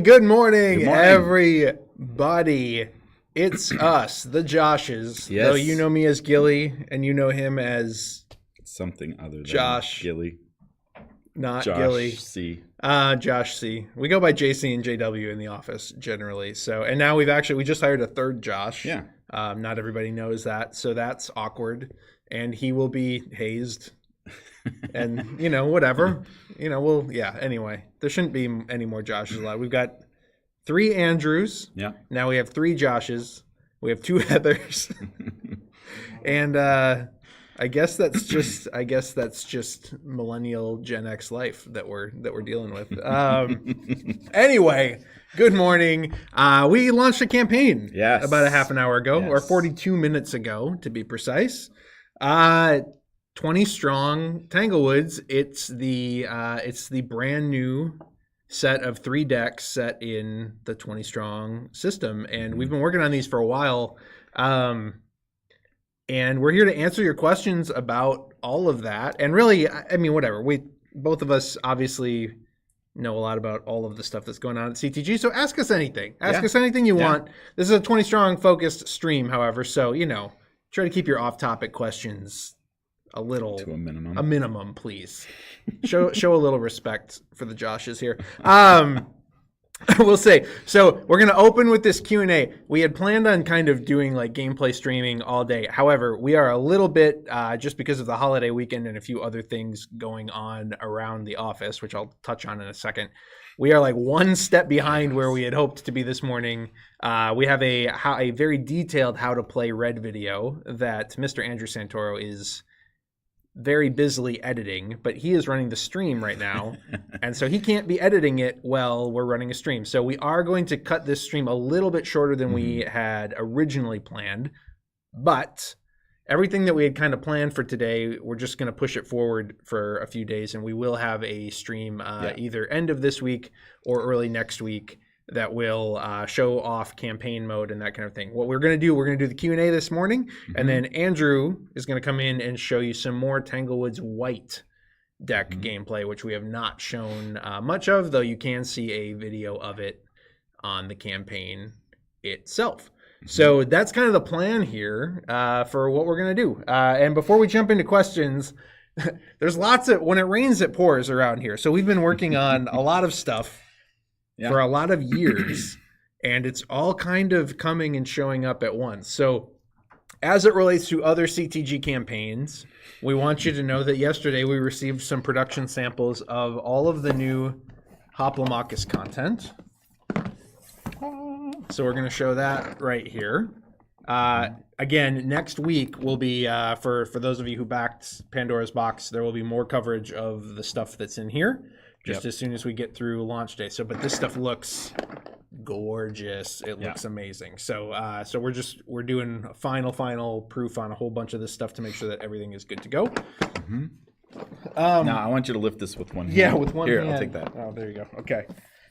Good morning, everybody. It's us, the Joshes. Yes. Though you know me as Gilly, and you know him as something other than Josh. Gilly. Not Josh Gilly. C. Josh C. We go by JC and JW in the office generally. So, and now we just hired a third Josh. Yeah. Not everybody knows that, so that's awkward. And he will be hazed. And, whatever. Anyway, there shouldn't be any more Joshes allowed. We've got 3 Andrews. Yeah. Now we have 3 Joshes. We have 2 Heathers. And I guess that's just millennial Gen X life that we're dealing with. Anyway, good morning. We launched a campaign about a half an hour ago, or 42 minutes ago to be precise. 20 strong Tanglewoods. It's the brand new set of 3 decks set in the 20 strong system, and we've been working on these for a while. And we're here to answer your questions about all of that. And really, I mean, whatever. Both of us obviously know a lot about all of the stuff that's going on at CTG. So ask us anything. Ask us anything you want. This is a 20 strong focused stream, however. So, try to keep your off-topic questions a little to a minimum. A minimum, please. Show a little respect for the Joshes here. We'll say. So we're going to open with this Q&A. We had planned on kind of doing like gameplay streaming all day. However, we are a little bit, just because of the holiday weekend and a few other things going on around the office, which I'll touch on in a second. We are like one step behind where we had hoped to be this morning. We have a very detailed how to play red video that Mr. Andrew Santoro is very busily editing, but he is running the stream right now, and so he can't be editing it while we're running a stream. So we are going to cut this stream a little bit shorter than we had originally planned, but everything that we had kind of planned for today, we're just going to push it forward for a few days, and we will have a stream either end of this week or early next week that will show off campaign mode and that kind of thing. What we're going to do the Q&A this morning, and then Andrew is going to come in and show you some more Tanglewoods White deck gameplay, which we have not shown much of, though you can see a video of it on the campaign itself. So that's kind of the plan here for what we're going to do. And before we jump into questions, there's lots of, when it rains, it pours around here. So we've been working on a lot of stuff for a lot of years, and it's all kind of coming and showing up at once. So as it relates to other CTG campaigns, we want you to know that yesterday we received some production samples of all of the new Hoplomachus content. So we're going to show that right here. Again, next week will be, for those of you who backed Pandora's Box, there will be more coverage of the stuff that's in here. Just as soon as we get through launch day. But this stuff looks gorgeous. It looks amazing. So we're doing a final proof on a whole bunch of this stuff to make sure that everything is good to go. Now I want you to lift this with one hand. Yeah, with one hand. Here, I'll take that. Oh, there you go. Okay.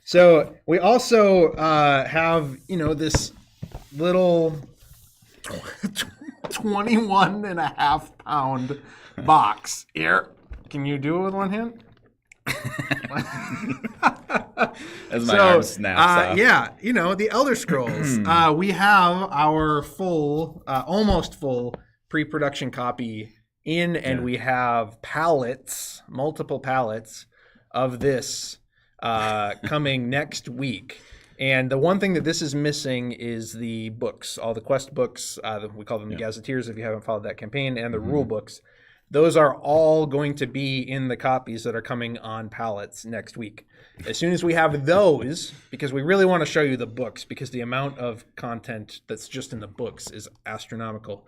So we also have, this little 21.5 pound box here. Can you do it with one hand? As my arm snaps off. Yeah, the Elder Scrolls. We have our full, almost full pre-production copy in, and we have multiple pallets of this coming next week. And the one thing that this is missing is the books, all the quest books. We call them the Gazetteers if you haven't followed that campaign, and the rule books. Those are all going to be in the copies that are coming on pallets next week. As soon as we have those, because we really want to show you the books, because the amount of content that's just in the books is astronomical.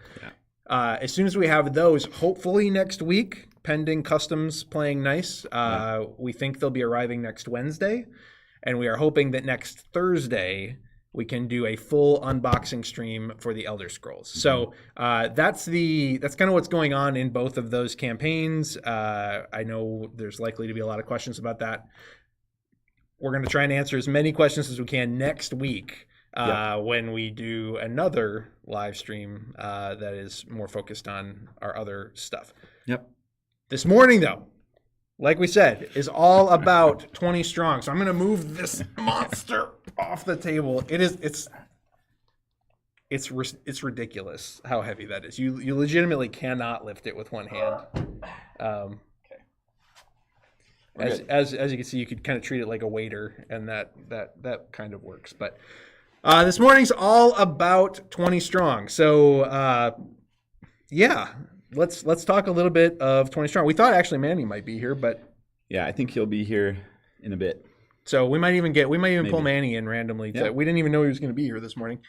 As soon as we have those, hopefully next week, pending customs playing nice, we think they'll be arriving next Wednesday. And we are hoping that next Thursday we can do a full unboxing stream for the Elder Scrolls. So that's kind of what's going on in both of those campaigns. I know there's likely to be a lot of questions about that. We're going to try and answer as many questions as we can next week when we do another live stream that is more focused on our other stuff. Yep. This morning, though, like we said, is all about 20 strong. So I'm going to move this monster off the table. It's ridiculous how heavy that is. You legitimately cannot lift it with one hand. As you can see, you could kind of treat it like a waiter, and that kind of works. But this morning's all about 20 strong. So yeah, let's talk a little bit of 20 strong. We thought actually Manny might be here, but yeah, I think he'll be here in a bit. So we might even pull Manny in randomly. Yeah. We didn't even know he was going to be here this morning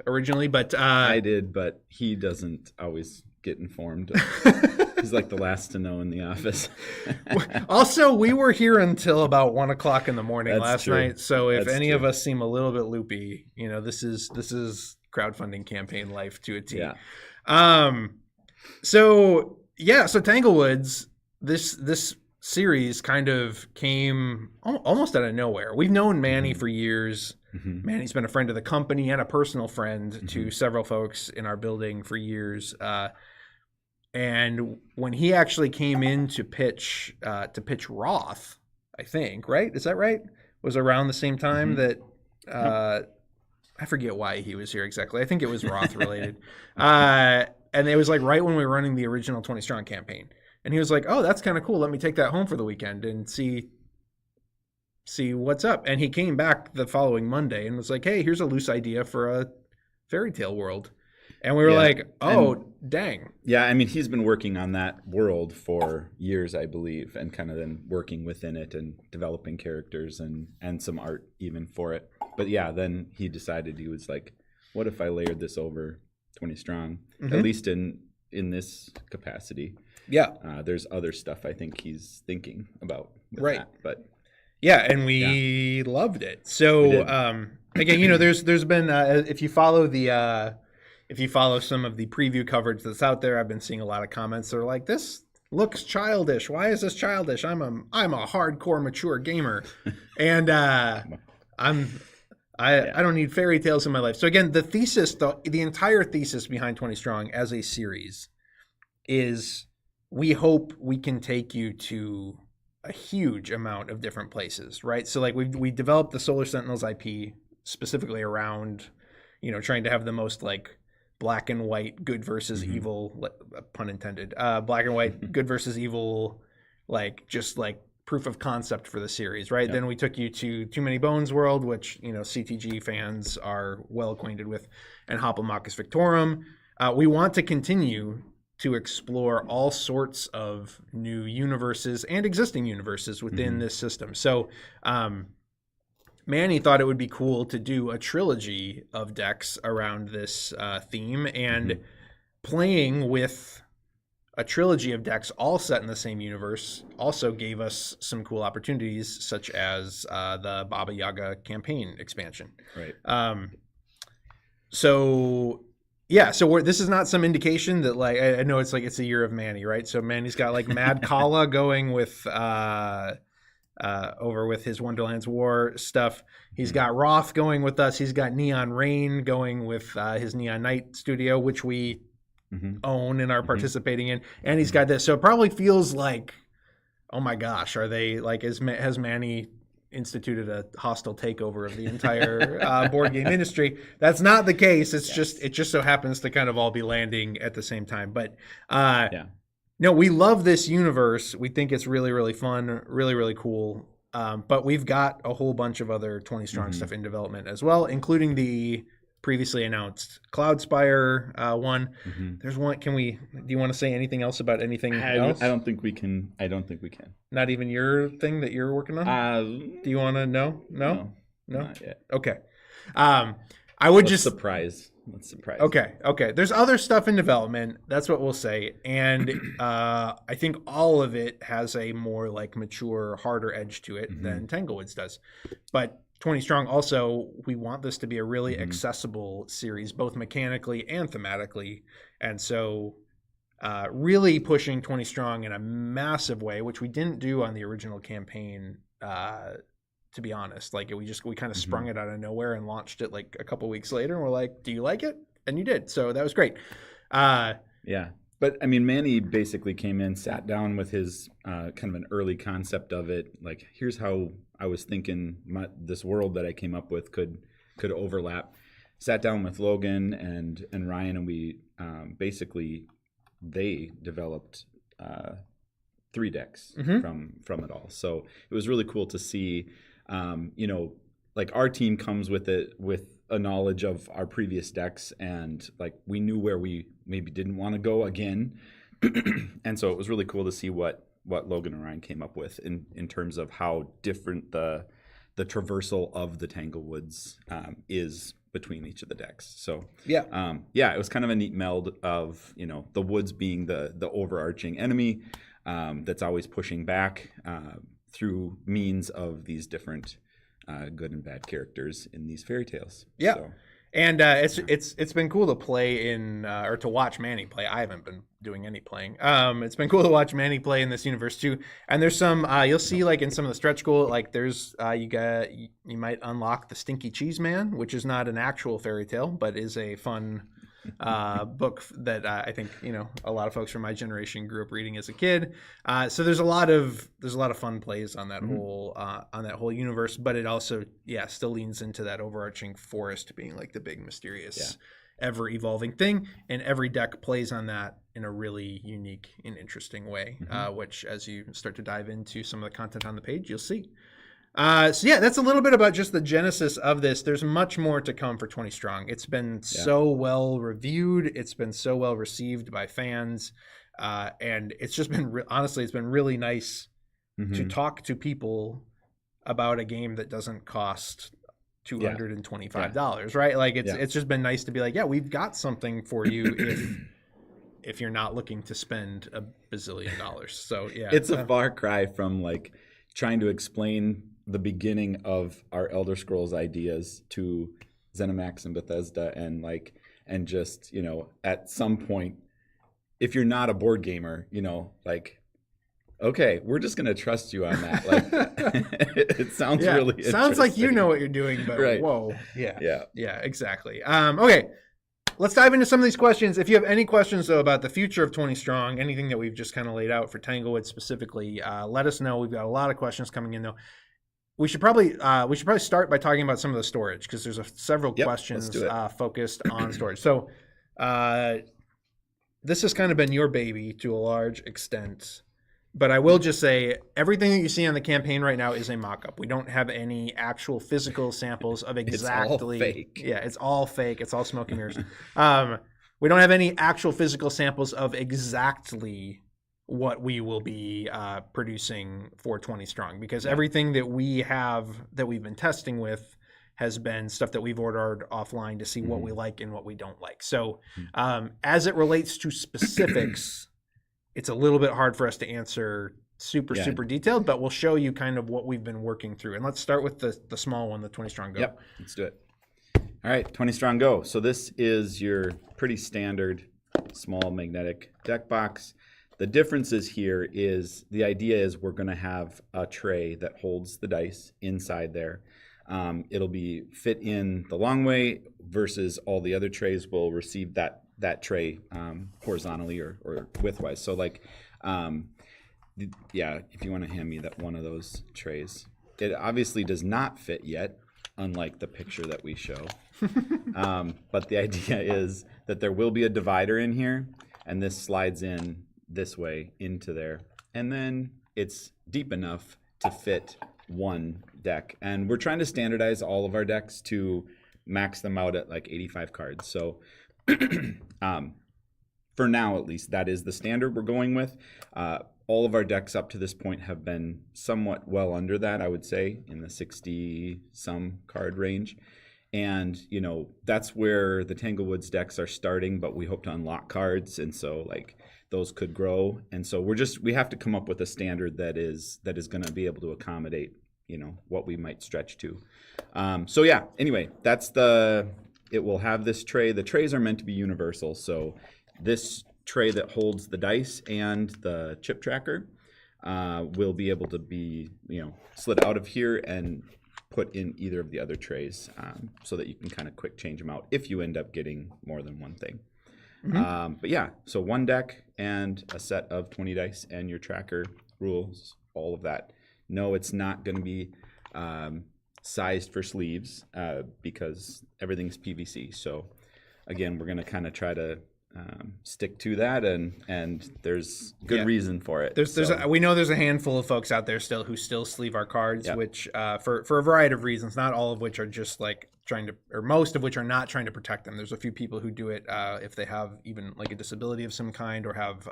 originally, but I did, but he doesn't always get informed. He's like the last to know in the office. Also, we were here until about 1 o'clock in the morning last true. night. So if any of us seem a little bit loopy, this is crowdfunding campaign life to a T. Yeah. So Tanglewoods, this series kind of came almost out of nowhere. We've known Manny for years. Mm-hmm. Manny's been a friend of the company and a personal friend to several folks in our building for years. And when he actually came in to pitch Roth, I think, right? Is that right? Was around the same time that I forget why he was here exactly. I think it was Roth related. And it was like right when we were running the original 20 Strong campaign. And he was like, "Oh, that's kind of cool. Let me take that home for the weekend and see what's up." And he came back the following Monday and was like, "Hey, here's a loose idea for a fairy tale world." And we were like, "Oh, dang." Yeah, I mean, he's been working on that world for years, I believe, and kind of then working within it and developing characters and some art even for it. But yeah, then he decided, he was like, what if I layered this over 20 Strong, at least in this capacity? Yeah. There's other stuff I think he's thinking about with right. that, but yeah, and we loved it. So again, there's been if you follow some of the preview coverage that's out there, I've been seeing a lot of comments that are like, "This looks childish. Why is this childish? I'm a hardcore mature gamer, and I don't need fairy tales in my life." So again, the thesis, the entire thesis behind 20 Strong as a series is, we hope we can take you to a huge amount of different places, right? So like we developed the Solar Sentinels IP specifically around, trying to have the most like black and white good versus evil, pun intended, black and white good versus evil, like just like proof of concept for the series, right? Yep. Then we took you to Too Many Bones world, which CTG fans are well acquainted with, and Hoplomachus Victorum. We want to continue to explore all sorts of new universes and existing universes within this system. So Manny thought it would be cool to do a trilogy of decks around this theme, and playing with a trilogy of decks all set in the same universe also gave us some cool opportunities, such as the Baba Yaga campaign expansion. Right. So this is not some indication that, like, I know it's like it's a year of Manny, right? So Manny's got like Mad Kala going with over with his Wonderland's War stuff. He's got Roth going with us. He's got Neon Rain going with his Neon Night studio, which we own and are participating in. And he's got this. So it probably feels like, oh my gosh, are they like, has Manny instituted a hostile takeover of the entire board game industry? That's not the case. It's it just so happens to kind of all be landing at the same time. But no, we love this universe. We think it's really, really fun, really, really cool. But we've got a whole bunch of other 20 Strong stuff in development as well, including the previously announced Cloudspire one. There's one. Do you want to say anything else about anything else? I don't think we can. Not even your thing that you're working on? Do you want to know? No? Not yet. Okay. I would just surprise. Let's surprise. Okay. There's other stuff in development. That's what we'll say. And I think all of it has a more like mature, harder edge to it than Tanglewoods does. But 20 Strong also, we want this to be a really accessible series, both mechanically and thematically. And so really pushing 20 Strong in a massive way, which we didn't do on the original campaign, to be honest. Like we kind of sprung it out of nowhere and launched it like a couple weeks later, and we're like, "Do you like it?" And you did. So that was great. Yeah. But I mean, Manny basically came in, sat down with his kind of an early concept of it. Like, here's how I was thinking this world that I came up with could overlap. Sat down with Logan and Ryan, and we basically they developed 3 decks from it all. So it was really cool to see. Like our team comes with it with a knowledge of our previous decks, and like we knew where we maybe didn't want to go again. And so it was really cool to see what Logan and Ryan came up with in terms of how different the traversal of the Tanglewoods is between each of the decks. So it was kind of a neat meld of the woods being the overarching enemy that's always pushing back through means of these different good and bad characters in these fairy tales. Yeah. So, and it's been cool to play in or to watch Manny play. I haven't been doing any playing. It's been cool to watch Manny play in this universe too. And there's some you'll see like in some of the stretch goal, like there's you might unlock the Stinky Cheese Man, which is not an actual fairy tale, but is a fun book that I think a lot of folks from my generation grew up reading as a kid. So there's a lot of fun plays on that whole universe, but it also still leans into that overarching forest being like the big mysterious ever evolving thing, and every deck plays on that in a really unique and interesting way, which as you start to dive into some of the content on the page you'll see. That's a little bit about just the genesis of this. There's much more to come for 20 Strong. It's been so well reviewed. It's been so well received by fans. And it's just been, honestly, it's been really nice to talk to people about a game that doesn't cost $225, right? Like it's just been nice to be like, we've got something for you if you're not looking to spend $1 bazillion. So it's a far cry from like trying to explain the beginning of our Elder Scrolls ideas to ZeniMax and Bethesda, and just at some point, if you're not a board gamer, okay, we're just gonna trust you on that. Like it sounds really sounds like you know what you're doing, but whoa, exactly. Okay. Let's dive into some of these questions. If you have any questions, though, about the future of 20 Strong, anything that we've just kind of laid out for Tanglewood specifically, let us know. We've got a lot of questions coming in, though. We should probably start by talking about some of the storage, because there's several questions focused on storage. So this has kind of been your baby to a large extent. But I will just say, everything that you see on the campaign right now is a mock-up. We don't have any actual physical samples of exactly. It's all fake. Yeah, it's all fake. It's all smoke and mirrors. We don't have any actual physical samples of exactly what we will be producing for 20 Strong, because everything that we have that we've been testing with has been stuff that we've ordered offline to see what we like and what we don't like. So as it relates to specifics, it's a little bit hard for us to answer super detailed, but we'll show you kind of what we've been working through. And let's start with the small one, the 20 Strong Go. Yep, let's do it. All right, 20 Strong Go. So this is your pretty standard small magnetic deck box. The differences here is the idea is we're going to have a tray that holds the dice inside there. It'll be fit in the long way versus all the other trays will receive that tray horizontally or widthwise. So like, if you want to hand me that one of those trays, it obviously does not fit yet, unlike the picture that we show. But the idea is that there will be a divider in here, and this slides in this way into there, and then it's deep enough to fit one deck. And we're trying to standardize all of our decks to max them out at like 85 cards. So for now, at least, that is the standard we're going with. All of our decks up to this point have been somewhat well under that, I would say, in the 60-some card range. And, that's where the Tanglewoods decks are starting, but we hope to unlock cards. And so, like, those could grow. And so we have to come up with a standard that is going to be able to accommodate, what we might stretch to. Anyway, it will have this tray. The trays are meant to be universal. So this tray that holds the dice and the chip tracker will be able to be, slid out of here and put in either of the other trays so that you can kind of quick change them out if you end up getting more than one thing. But yeah, so one deck and a set of 20 dice and your tracker rules, all of that. No, it's not going to be sized for sleeves because everything's PVC. So again, we're going to kind of try to stick to that, and there's good reason for it. We know there's a handful of folks out there still who still sleeve our cards, which for a variety of reasons, not all of which are just like trying to, or most of which are not trying to protect them. There's a few people who do it if they have even like a disability of some kind, or have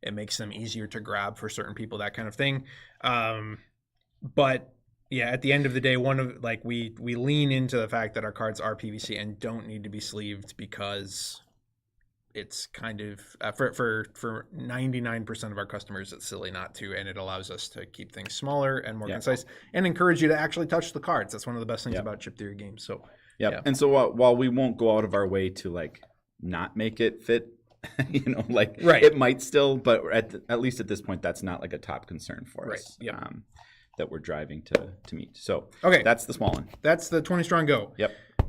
it makes them easier to grab for certain people, that kind of thing. But yeah, at the end of the day, we lean into the fact that our cards are PVC and don't need to be sleeved, because it's kind of for 99% of our customers, it's silly not to, and it allows us to keep things smaller and more concise, and encourage you to actually touch the cards. That's one of the best things about chip theory games. So and so while we won't go out of our way to like not make it fit, it might still, but at least at this point, that's not like a top concern for us. That we're driving to meet. So that's the small one. That's the 20 strong go.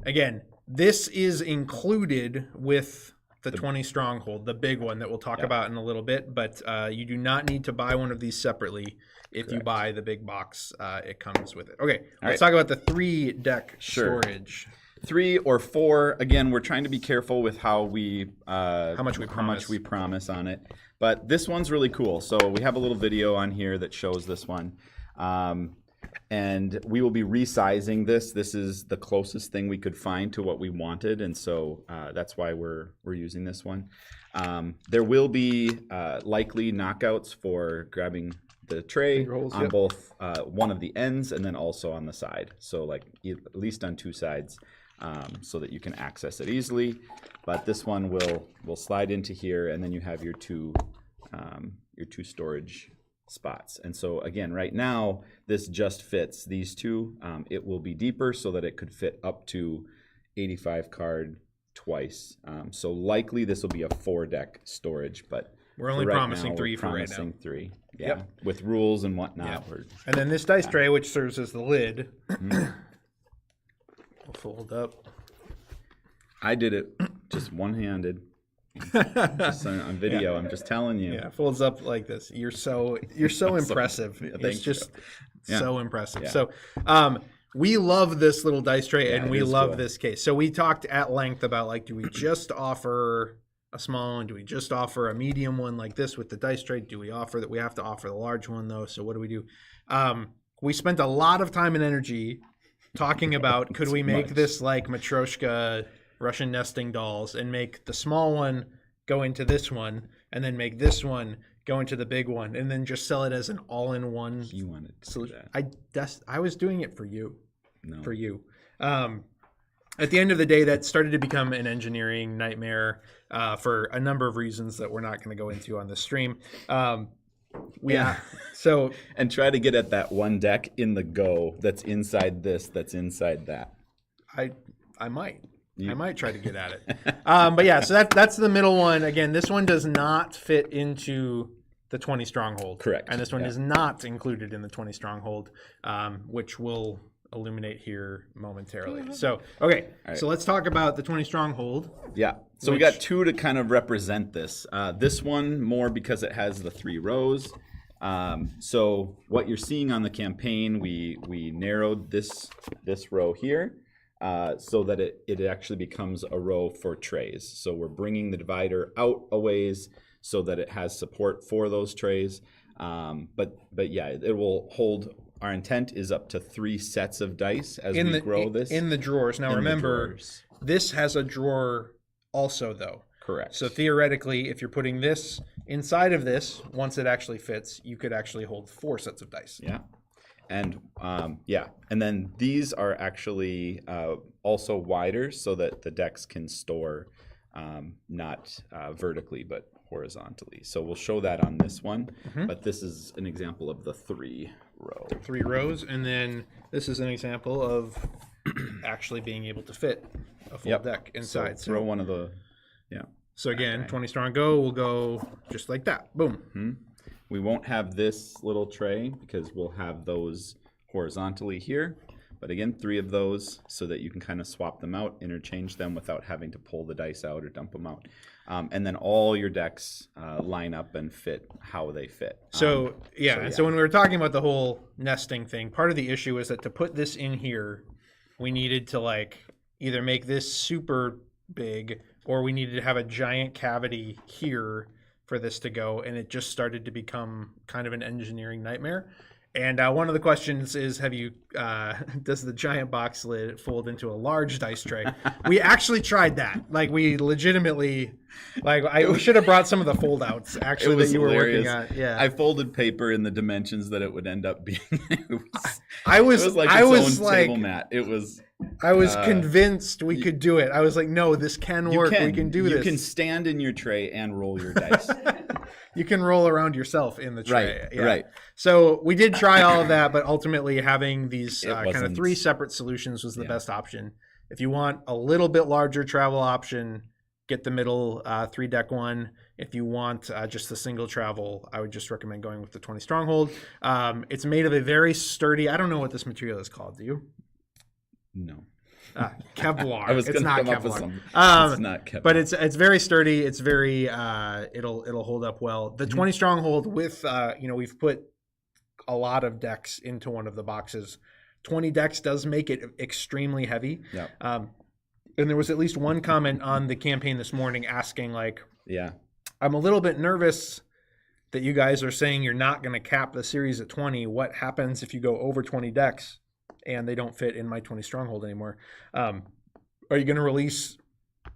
Again, this is included with the 20 stronghold, the big one that we'll talk about in a little bit, but you do not need to buy one of these separately. If you buy the big box, it comes with it. Okay, let's talk about the 3 deck storage. 3 or 4. Again, we're trying to be careful with how much we promise on it. But this one's really cool. So we have a little video on here that shows this one. And we will be resizing this. This is the closest thing we could find to what we wanted, and so that's why we're using this one. There will be likely knockouts for grabbing the tray on both one of the ends and then also on the side. So like at least on 2 sides, so that you can access it easily. But this one will slide into here, and then you have your two storage spots. And so again, right now this just fits these 2. It will be deeper so that it could fit up to 85 card twice. So likely this will be a 4 deck storage, but we're only promising 3 for right now. 3, with rules and whatnot. And then this dice tray, which serves as the lid, will fold up. I did it just one-handed. Just on video, I'm just telling you. Yeah, it folds up like this. You're so impressive. It's just so impressive. So we love this little dice tray, and we love this case. So we talked at length about, like, do we just offer a small one? Do we just offer a medium one like this with the dice tray? Do we offer that? We have to offer the large one though. So what do we do? We spent a lot of time and energy talking about could we make this like Matryoshka Russian nesting dolls and make the small one go into this one, and then make this one go into the big one, and then just sell it as an all-in-one. You wanted to solution. that. I was doing it for you. No. For you. At the end of the day, that started to become an engineering nightmare for a number of reasons that we're not going to go into on this stream. So and try to get at that one deck in the go that's inside this, that's inside that. I might. I might try to get at it. But yeah, so that's the middle one. Again, this one does not fit into the 20 stronghold. Correct. And this one is not included in the 20 stronghold, which we'll illuminate here momentarily. So, okay, so let's talk about the 20 stronghold. Yeah. So we got 2 to kind of represent this. This one more because it has the 3 rows. So what you're seeing on the campaign, we narrowed this row here. So that it actually becomes a row for trays. So we're bringing the divider out a ways so that it has support for those trays. But yeah, it will hold. Our intent is up to 3 sets of dice as we grow this. In the drawers. Now remember, this has a drawer also though. Correct. So theoretically, if you're putting this inside of this, once it actually fits, you could actually hold 4 sets of dice. Yeah. And and then these are actually also wider so that the decks can store not vertically but horizontally. So we'll show that on this one, but this is an example of the 3 row. 3 rows, and then this is an example of actually being able to fit a full deck inside. So throw one of the, So again, 20 strong go will go just like that. Boom. We won't have this little tray because we'll have those horizontally here, But again, 3 of those so that you can kind of swap them out, interchange them without having to pull the dice out or dump them out. And then all your decks line up and fit how they fit. So when we were talking about the whole nesting thing, part of the issue is that to put this in here, we needed to like either make this super big or we needed to have a giant cavity here for this to go, and it just started to become kind of an engineering nightmare. And one of the questions is, does the giant box lid fold into a large dice tray? We actually tried that. Like, we legitimately, we should have brought some of the fold outs actually that you were working on. Yeah, I folded paper in the dimensions that it would end up being. I was table mat. I was convinced we could do it. I was like, no, this can work. We can do this. You can stand in your tray and roll your dice. You can roll around yourself in the tray. Right, right. So we did try all of that, but ultimately having these kind of 3 separate solutions was the best option. If you want a little bit larger travel option, get the middle 3-deck one. If you want just the single travel, I would just recommend going with the 20 Stronghold. It's made of a very sturdy, I don't know what this material is called. Do you? No. Kevlar. It's not Kevlar. It's not Kevlar. But it's very sturdy. It's very it'll hold up well. The 20 Stronghold with we've put a lot of decks into one of the boxes. 20 decks does make it extremely heavy. Yeah. And there was at least one comment on the campaign this morning asking yeah, I'm a little bit nervous that you guys are saying you're not going to cap the series at 20. What happens if you go over 20 decks and they don't fit in my 20 Stronghold anymore? Are you going to release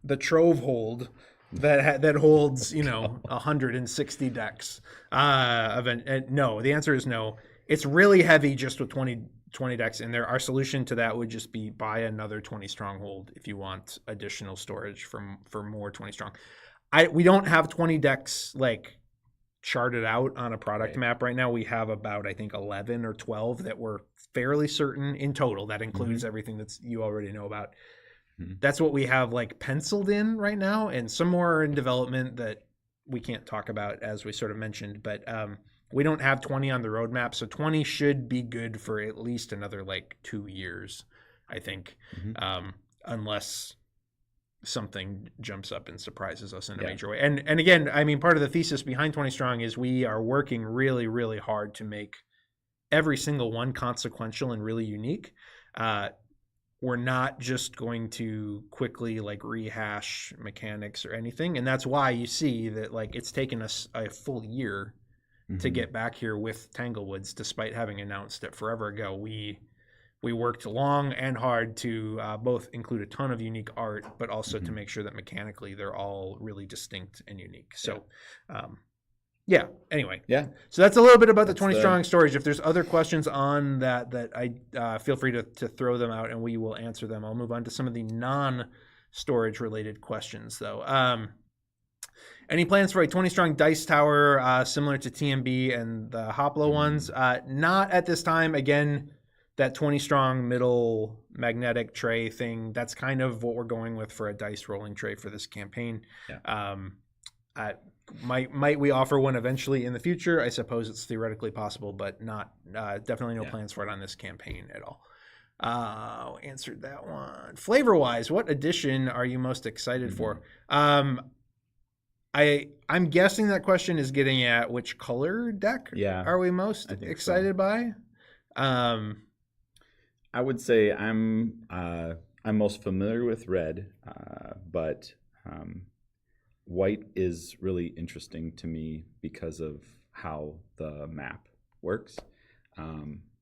the Trove Hold that holds 160 decks? No, the answer is no. It's really heavy just with 20 decks in there. Our solution to that would just be buy another 20 Stronghold if you want additional storage for more 20 strong. We don't have 20 decks charted out on a product map right now. We have about, I think, 11 or 12 that we're fairly certain in total. That includes everything that's you already know about. That's what we have penciled in right now, and some more are in development that we can't talk about, as we sort of mentioned, but we don't have 20 on the roadmap, so 20 should be good for at least another 2 years, I think, unless something jumps up and surprises us in a major way. And again, I mean, part of the thesis behind 20 Strong is we are working really, really hard to make every single one consequential and really unique. We're not just going to quickly rehash mechanics or anything. And that's why you see that it's taken us a full year to get back here with Tanglewoods, despite having announced it forever ago. We worked long and hard to both include a ton of unique art, but also to make sure that mechanically they're all really distinct and unique. So, anyway. Yeah. So that's a little bit about the 20 Strong storage. If there's other questions on that I feel free to throw them out and we will answer them. I'll move on to some of the non-storage related questions, though. Any plans for a 20 Strong dice tower similar to TMB and the Hoplo ones? Not at this time. Again, that 20 Strong middle magnetic tray thing, that's kind of what we're going with for a dice rolling tray for this campaign. Yeah. Might we offer one eventually in the future? I suppose it's theoretically possible, but not definitely no plans for it on this campaign at all. Answered that one. Flavor-wise, what edition are you most excited for? I'm guessing that question is getting at which color deck are we most excited by? I would say I'm most familiar with red, but white is really interesting to me because of how the map works.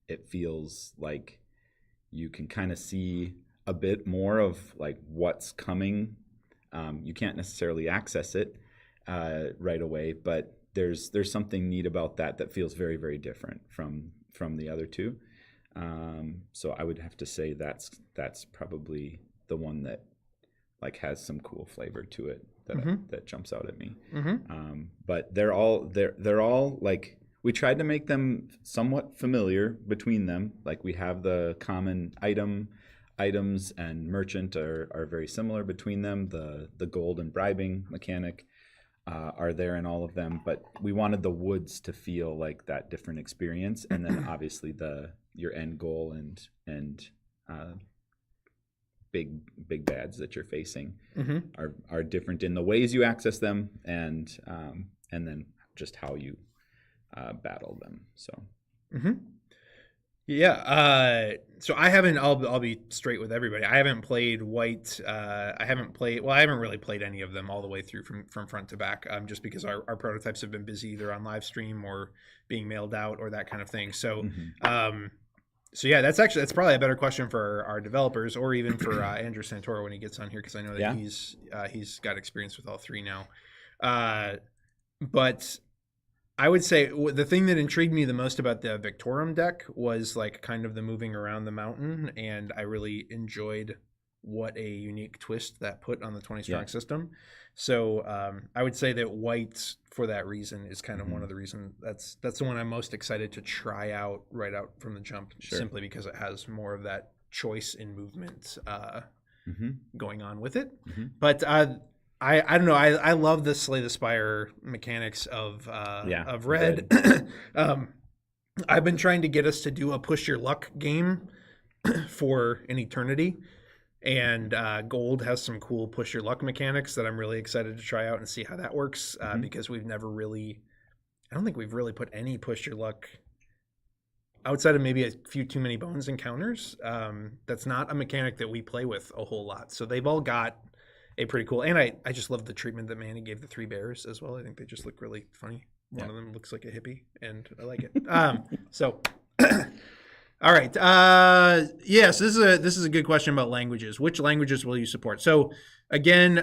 It feels like you can kind of see a bit more of what's coming. You can't necessarily access it right away, but there's something neat about that feels very, very different from the other two. So I would have to say that's probably the one that has some cool flavor to it that jumps out at me. But they're all we tried to make them somewhat familiar between them. We have the common items and merchant are very similar between them. The gold and bribing mechanic are there in all of them, but we wanted the woods to feel like that different experience, and then obviously your end goal and big bads that you're facing Mm-hmm. are different in the ways you access them, and then just how you battle them. So. Mm-hmm. Yeah. So I haven't. I'll be straight with everybody. I haven't played White. I haven't played. Well, I haven't really played any of them all the way through from front to back. Just because our prototypes have been busy either on live stream or being mailed out or that kind of thing. So, so yeah, that's probably a better question for our developers or even for Andrew Santoro when he gets on here, because I know that he's got experience with all three now. But I would say the thing that intrigued me the most about the Victorum deck was like kind of the moving around the mountain, and I really enjoyed what a unique twist that put on the 20 strong system. So I would say that White, for that reason, is kind of one of the reasons that's the one I'm most excited to try out right out from the jump, simply because it has more of that choice in movement going on with it. But I don't know. I love the Slay the Spire mechanics of Red. I've been trying to get us to do a push your luck game for an eternity, and Gold has some cool push your luck mechanics that I'm really excited to try out and see how that works. Because we've never really, I don't think we've really put any push your luck outside of maybe a few too many bones encounters. That's not a mechanic that we play with a whole lot. So they've all got a pretty cool, and I just love the treatment that Manny gave the three bears as well. I think they just look really funny. One of them looks like a hippie, and I like it. So, all right, so this is a good question about languages. Which languages will you support? So again,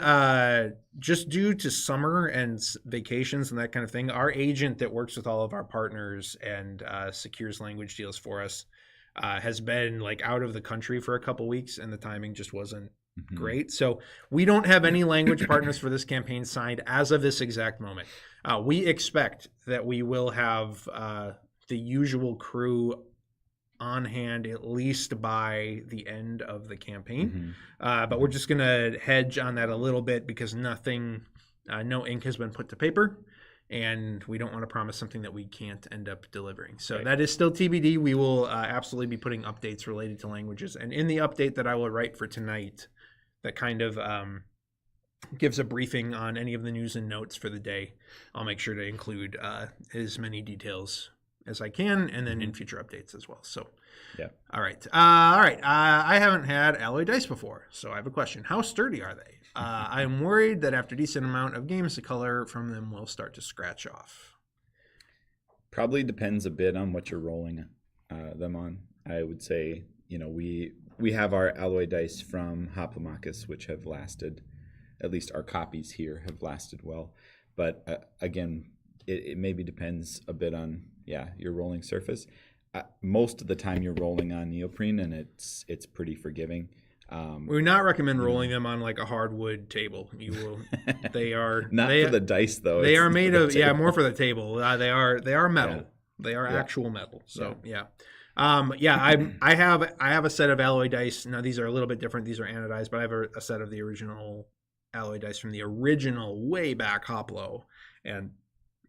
just due to summer and vacations and that kind of thing, our agent that works with all of our partners and secures language deals for us has been like out of the country for a couple weeks, and the timing just wasn't great. So we don't have any language partners for this campaign signed as of this exact moment. We expect that we will have the usual crew on hand at least by the end of the campaign. But we're just going to hedge on that a little bit because no ink has been put to paper, and we don't want to promise something that we can't end up delivering. So that is still TBD. We will absolutely be putting updates related to languages. And in the update that I will write for tonight, that kind of gives a briefing on any of the news and notes for the day, I'll make sure to include as many details as I can, and then in future updates as well. So, all right. I haven't had alloy dice before, so I have a question. How sturdy are they? I'm worried that after a decent amount of games, the color from them will start to scratch off. Probably depends a bit on what you're rolling them on. I would say, we have our alloy dice from Hoplomachus, which have lasted, at least our copies here have lasted well. But again, it maybe depends a bit on your rolling surface. Most of the time you're rolling on neoprene, and it's pretty forgiving. We would not recommend rolling them on like a hardwood table. You will. They are not for the dice though. They are made of more for the table. They are metal. Yeah. They are actual metal. So I have a set of alloy dice. Now these are a little bit different. These are anodized, but I have a set of the original alloy dice from the original way back Hoplo, and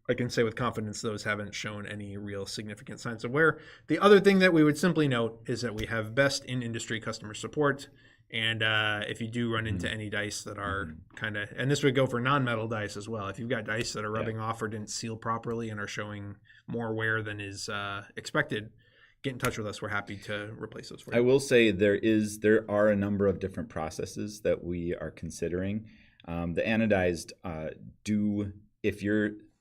I can say with confidence those haven't shown any real significant signs of wear. The other thing that we would simply note is that we have best in industry customer support, and if you do run into any dice that are kind of, and this would go for non-metal dice as well, if you've got dice that are rubbing off or didn't seal properly and are showing more wear than is expected, get in touch with us. We're happy to replace those for you. I will say there are a number of different processes that we are considering. The anodized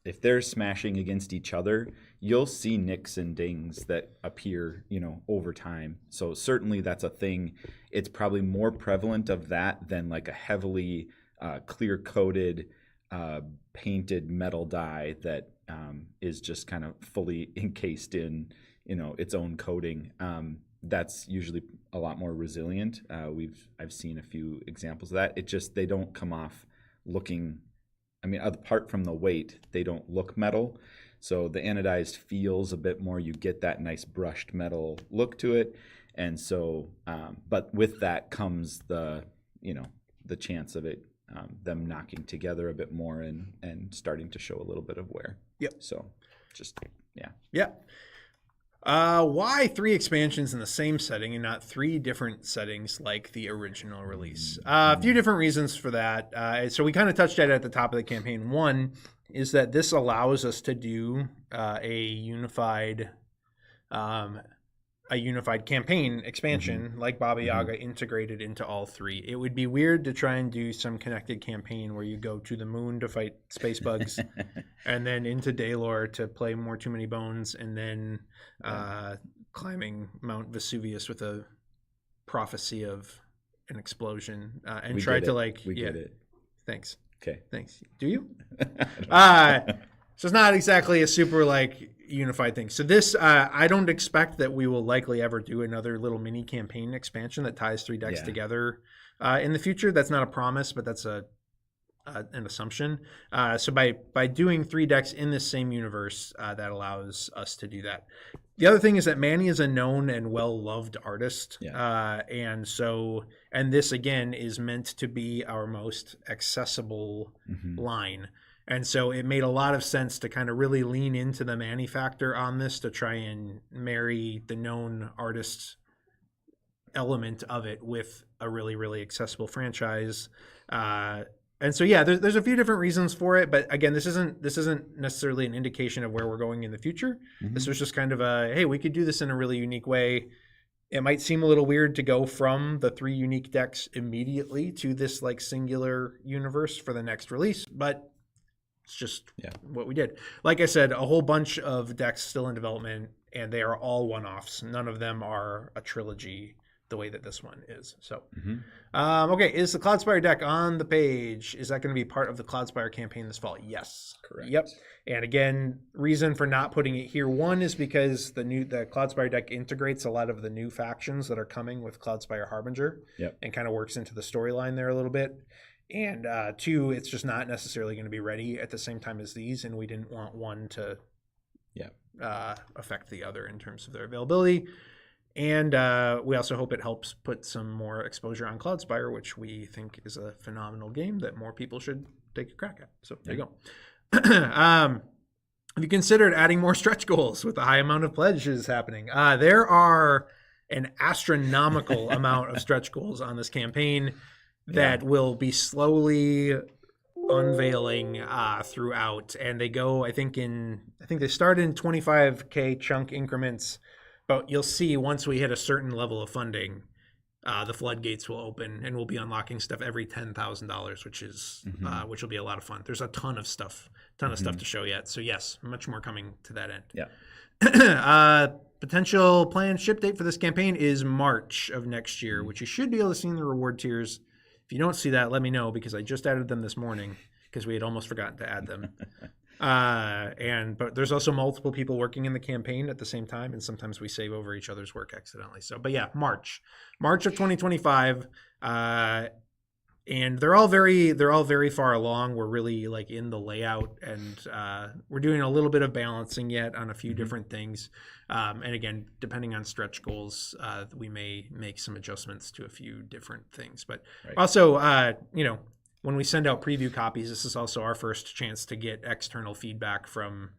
if they're smashing against each other, you'll see nicks and dings that appear, over time. So certainly that's a thing. It's probably more prevalent of that than like a heavily clear-coated, painted metal die that is just kind of fully encased in, its own coating. That's usually a lot more resilient. I've seen a few examples of that. They don't come off looking, apart from the weight, they don't look metal. So the anodized feels a bit more, you get that nice brushed metal look to it. And so, but with that comes the chance of it, them knocking together a bit more and starting to show a little bit of wear. Yep. So just, Yeah. Why 3 expansions in the same setting and not 3 different settings like the original release? A few different reasons for that. So we kind of touched at it at the top of the campaign. One is that this allows us to do a unified campaign expansion like Baba Yaga integrated into all 3. It would be weird to try and do some connected campaign where you go to the moon to fight space bugs and then into Daylor to play more Too Many Bones and then climbing Mount Vesuvius with a prophecy of an explosion and We try did to it. like We did it. Thanks. Okay. Thanks. Do you? So it's not exactly a super like unified thing. So this, I don't expect that we will likely ever do another little mini campaign expansion that ties 3 decks together in the future. That's not a promise, but that's an assumption. So by doing 3 decks in this same universe, that allows us to do that. The other thing is that Manny is a known and well-loved artist. And this, again, is meant to be our most accessible line. And so it made a lot of sense to kind of really lean into the Manny factor on this to try and marry the known artist element of it with a really, really accessible franchise. And so, yeah, there's a few different reasons for it. But again, this isn't necessarily an indication of where we're going in the future. This was just kind of a, hey, we could do this in a really unique way. It might seem a little weird to go from the 3 unique decks immediately to this like singular universe for the next release, but it's just what we did. Like I said, a whole bunch of decks still in development, and they are all one-offs. None of them are a trilogy the way that this one is. So, okay, is the Cloudspire deck on the page? Is that going to be part of the Cloudspire campaign this fall? Yes. Correct. Yep. And again, reason for not putting it here, one is because the Cloudspire deck integrates a lot of the new factions that are coming with Cloudspire Harbinger and kind of works into the storyline there a little bit. And 2, it's just not necessarily going to be ready at the same time as these, and we didn't want one to affect the other in terms of their availability. And we also hope it helps put some more exposure on Cloudspire, which we think is a phenomenal game that more people should take a crack at. So there you go. Have you considered adding more stretch goals with the high amount of pledges happening? There are an astronomical amount of stretch goals on this campaign that will be slowly unveiling throughout, and they go. I think they start in 25K chunk increments, but you'll see once we hit a certain level of funding, the floodgates will open, and we'll be unlocking stuff every $10,000, which will be a lot of fun. There's a ton of stuff to show yet. So yes, much more coming to that end. Yeah. Potential planned ship date for this campaign is March of next year, which you should be able to see in the reward tiers. If you don't see that, let me know, because I just added them this morning because we had almost forgotten to add them. But there's also multiple people working in the campaign at the same time, and sometimes we save over each other's work accidentally. So, but yeah, March of 2025, and they're all very far along. We're really like in the layout, and we're doing a little bit of balancing yet on a few different things. And again, depending on stretch goals, we may make some adjustments to a few different things. But also, when we send out preview copies, this is also our first chance to get external feedback from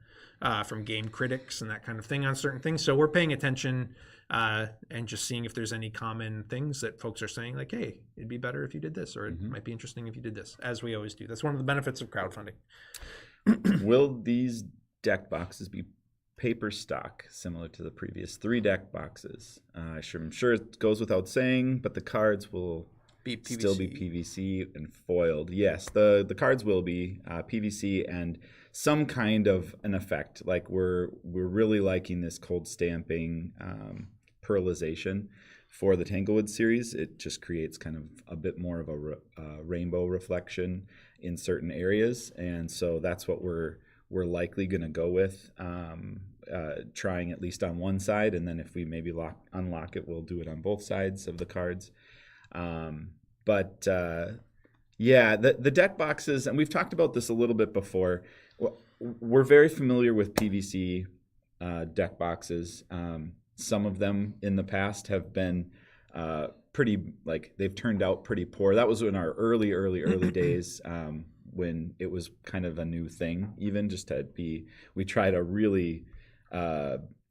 game critics and that kind of thing on certain things. So we're paying attention and just seeing if there's any common things that folks are saying, like, hey, it'd be better if you did this, or it might be interesting if you did this, as we always do. That's one of the benefits of crowdfunding. Will these deck boxes be paper stock, similar to the previous 3 deck boxes? I'm sure it goes without saying, but the cards will still be PVC and foiled. Yes, the cards will be PVC and some kind of an effect. Like we're really liking this cold stamping pearlization for the Tanglewoods series. It just creates kind of a bit more of a rainbow reflection in certain areas, and so that's what we're likely going to go with. Trying at least on one side, and then if we maybe unlock it, we'll do it on both sides of the cards. The deck boxes, and we've talked about this a little bit before. We're very familiar with PVC deck boxes. Some of them in the past have been they've turned out pretty poor. That was in our early days when it was kind of a new thing. Even just we try to really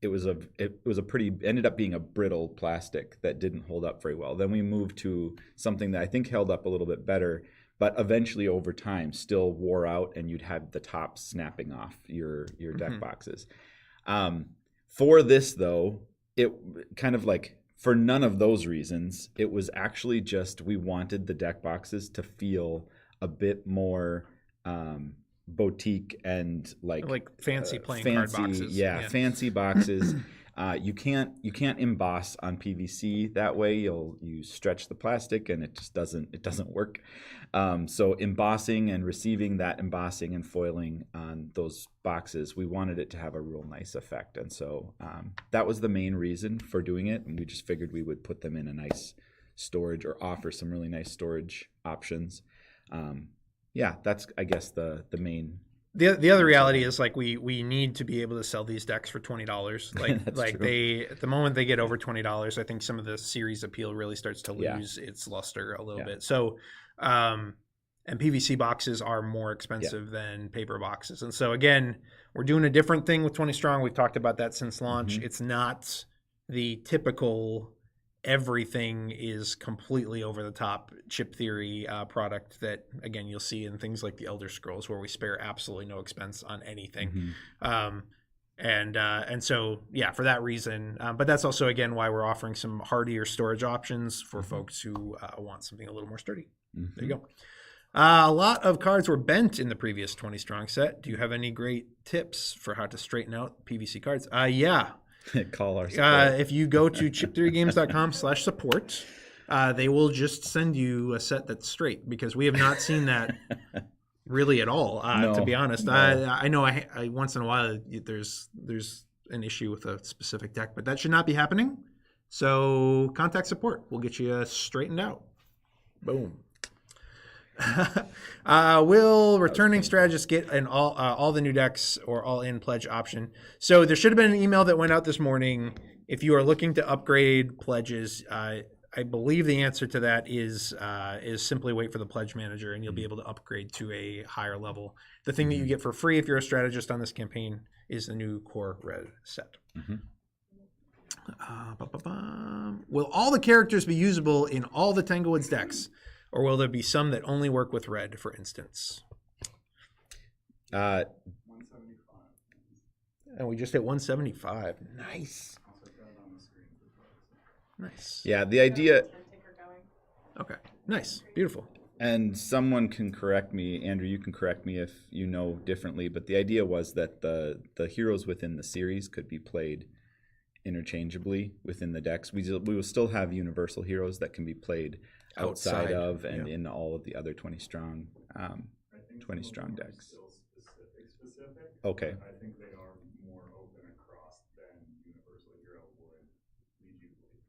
it was a pretty ended up being a brittle plastic that didn't hold up very well. Then we moved to something that I think held up a little bit better, but eventually over time still wore out, and you'd have the top snapping off your deck boxes. For this though, it kind of like, for none of those reasons, it was actually just we wanted the deck boxes to feel a bit more boutique and like fancy playing card boxes. Yeah, fancy boxes. You can't emboss on PVC that way. You stretch the plastic and it just doesn't work. So embossing and receiving that embossing and foiling on those boxes, we wanted it to have a real nice effect, and so that was the main reason for doing it. And we just figured we would put them in a nice storage or offer some really nice storage options. Yeah, that's I guess the main. The other reality is like we need to be able to sell these decks for $20. Like true. at the moment they get over $20, I think some of the series appeal really starts to lose its luster a little bit. So and PVC boxes are more expensive than paper boxes. And so again, we're doing a different thing with 20 Strong. We've talked about that since launch. It's not the typical everything is completely over the top chip theory product that again you'll see in things like the Elder Scrolls, where we spare absolutely no expense on anything. And so yeah, for that reason, but that's also again why we're offering some hardier storage options for folks who want something a little more sturdy. There you go. A lot of cards were bent in the previous 20 Strong set. Do you have any great tips for how to straighten out PVC cards? Yeah. Call our support. If you go to chip3games.com/support, they will just send you a set that's straight, because we have not seen that really at all. To be honest, no. I know I once in a while there's an issue with a specific deck, but that should not be happening. So contact support. We'll get you straightened out. Boom. Will returning strategists get an all the new decks or all-in pledge option? So there should have been an email that went out this morning. If you are looking to upgrade pledges, I believe the answer to that is simply wait for the pledge manager, and you'll be able to upgrade to a higher level. The thing that you get for free if you're a strategist on this campaign is the new core red set. Will all the characters be usable in all the Tanglewoods decks? Or will there be some that only work with red, for instance? 175. And we just hit 175. Nice. Nice. Yeah, the idea. Okay. Nice. Beautiful. And someone can correct me, Andrew, you can correct me if you know differently, but the idea was that the heroes within the series could be played interchangeably within the decks. We will still have universal heroes that can be played outside of and in all of the other 20 strong decks. Still specific. Okay. I think they are more open across than universal hero would lead you to believe.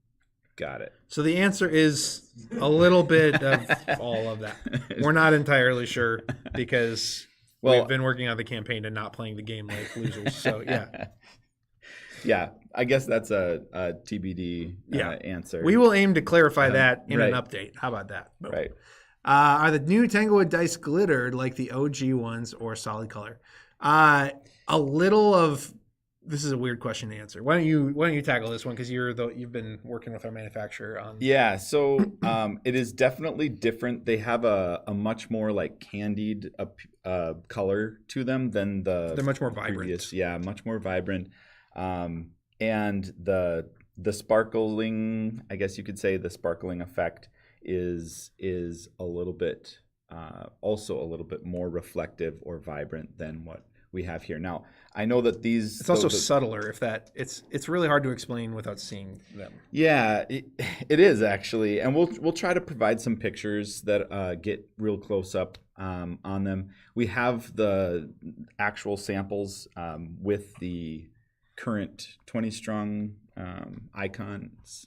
Got it. So the answer is a little bit of all of that. We're not entirely sure, because we've been working on the campaign and not playing the game like losers. So yeah. Yeah, I guess that's a TBD answer. We will aim to clarify that in an update. How about that? Boom. Right. Are the new Tanglewood dice glittered like the OG ones or solid color? A little of this is a weird question to answer. Why don't you tackle this one, because you've been working with our manufacturer on. Yeah, so it is definitely different. They have a much more like candied color to them than the. They're much more vibrant. Yeah, much more vibrant. And the sparkling, I guess you could say, the sparkling effect is a little bit also a little bit more reflective or vibrant than what we have here. Now, I know that these. It's also subtler. If that, it's really hard to explain without seeing them. Yeah, it is actually, and we'll try to provide some pictures that get real close up on them. We have the actual samples with the current 20 strong icons.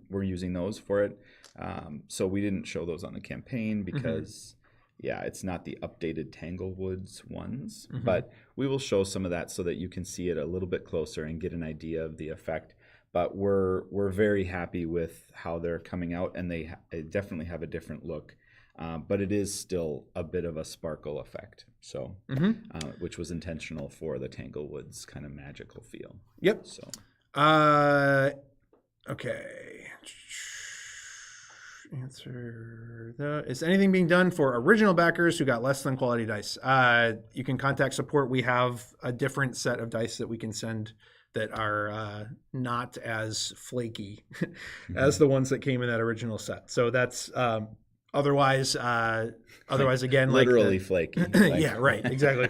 We're using those for it, so we didn't show those on the campaign because it's not the updated Tanglewoods ones, but we will show some of that so that you can see it a little bit closer and get an idea of the effect. but we're very happy with how they're coming out, and they definitely have a different look. But it is still a bit of a sparkle effect, so which was intentional for the Tanglewoods kind of magical feel. Yep. So, okay. Is anything being done for original backers who got less than quality dice? You can contact support. We have a different set of dice that we can send that are not as flaky as the ones that came in that original set. So that's otherwise again, literally flaky. Yeah, right, exactly.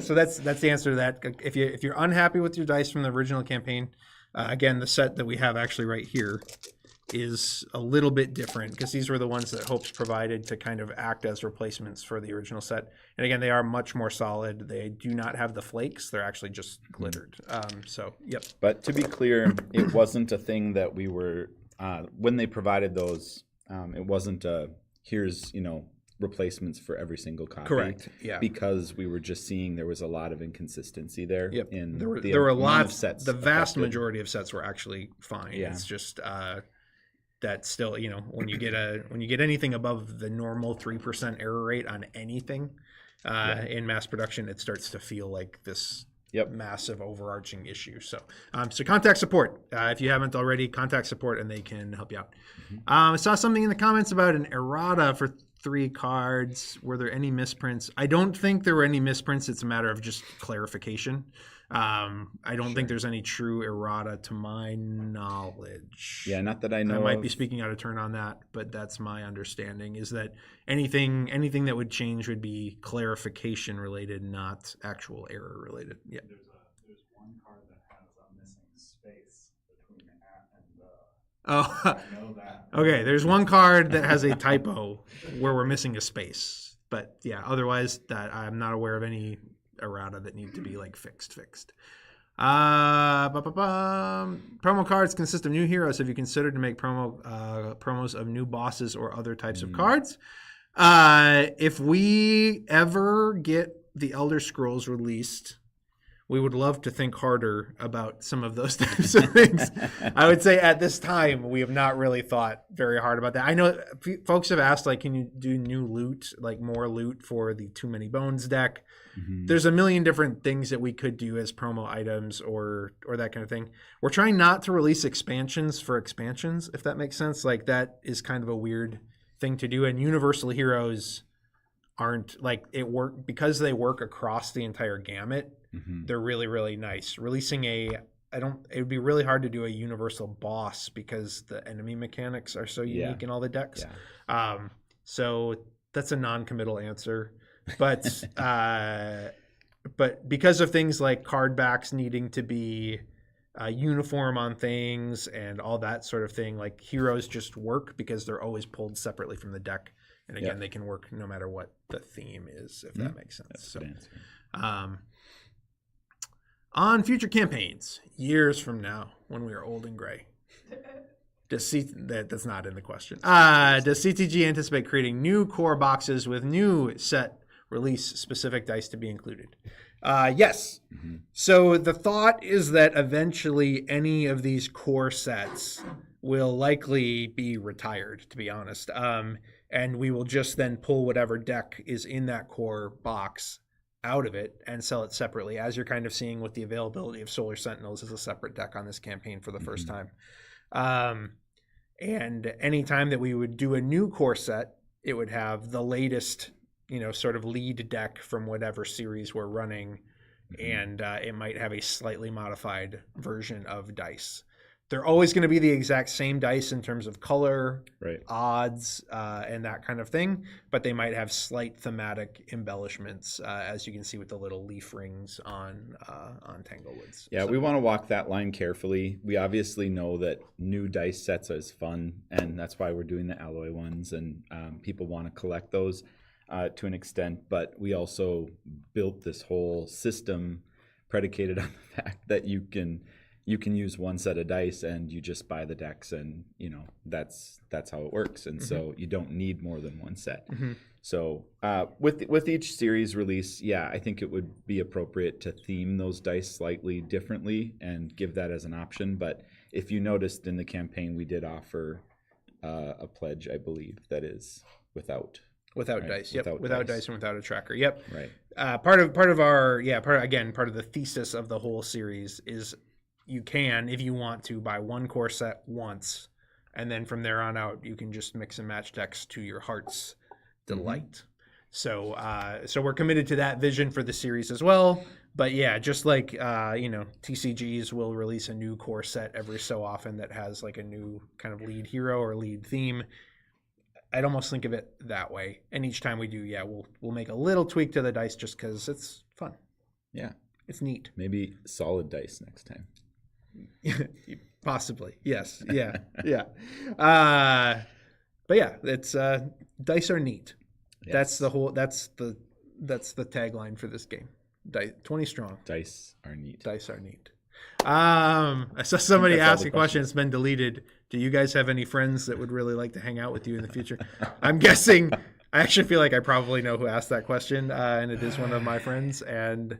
So that's the answer to that. If you're unhappy with your dice from the original campaign, again, the set that we have actually right here is a little bit different because these were the ones that Hopes provided to kind of act as replacements for the original set. And again, they are much more solid. They do not have the flakes. They're actually just glittered. So, yep. But to be clear, it wasn't a thing that we were, when they provided those, it wasn't here's, replacements for every single copy. Correct. Yeah. Because we were just seeing there was a lot of inconsistency there. Yep. In there were a lot of sets. The vast majority of sets were actually fine. Yeah. It's just that still, when you get anything above the normal 3% error rate on anything in mass production, it starts to feel like this massive overarching issue. So contact support. If you haven't already, contact support and they can help you out. I saw something in the comments about an errata for 3 cards. Were there any misprints? I don't think there were any misprints. It's a matter of just clarification. I don't think there's any true errata to my knowledge. Yeah, not that I know. I might be speaking out of turn on that, but that's my understanding, is that anything that would change would be clarification related, not actual error related. Yeah. There's one card that has a missing space between the at and the. Oh, I know that. Okay. There's one card that has a typo where we're missing a space, but yeah, otherwise that I'm not aware of any errata that need to be like fixed. Promo cards consist of new heroes. Have you considered to make promos of new bosses or other types of cards? If we ever get the Elder Scrolls released, we would love to think harder about some of those types of things. I would say at this time, we have not really thought very hard about that. I know folks have asked, like, can you do new loot, like more loot for the Too Many Bones deck? There's a million different things that we could do as promo items or that kind of thing. We're trying not to release expansions for expansions, if that makes sense. Like, that is kind of a weird thing to do. And Universal Heroes aren't like it work because they work across the entire gamut. They're really, really nice. Releasing it would be really hard to do a universal boss because the enemy mechanics are so unique in all the decks. So that's a non-committal answer. But because of things like card backs needing to be uniform on things and all that sort of thing, like heroes just work because they're always pulled separately from the deck. And again, they can work no matter what the theme is, if that makes sense. That's So, on future campaigns, years from now, when we are old and gray, that's not in the question. Does CTG anticipate creating new core boxes with new set release specific dice to be included? Yes. So the thought is that eventually any of these core sets will likely be retired, to be honest. And we will just then pull whatever deck is in that core box out of it and sell it separately, as you're kind of seeing with the availability of Solar Sentinels as a separate deck on this campaign for the first time. And anytime that we would do a new core set, it would have the latest, sort of lead deck from whatever series we're running, and it might have a slightly modified version of dice. They're always going to be the exact same dice in terms of color, odds, and that kind of thing, but they might have slight thematic embellishments, as you can see with the little leaf rings on Tanglewoods. Yeah, we want to walk that line carefully. We obviously know that new dice sets is fun, and that's why we're doing the alloy ones, and people want to collect those to an extent, but we also built this whole system predicated on the fact that you can use one set of dice and you just buy the decks, and that's how it works, and so you don't need more than one set. So with each series release, I think it would be appropriate to theme those dice slightly differently and give that as an option. But if you noticed in the campaign, we did offer a pledge, I believe, that is without dice. Yep, Without without dice. dice and without a tracker. Yep. right. Part of our part of the thesis of the whole series is you can, if you want to, buy one core set once, and then from there on out you can just mix and match decks to your heart's delight. So we're committed to that vision for the series as well. But yeah, just like TCGs will release a new core set every so often that has like a new kind of lead hero or lead theme. I'd almost think of it that way. And each time we do, we'll make a little tweak to the dice just because it's fun. Yeah. It's neat. Maybe solid dice next time. Possibly. Yes. Yeah. Yeah. But yeah, it's dice are neat. Yes. That's the tagline for this game. 20 strong. Dice are neat. Dice are neat. I saw somebody That's all ask the a question. It's been deleted. Do you guys have any friends that would really like to hang out with you in the future? I'm guessing. I actually feel like I probably know who asked that question, and it is one of my friends. And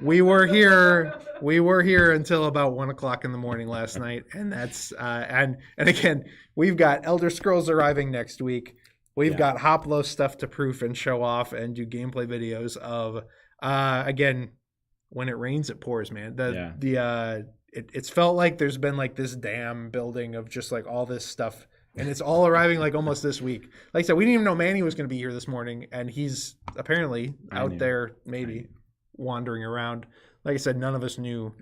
we were here until about 1:00 in the morning last night, and that's and again, we've got Elder Scrolls arriving next week. We've got Hoplo stuff to proof and show off and do gameplay videos of. Again, when it rains, it pours, man. It's felt like there's been like this dam building of just like all this stuff, and it's all arriving like almost this week. Like I said, we didn't even know Manny was going to be here this morning, and he's apparently out there, maybe wandering around. Like I said, none of us knew.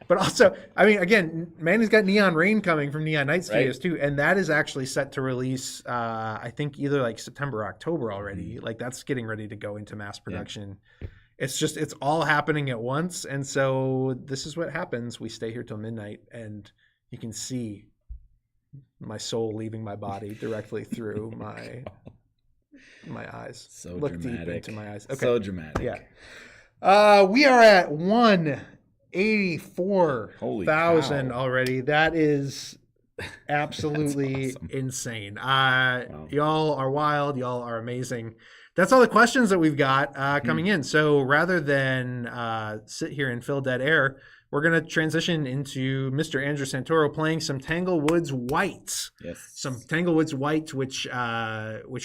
But also, I mean, again, Manny's got Neon Rain coming from Neon Night Studios too, and that is actually set to release, I think either like September or October already. Like that's getting ready to go into mass production. Yeah. It's all happening at once, and so this is what happens. We stay here till midnight, and you can see my soul leaving my body directly through my eyes. So look dramatic. Deep into my eyes. Okay. So dramatic. Yeah. We are at 184,000 already. That is absolutely awesome. insane. Wow. Y'all are wild. Y'all are amazing. That's all the questions that we've got coming in. So rather than sit here and fill dead air, we're going to transition into Mr. Andrew Santoro playing some Tanglewoods White. Yes. Some Tanglewoods White, which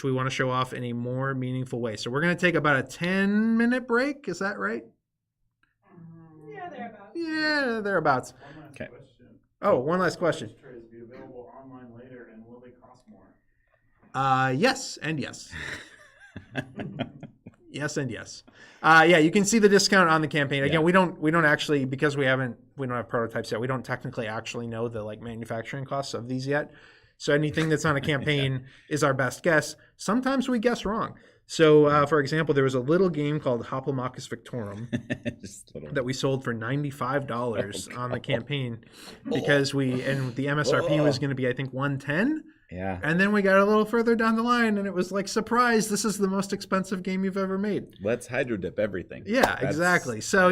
we want to show off in a more meaningful way. So we're going to take about a 10-minute break. Is that right? Yeah, thereabouts. Yeah, thereabouts. One last question. Oh, one last question. Will trays be available online later, and will they cost more? Yes and yes. Yes and yes. Yeah, you can see the discount on the campaign. Again, we don't actually, because we don't have prototypes yet. We don't technically actually know the like manufacturing costs of these yet. So anything that's on a campaign is our best guess. Sometimes we guess wrong. So, for example, there was a little game called Hoplomachus Victorum that we sold for $95 on the campaign because the MSRP was going to be, I think, $110. Yeah. And then we got a little further down the line, and it was like, surprise, this is the most expensive game you've ever made. Let's hydro dip everything. Yeah, exactly. So,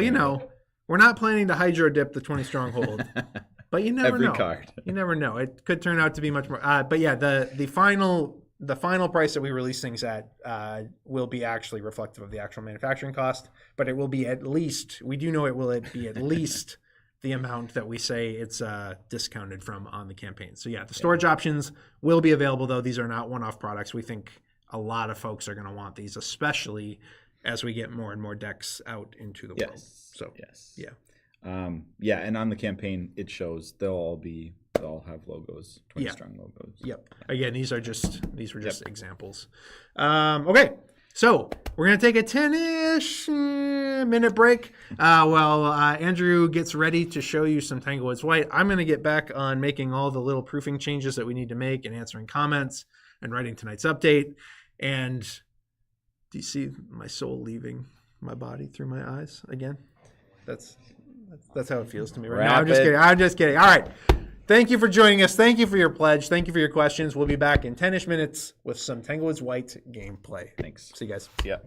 we're not planning to hydro dip the 20 Stronghold, but you never know. Every card. You never know. It could turn out to be much more. But yeah, the final price that we release things at will be actually reflective of the actual manufacturing cost, but it will be at least, we do know it will be at least the amount that we say it's discounted from on the campaign. So yeah, the storage options will be available, though. These are not one-off products. We think a lot of folks are going to want these, especially as we get more and more decks out into the world. So yes. Yeah. And on the campaign, it shows they'll all have logos, 20 strong logos. Yep. Again, these were just examples. Okay. So we're going to take a 10-ish minute break while Andrew gets ready to show you some Tanglewoods White. I'm going to get back on making all the little proofing changes that we need to make and answering comments and writing tonight's update. And do you see my soul leaving my body through my eyes again? That's how it feels to me right now. I'm just kidding. All right. Thank you for joining us. Thank you for your pledge. Thank you for your questions. We'll be back in 10-ish minutes with some Tanglewoods White gameplay. Thanks. See you guys. Yeah.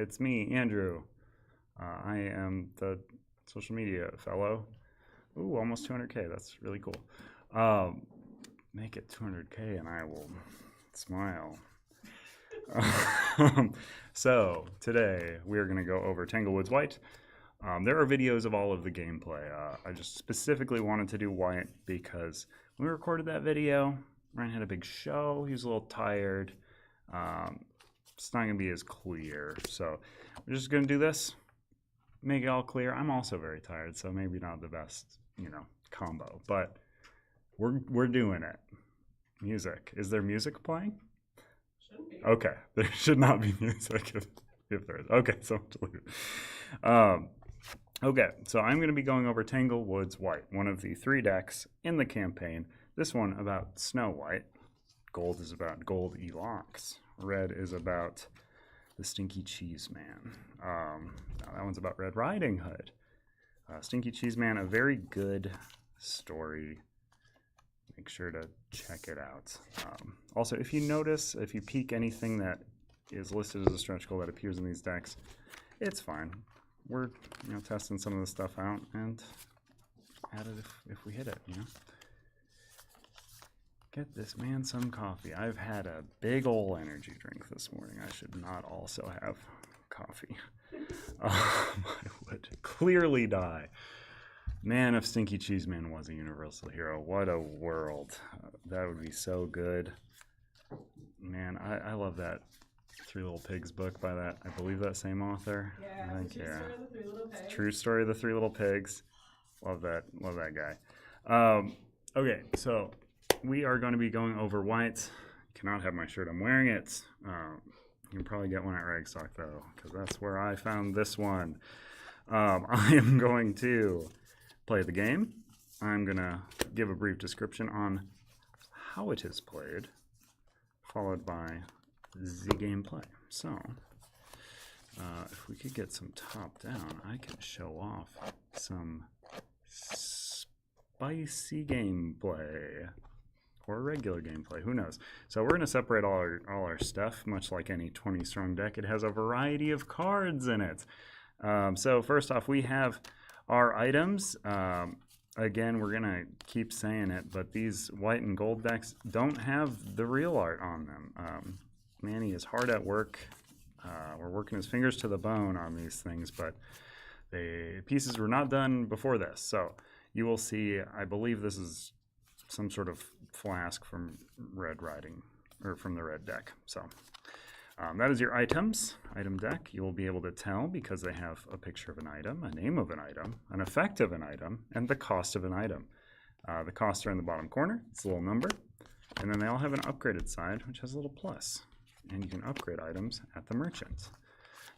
It's me, Andrew. I am the social media fellow. Ooh, almost 200K. That's really cool. Make it 200K and I will smile. So today we are going to go over Tanglewoods White. There are videos of all of the gameplay. I just specifically wanted to do White because when we recorded that video, Ryan had a big show. He was a little tired. It's not going to be as clear. So we're just going to do this, make it all clear. I'm also very tired, so maybe not the best, combo. But we're doing it. Music. Is there music playing? Shouldn't be. Okay, there should not be music if there is. Okay, so okay, so I'm going to be going over Tanglewoods White, one of the 3 decks in the campaign. This one about Snow White. Gold is about Gold Elox. Red is about the Stinky Cheese Man. That one's about Red Riding Hood. Stinky Cheese Man, a very good story. Make sure to check it out. Also, if you peek anything that is listed as a stretch goal that appears in these decks, it's fine. We're testing some of the stuff out and add it if we hit it. Get this man some coffee. I've had a big ol' energy drink this morning. I should not also have coffee. I would clearly die. Man, if Stinky Cheese Man was a universal hero, what a world. That would be so good. Man, I love that Three Little Pigs book by that, I believe that same author. Yeah, it's a true story of the 3 little pigs. True Story of the 3 Little Pigs. Love that guy. Okay, so we are going to be going over White. Cannot have my shirt, I'm wearing it. You can probably get one at Ragstock though, because that's where I found this one. I am going to play the game. I'm going to give a brief description on how it is played, followed by the gameplay. So, if we could get some top down, I can show off some spicy gameplay or regular gameplay, who knows. So we're going to separate all our stuff, much like any 20 strong deck. It has a variety of cards in it. So first off, we have our items. Again, we're going to keep saying it, but these white and gold decks don't have the real art on them. Manny is hard at work. We're working his fingers to the bone on these things, but the pieces were not done before this. So you will see, I believe this is some sort of flask from Red Riding, or from the red deck. So that is your items, item deck. You will be able to tell because they have a picture of an item, a name of an item, an effect of an item, and the cost of an item. The costs are in the bottom corner. It's a little number. And then they all have an upgraded side, which has a little plus. And you can upgrade items at the merchant.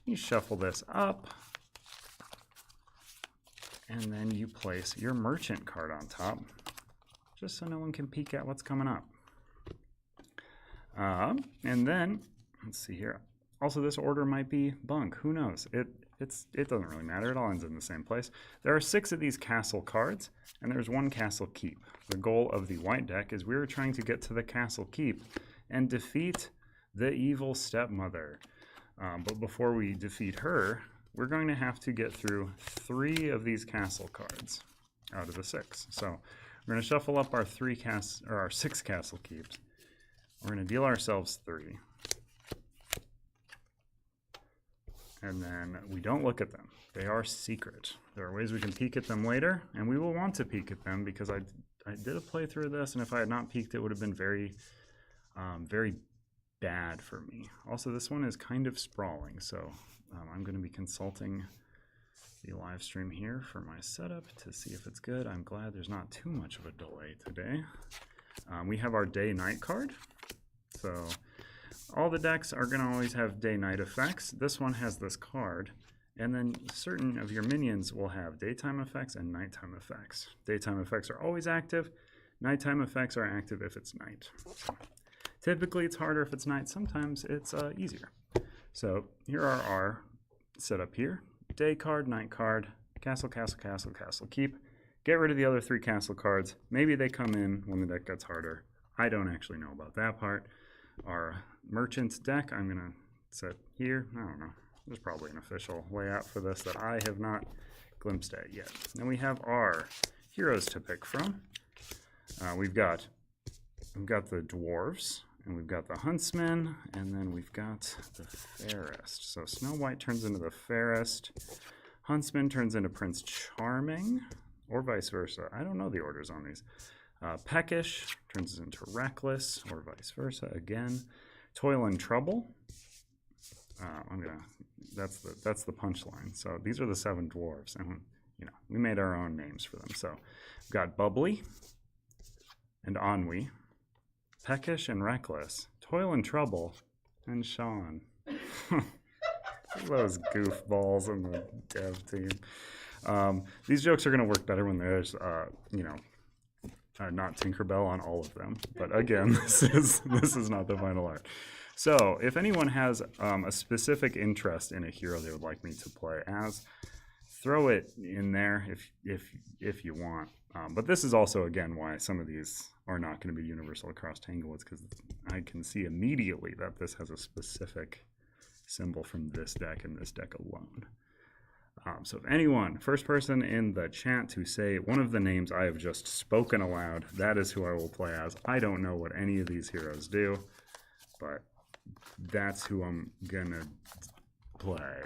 You shuffle this up, and then you place your merchant card on top, just so no one can peek at what's coming up. And then, let's see here. Also, this order might be bunk. Who knows? It doesn't really matter. It all ends in the same place. There are 6 of these castle cards, and there's 1 castle keep. The goal of the white deck is we were trying to get to the castle keep and defeat the evil stepmother. But before we defeat her, we're going to have to get through 3 of these castle cards out of the 6. So we're going to shuffle up our 6 castle keeps. We're going to deal ourselves 3. And then we don't look at them. They are secret. There are ways we can peek at them later, and we will want to peek at them because I did a playthrough of this, and if I had not peeked, it would have been very, very bad for me. Also, this one is kind of sprawling, so I'm going to be consulting the live stream here for my setup to see if it's good. I'm glad there's not too much of a delay today. We have our day-night card. So all the decks are going to always have day-night effects. This one has this card, and then certain of your minions will have daytime effects and nighttime effects. Daytime effects are always active. Nighttime effects are active if it's night. So typically it's harder if it's night. Sometimes it's easier. So here are our setup here. Day card, night card, castle, castle, castle, castle, keep. Get rid of the other 3 castle cards. Maybe they come in when the deck gets harder. I don't actually know about that part. Our merchant deck, I'm going to set here. I don't know. There's probably an official layout for this that I have not glimpsed at yet. Then we have our heroes to pick from. We've got the dwarves, and we've got the huntsman, and then we've got the fairest. So Snow White turns into the fairest. Huntsman turns into Prince Charming, or vice versa. I don't know the orders on these. Peckish turns into Reckless, or vice versa again. Toil and Trouble. That's the punchline. So these are the 7 dwarves, and we made our own names for them. So we've got Bubbly and Ennui, Peckish and Reckless, Toil and Trouble, and Sean. Those goofballs in the dev team. These jokes are going to work better when there's, not Tinkerbell on all of them. But again, this is not the final art. So if anyone has a specific interest in a hero they would like me to play as, throw it in there if you want. But this is also, again, why some of these are not going to be universal across Tanglewoods, because I can see immediately that this has a specific symbol from this deck and this deck alone. So if anyone, first person in the chat to say one of the names I have just spoken aloud, that is who I will play as. I don't know what any of these heroes do, but that's who I'm gonna play.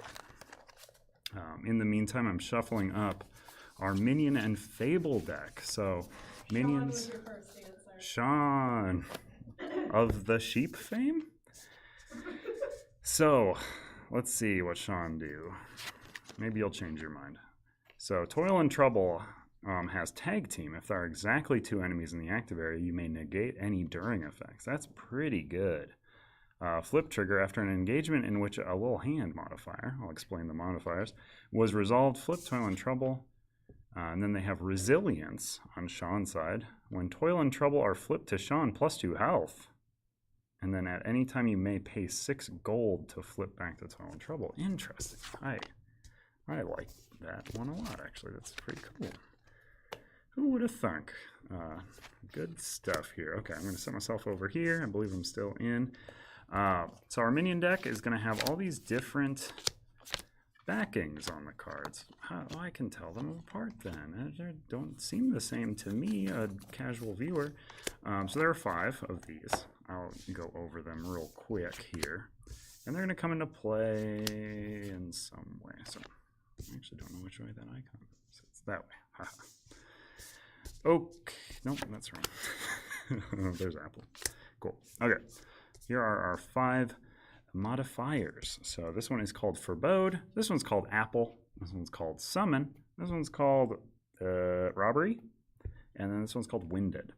In the meantime, I'm shuffling up our Minion and Fable deck. So Minions, Sean of the Sheep fame. So let's see what Sean do. Maybe you'll change your mind. So Toil and Trouble has Tag Team. If there are exactly 2 enemies in the active area, you may negate any during effects. That's pretty good. Flip Trigger, after an engagement in which a little hand modifier, I'll explain the modifiers, was resolved, flip Toil and Trouble. And then they have Resilience on Sean's side. When Toil and Trouble are flipped to Sean, +2 health. And then at any time you may pay 6 gold to flip back to Toil and Trouble. Interesting. I like that one a lot, actually. That's pretty cool. Who would have thunk? Good stuff here. Okay, I'm going to set myself over here. I believe I'm still in. So our minion deck is going to have all these different backings on the cards. I can tell them apart then. They don't seem the same to me, a casual viewer. So there are 5 of these. I'll go over them real quick here. And they're going to come into play in some way. So I actually don't know which way that icon is. So it's that way. Haha. Okay. Nope, that's wrong. There's Apple. Cool. Okay. Here are our 5 modifiers. So this one is called Forebode. This one's called Apple. This one's called Summon. This one's called Robbery. And then this one's called Winded.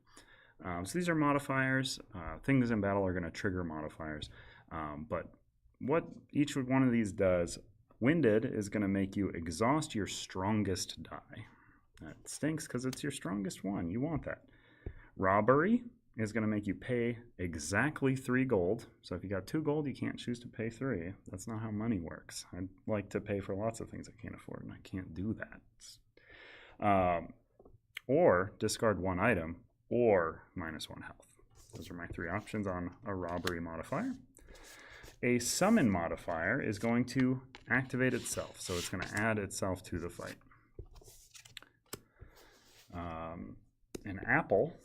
So these are modifiers. Things in battle are going to trigger modifiers. But what each one of these does, Winded is going to make you exhaust your strongest die. That stinks because it's your strongest one. You want that. Robbery is going to make you pay exactly 3 gold. So if you got 2 gold, you can't choose to pay 3. That's not how money works. I'd like to pay for lots of things I can't afford, and I can't do that. Or discard 1 item, or -1 health. Those are my 3 options on a robbery modifier. A summon modifier is going to activate itself, so it's going to add itself to the fight. An apple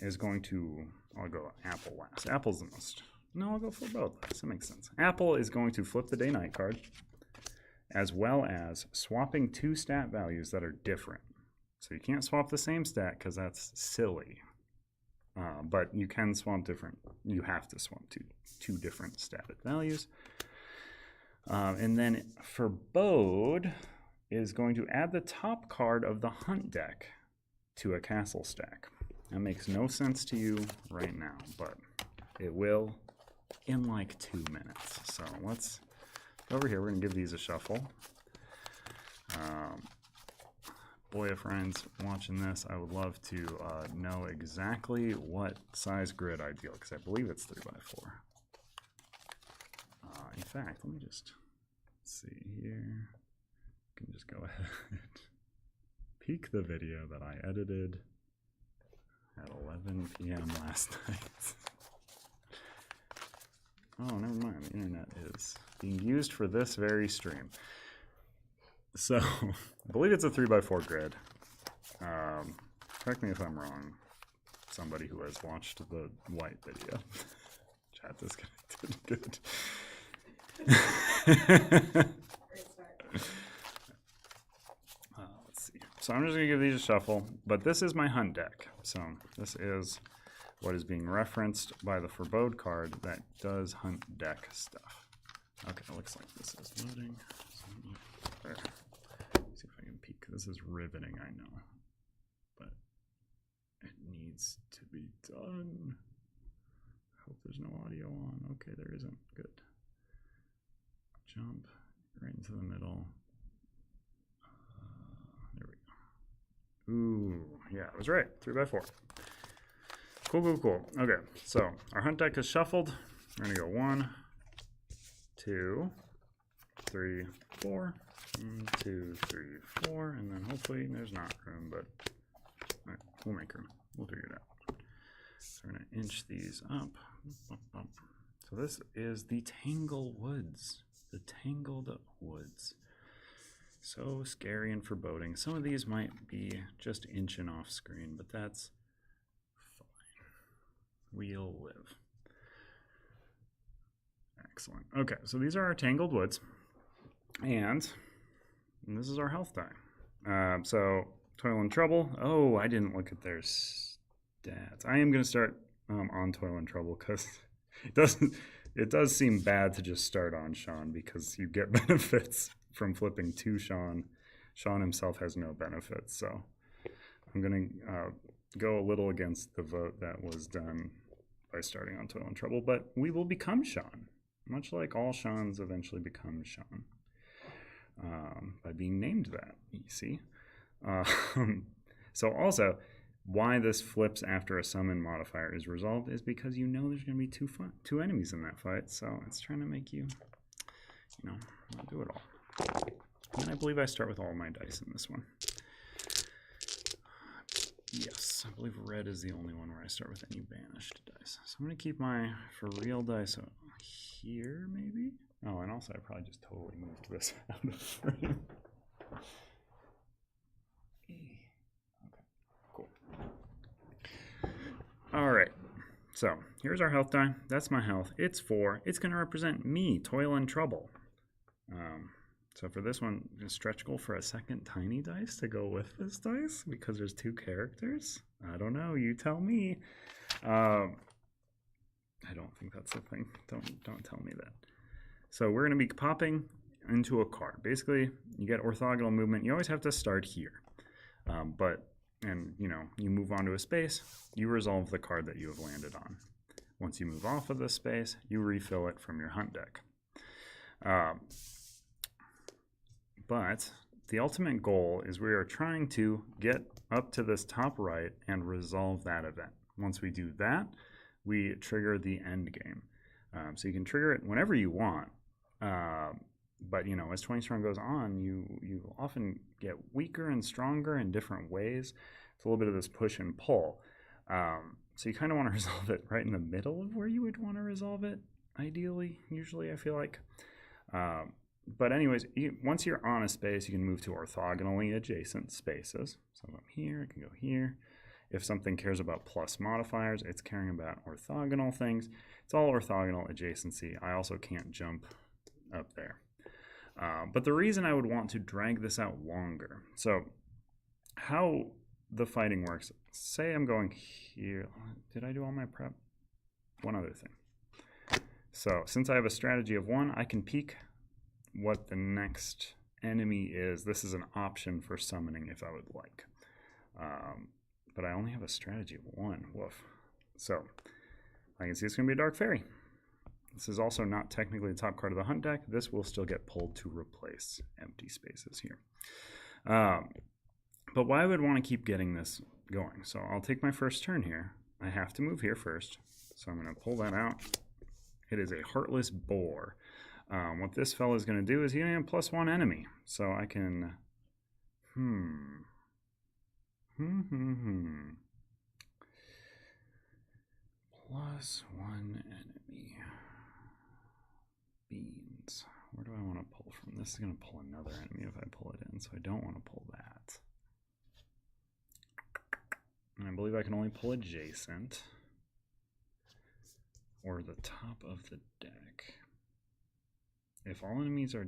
is going to, I'll go apple last. Apple's the most, no, I'll go for both. That makes sense. Apple is going to flip the day-night card, as well as swapping 2 stat values that are different. So you can't swap the same stat because that's silly. But you can swap different, you have to swap 2 different static values. And then Forebode is going to add the top card of the hunt deck to a castle stack. That makes no sense to you right now, but it will in like 2 minutes. So let's go over here. We're going to give these a shuffle. Boy, if Ryan's watching this, I would love to know exactly what size grid I deal, because I believe it's 3x4. In fact, let me just see here. I can just go ahead and peek the video that I edited at 11 p.m. last night. Oh, never mind. The internet is being used for this very stream. So, I believe it's a 3x4 grid. Correct me if I'm wrong. Somebody who has watched the white video. Chat disconnected. Good. Great start. Let's see. So I'm just going to give these a shuffle, but this is my hunt deck. So this is what is being referenced by the forebode card that does hunt deck stuff. Okay, it looks like this is loading. There. See if I can peek. This is riveting, I know. But it needs to be done. Hope there's no audio on. Okay, there isn't. Good. Jump right into the middle. There we go. Ooh, yeah, I was right. 3x4. Cool, cool, cool. Okay, so our hunt deck is shuffled. We're gonna go 1, 2, 3, 4. 1, 2, 3, 4, and then hopefully there's not room, but all right, we'll make room. We'll figure it out. So we're gonna inch these up. So this is the Tanglewoods. The Tangled Woods. So scary and foreboding. Some of these might be just inching off screen, but that's fine. We'll live. Excellent. Okay, so these are our Tangled Woods. And this is our health die. So Toil and Trouble. Oh, I didn't look at their stats. I am going to start on Toil and Trouble because it does seem bad to just start on Sean because you get benefits from flipping to Sean. Sean himself has no benefits, so I'm going to go a little against the vote that was done by starting on Toil and Trouble, but we will become Sean, much like all Seans eventually become Sean. By being named that, you see. So also, why this flips after a summon modifier is resolved is because you know there's going to be two enemies in that fight, so it's trying to make you, not do it all. And I believe I start with all my dice in this one. Yes, I believe red is the only one where I start with any banished dice. So I'm going to keep my for real dice here, maybe? Oh, and also I probably just totally moved this out of frame. Okay, cool. All right, so here's our health die. That's my health. It's 4. It's going to represent me, Toil and Trouble. So for this one, a stretch goal for a second tiny dice to go with this dice because there's 2 characters. I don't know. You tell me. I don't think that's the thing. Don't tell me that. So we're going to be popping into a card. Basically, you get orthogonal movement. You always have to start here. You move onto a space, you resolve the card that you have landed on. Once you move off of the space, you refill it from your hunt deck. But the ultimate goal is we are trying to get up to this top right and resolve that event. Once we do that, we trigger the end game. So you can trigger it whenever you want. But as 20 Strong goes on, you often get weaker and stronger in different ways. It's a little bit of this push and pull. So you kind of want to resolve it right in the middle of where you would want to resolve it, ideally, usually, I feel like. But anyways, once you're on a space, you can move to orthogonally adjacent spaces. So I'm here, I can go here. If something cares about plus modifiers, it's caring about orthogonal things. It's all orthogonal adjacency. I also can't jump up there. But the reason I would want to drag this out longer, so how the fighting works, say I'm going here. Did I do all my prep? One other thing. So since I have a strategy of 1, I can peek what the next enemy is. This is an option for summoning if I would like. But I only have a strategy of 1. Woof. So I can see it's going to be a Dark Fairy. This is also not technically the top card of the hunt deck. This will still get pulled to replace empty spaces here. But why I would want to keep getting this going? So I'll take my first turn here. I have to move here first. So I'm going to pull that out. It is a Heartless Boar. What this fella is going to do is he's going to have +1 enemy. So I can... +1 enemy. do I want to pull from? This is going to pull another enemy if I pull it in, so I don't want to pull that. And I believe I can only pull adjacent or the top of the deck. If all enemies are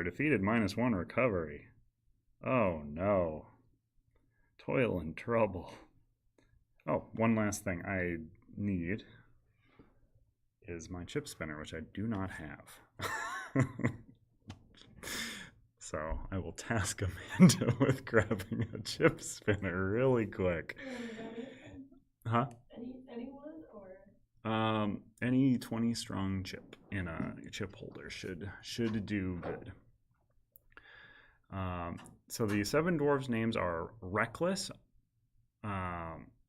defeated, -1 recovery. Oh no. Toil and trouble. Oh, one last thing I need is my chip spinner, which I do not have. So I will task Amanda with grabbing a chip spinner really quick. Huh? Anyone or? Any 20 strong chip in a chip holder should do good. So the 7 dwarves' names are Reckless,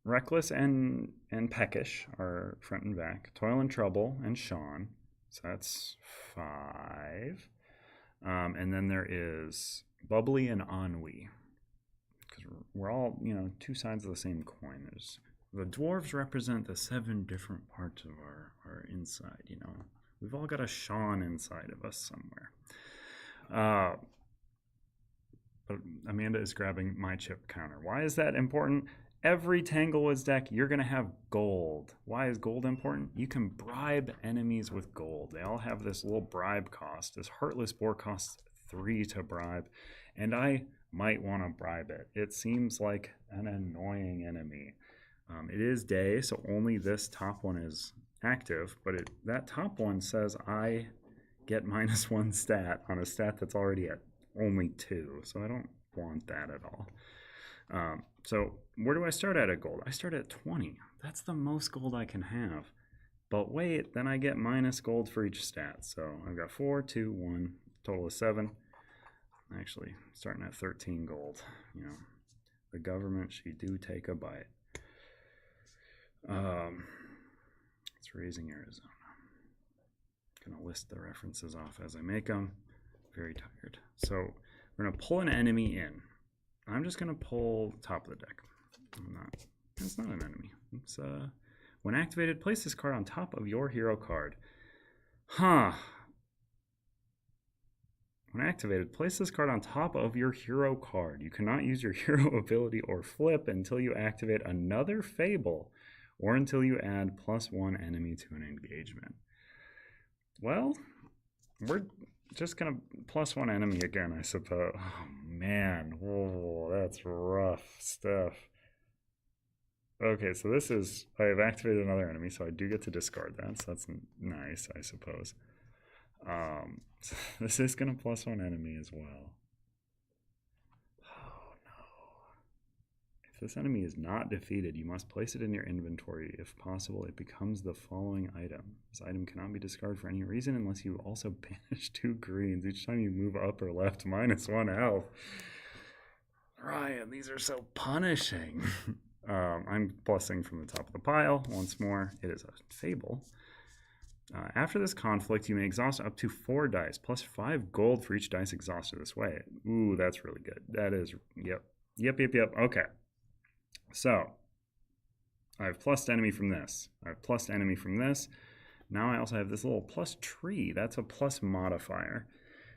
Reckless and Peckish are front and back. Toil and Trouble and Sean. So that's 5. And then there is Bubbly and Ennui. Because we're all, two sides of the same coin. The dwarves represent the 7 different parts of our inside, We've all got a Sean inside of us somewhere. But Amanda is grabbing my chip counter. Why is that important? Every Tanglewoods deck, you're going to have gold. Why is gold important? You can bribe enemies with gold. They all have this little bribe cost. This Heartless Boar costs 3 to bribe, and I might want to bribe it. It seems like an annoying enemy. It is day, so only this top one is active, but that top one says I get -1 stat on a stat that's already at only 2, so I don't want that at all. So where do I start at gold? I start at 20. That's the most gold I can have. But wait, then I get minus gold for each stat. So I've got 4, 2, 1, total of 7. Actually, starting at 13 gold. The government, she do take a bite. It's Raising Arizona. Gonna list the references off as I make them. Very tired. So we're gonna pull an enemy in. I'm just gonna pull top of the deck. It's not an enemy. It's when activated, place this card on top of your hero card. When activated, place this card on top of your hero card. You cannot use your hero ability or flip until you activate another Fable or until you add +1 enemy to an engagement. Well, we're just going to +1 enemy again, I suppose. Oh, man. Whoa, that's rough stuff. Okay, so this is... I have activated another enemy, so I do get to discard that. So that's nice, I suppose. This is going to +1 enemy as well. Oh, no. If this enemy is not defeated, you must place it in your inventory. If possible, it becomes the following item. This item cannot be discarded for any reason unless you also banish 2 greens each time you move up or left -1 health. Ryan, these are so punishing. I'm blessing from the top of the pile once more. It is a Fable. After this conflict, you may exhaust up to 4 dice, plus 5 gold for each dice exhausted this way. Ooh, that's really good. That is, yep. Okay. So, I've plussed enemy from this. I've plussed enemy from this. Now I also have this little plus tree. That's a plus modifier.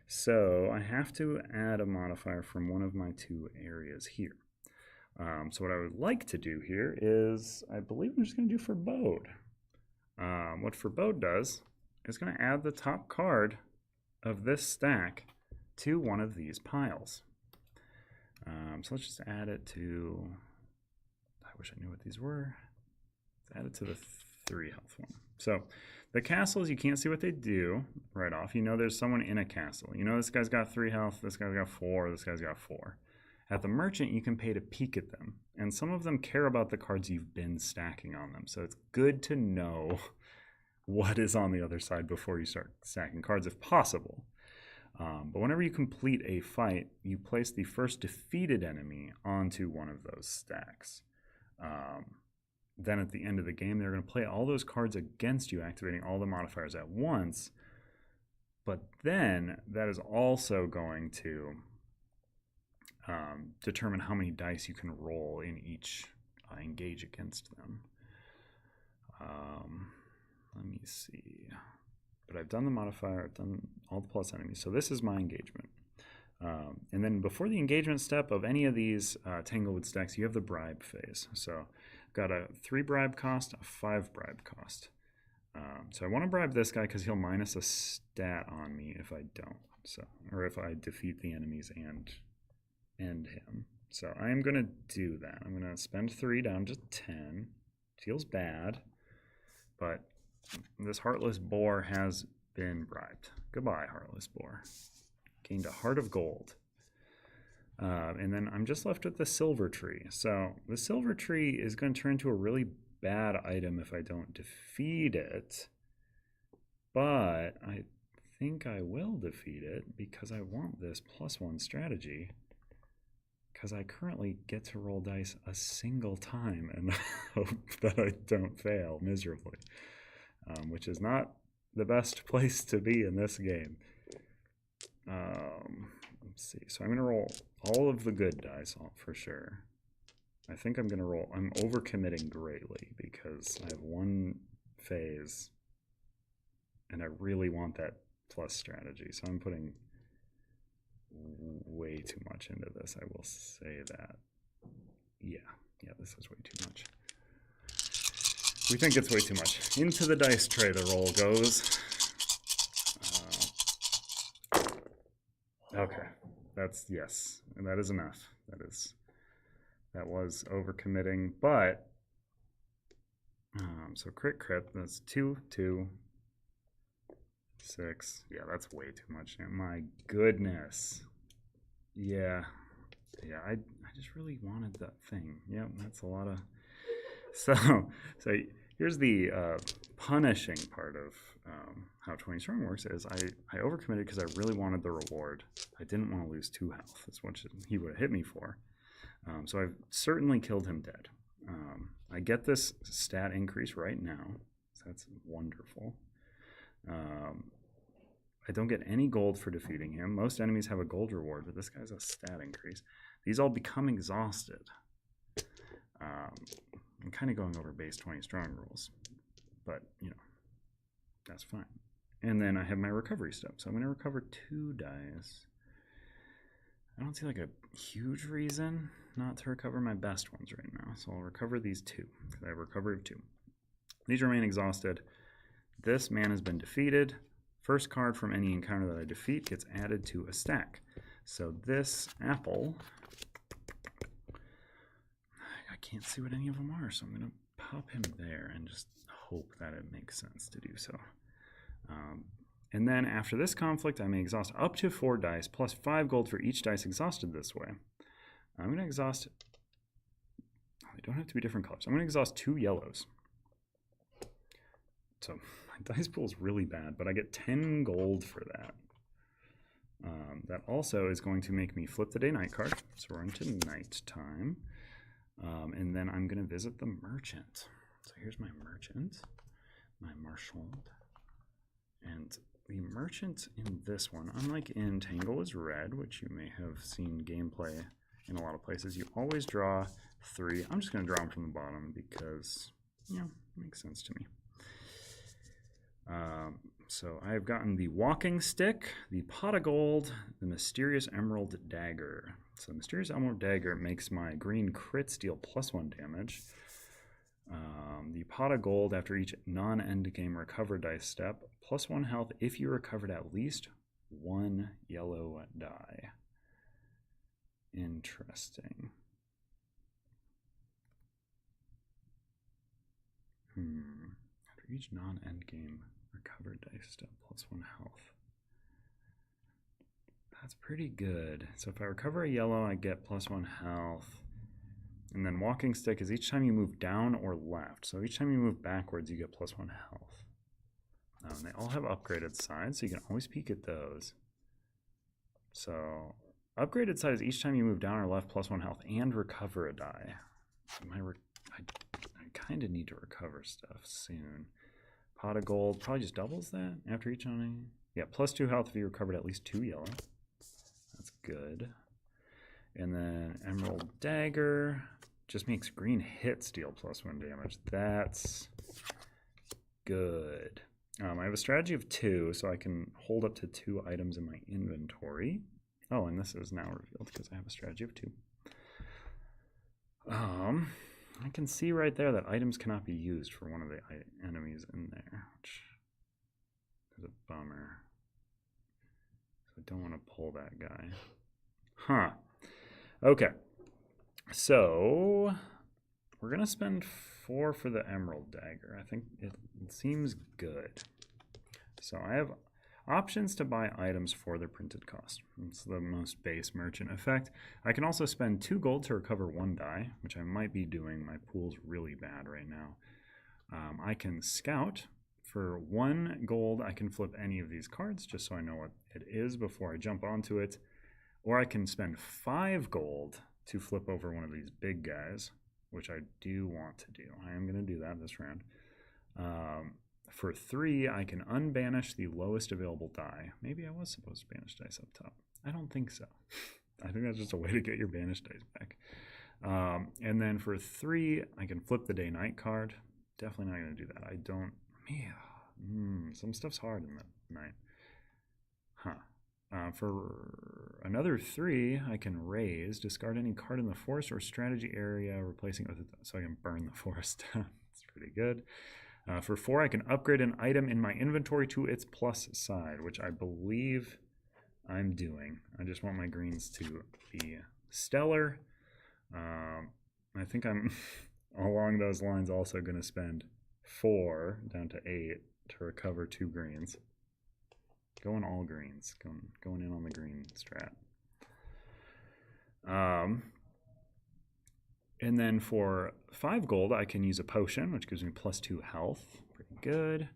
So, I have to add a modifier from one of my 2 areas here. So what I would like to do here is, I believe I'm just going to do Forebode. What Forebode does is going to add the top card of this stack to one of these piles. So let's just add it to, I wish I knew what these were. Let's add it to the 3 health one. So the castles, you can't see what they do right off. There's someone in a castle. This guy's got 3 health, this guy's got 4, this guy's got 4. At the merchant, you can pay to peek at them, and some of them care about the cards you've been stacking on them, so it's good to know what is on the other side before you start stacking cards if possible. But whenever you complete a fight, you place the first defeated enemy onto one of those stacks. Then at the end of the game, they're going to play all those cards against you, activating all the modifiers at once, but then that is also going to determine how many dice you can roll in each engage against them. Let me see. but I've done the modifier, I've done all the plus enemies. So this is my engagement. And then before the engagement step of any of these Tanglewood stacks, you have the bribe phase. So I've got a 3 bribe cost, a 5 bribe cost. So I want to bribe this guy because he'll minus a stat on me if I don't. So, or if I defeat the enemies and end him. So I am going to do that. I'm going to spend 3 down to 10. Feels bad, but this Heartless Boar has been bribed. Goodbye, Heartless Boar. Gained a heart of gold. And then I'm just left with the Silver Tree. So the Silver Tree is going to turn into a really bad item if I don't defeat it. But I think I will defeat it because I want this +1 strategy. Because I currently get to roll dice a single time and hope that I don't fail miserably. Which is not the best place to be in this game. Let's see. So I'm going to roll all of the good dice for sure. I think I'm going to roll. I'm overcommitting greatly because I have 1 phase and I really want that plus strategy. So I'm putting way too much into this. I will say that. Yeah, this is way too much. We think it's way too much. Into the dice tray the roll goes. Okay, that's yes, and that is enough. That was overcommitting, but so crit, that's 2, 2, 6. Yeah, that's way too much. My goodness. Yeah, I just really wanted that thing. Yep, that's a lot of. So here's the punishing part of how 20 strong works is I overcommitted because I really wanted the reward. I didn't want to lose 2 health as much as he would have hit me for. So I've certainly killed him dead. I get this stat increase right now. So that's wonderful. I don't get any gold for defeating him. Most enemies have a gold reward, but this guy's a stat increase. These all become exhausted. I'm kind of going over base 20 strong rules, but that's fine. And then I have my recovery step. So I'm going to recover 2 dice. I don't see like a huge reason not to recover my best ones right now. So I'll recover these 2 because I have recovery of 2. These remain exhausted. This man has been defeated. First card from any encounter that I defeat gets added to a stack. So this apple, I can't see what any of them are, so I'm going to pop him there and just hope that it makes sense to do so. And then after this conflict, I may exhaust up to 4 dice plus 5 gold for each dice exhausted this way. I'm going to exhaust, they don't have to be different colors. I'm going to exhaust 2 yellows. So my dice pool is really bad, but I get 10 gold for that. That also is going to make me flip the day night card. So we're into night time. And then I'm going to visit the merchant. So here's my merchant, my marchand. And the merchant in this one, unlike in Tanglewoods Red, which you may have seen gameplay in a lot of places, you always draw 3. I'm just going to draw them from the bottom because, it makes sense to me. So I have gotten the walking stick, the pot of gold, the mysterious emerald dagger. So the mysterious emerald dagger makes my green crits deal +1 damage. The pot of gold after each non-end game recover dice step, +1 health if you recovered at least 1 yellow die. Interesting. After each non-end game recovered dice step, +1 health. That's pretty good. So if I recover a yellow, I get +1 health. And then walking stick is each time you move down or left. So each time you move backwards, you get +1 health. And they all have upgraded sides, so you can always peek at those. So upgraded side is each time you move down or left, +1 health and recover a die. I kind of need to recover stuff soon. Pot of gold probably just doubles that after each one. Yeah, +2 health if you recovered at least 2 yellow. That's good. And then emerald dagger just makes green hits deal +1 damage. That's good. I have a strategy of 2, so I can hold up to 2 items in my inventory. Oh, and this is now revealed because I have a strategy of 2. I can see right there that items cannot be used for one of the enemies in there, which is a bummer. So I don't want to pull that guy. Huh. Okay. So we're going to spend 4 for the Emerald Dagger. I think it seems good. So I have options to buy items for their printed cost. It's the most base merchant effect. I can also spend 2 gold to recover 1 die, which I might be doing. My pool's really bad right now. I can scout. For 1 gold, I can flip any of these cards just so I know what it is before I jump onto it. Or I can spend 5 gold to flip over one of these big guys, which I do want to do. I am going to do that this round. For 3, I can unbanish the lowest available die. Maybe I was supposed to banish dice up top. I don't think so. I think that's just a way to get your banished dice back. And then for 3, I can flip the day-night card. Definitely not going to do that. I don't... Man, some stuff's hard in the night. Huh. For another 3, I can raise, discard any card in the forest or strategy area, replacing it with so I can burn the forest down. That's pretty good. For 4, I can upgrade an item in my inventory to its plus side, which I believe I'm doing. I just want my greens to be stellar. I think I'm along those lines also going to spend 4 down to 8 to recover 2 greens. Going all greens. Going in on the green strat. And then for 5 gold, I can use a potion, which gives me plus 2 health. Pretty good.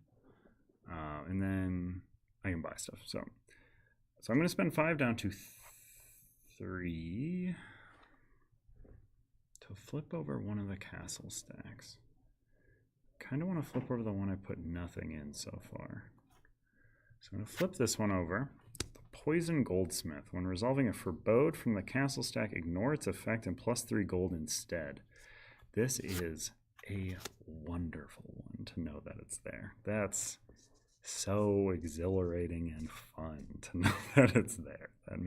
And then I can buy stuff. So I'm going to spend 5 down to 3 to flip over one of the castle stacks. Kind of want to flip over the one I put nothing in so far. So I'm going to flip this one over. The Poison Goldsmith. When resolving a forebode from the castle stack, ignore its effect and plus 3 gold instead. This is a wonderful one to know that it's there. That's so exhilarating and fun to know that it's there. That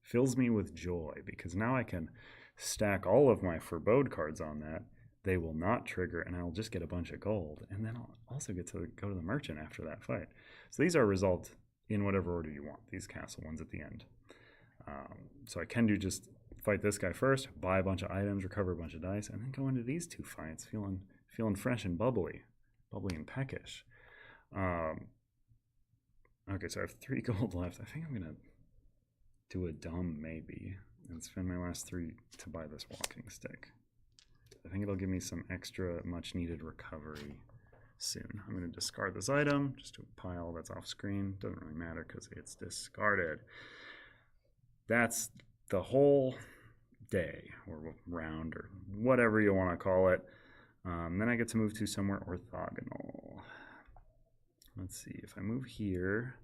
fills me with joy because now I can stack all of my forebode cards on that. They will not trigger, and I'll just get a bunch of gold. And then I'll also get to go to the merchant after that fight. So these are resolved in whatever order you want, these castle ones at the end. So I can do just fight this guy first, buy a bunch of items, recover a bunch of dice, and then go into these 2 fights feeling fresh and bubbly and peckish. Okay, so I have 3 gold left. I think I'm going to do a dumb maybe and spend my last 3 to buy this walking stick. I think it'll give me some extra much needed recovery soon. I'm going to discard this item just to a pile that's off screen. Doesn't really matter because it's discarded. That's the whole day or round or whatever you want to call it. Then I get to move to somewhere orthogonal. Let's see, if I move here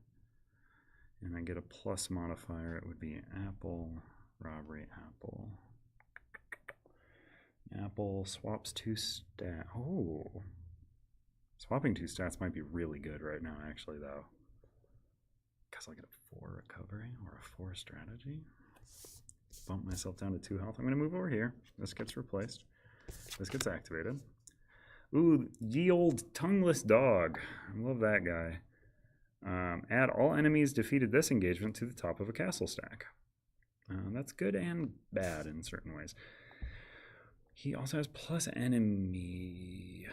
and I get a plus modifier, it would be apple, robbery, apple. Apple swaps 2 stats. Oh. Swapping 2 stats might be really good right now, actually, though. Because I'll get a 4 recovery or a 4 strategy. Bump myself down to 2 health. I'm going to move over here. This gets replaced. This gets activated. Ooh, ye old tongueless dog. I love that guy. Add all enemies defeated this engagement to the top of a castle stack. That's good and bad in certain ways. He also has plus enemy.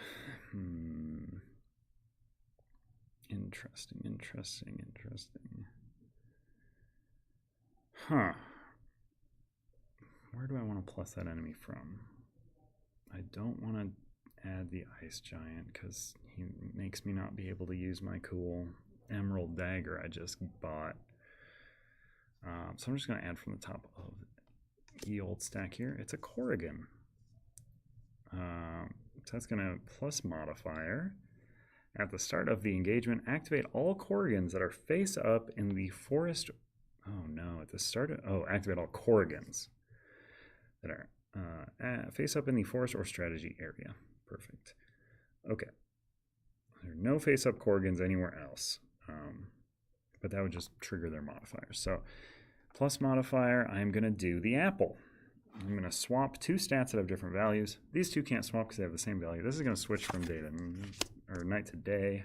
Interesting. Huh. Where do I want to plus that enemy from? I don't want to add the ice giant because he makes me not be able to use my cool emerald dagger I just bought. So I'm just going to add from the top of the old stack here. It's a Corrigan. So that's going to plus modifier. At the start of the engagement, activate all Corrigans that are face up in the forest. Oh no, at the start of, activate all Corrigans that are face up in the forest or strategy area. Perfect. Okay. They're no face-up Corgans anywhere else. But that would just trigger their modifiers. So plus modifier, I'm going to do the apple. I'm going to swap two stats that have different values. These two can't swap because they have the same value. This is going to switch from day to or night to day.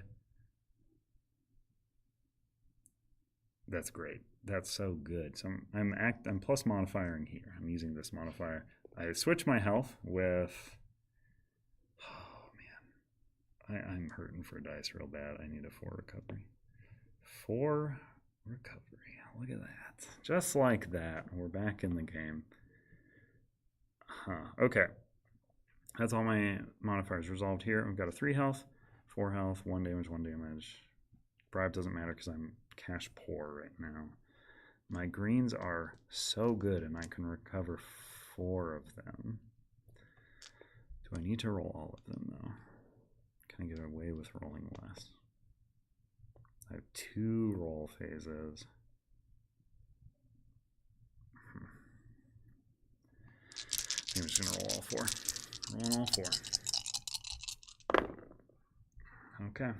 That's great. That's so good. So I'm plus modifying here. I'm using this modifier. I switch my health with. Oh man, I'm hurting for dice real bad. I need a 4 recovery. 4 recovery. Look at that. Just like that. We're back in the game. Okay. That's all my modifiers resolved here. We've got a 3 health, 4 health, 1 damage, 1 damage. Bribe doesn't matter because I'm cash poor right now. My greens are so good and I can recover 4 of them. Do I need to roll all of them though? Can I get away with rolling less? I have 2 roll phases. I'm just going to roll all 4. Rolling all 4. Okay.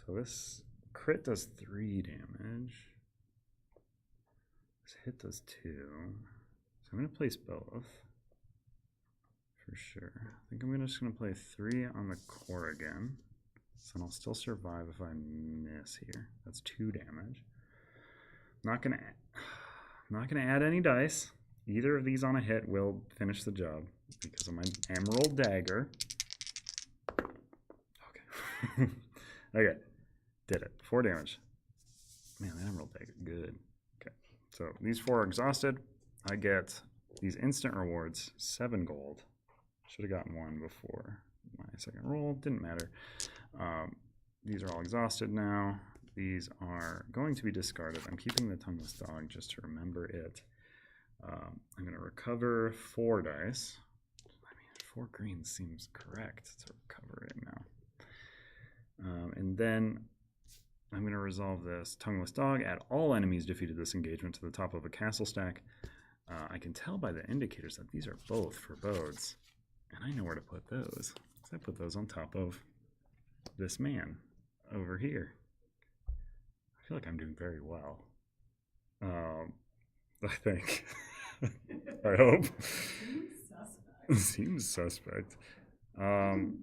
So this crit does 3 damage. This hit does 2. So I'm going to place both. For sure. I think I'm just going to play 3 on the core again. So I'll still survive if I miss here. That's 2 damage. Not gonna add any dice. Either of these on a hit will finish the job because of my Emerald Dagger. Okay. Okay. Did it. 4 damage. Man, that Emerald Dagger, good. Okay. So these 4 are exhausted. I get these instant rewards, 7 gold. Should have gotten 1 before my second roll. Didn't matter. These are all exhausted now. These are going to be discarded. I'm keeping the tongueless dog just to remember it. I'm going to recover 4 dice. I mean, 4 greens seems correct to recover it now. And then I'm going to resolve this tongueless dog. Add all enemies defeated this engagement to the top of a castle stack. I can tell by the indicators that these are both forebodings. And I know where to put those. So I put those on top of this man over here. I feel like I'm doing very well. I think. I hope. Seems suspect. And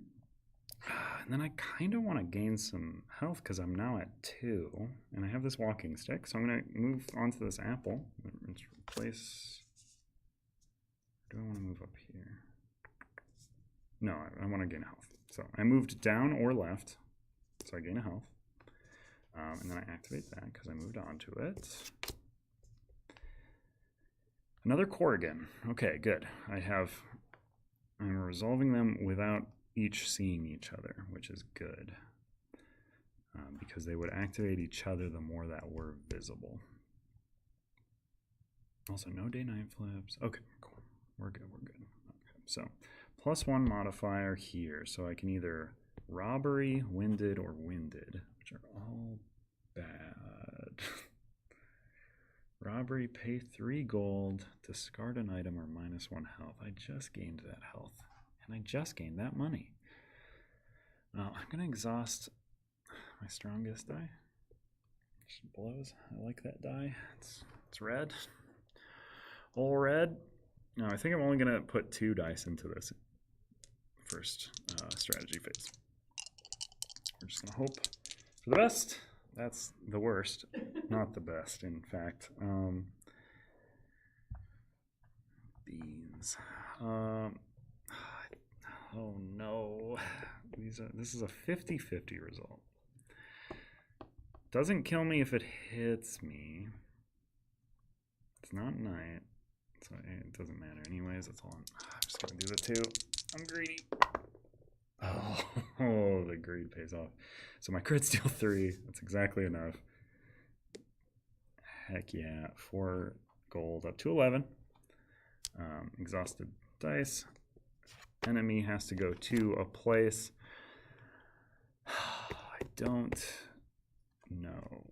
then I kind of want to gain some health because I'm now at 2. And I have this walking stick. So I'm going to move on to this apple. Let's replace. Do I want to move up here? No, I want to gain health. So I moved down or left. So I gain a health. And then I activate that because I moved on to it. Another Corrigan. Okay, good. I'm resolving them without each seeing each other, which is good. Because they would activate each other the more that were visible. Also, no day-night flips. Okay, cool. We're good, we're good. Okay, so +1 modifier here. So I can either robbery, winded, or winded, which are all bad. Robbery, pay 3 gold, discard an item, or -1 health. I just gained that health, and I just gained that money. I'm going to exhaust my strongest die. Just blows. I like that die. It's red. All red. No, I think I'm only going to put 2 dice into this first strategy phase. We're just going to hope for the best. That's the worst, not the best, in fact. Beans. Oh no. This is a 50-50 result. Doesn't kill me if it hits me. It's not night, so it doesn't matter anyways. That's all. I'm just gonna do the 2. I'm greedy. Oh, the greed pays off. So my crit's still 3. That's exactly enough. Heck yeah. 4 gold up to 11. Exhausted dice. Enemy has to go to a place. I don't know.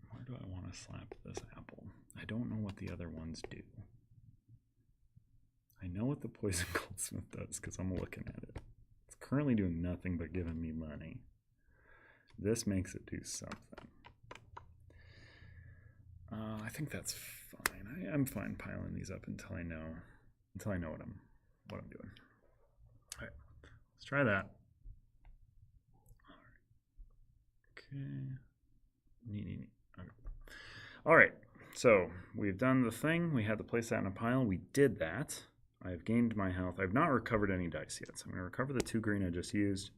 Where do I want to slap this apple? I don't know what the other ones do. I know what the poison goldsmith does because I'm looking at it. It's currently doing nothing but giving me money. This makes it do something. I think that's fine. I'm fine piling these up until I know what I'm doing. All right, let's try that. All right. Okay. Neat. Okay. All right. So we've done the thing. We had to place that in a pile. We did that. I've gained my health. I've not recovered any dice yet. So I'm going to recover the 2 green I just used.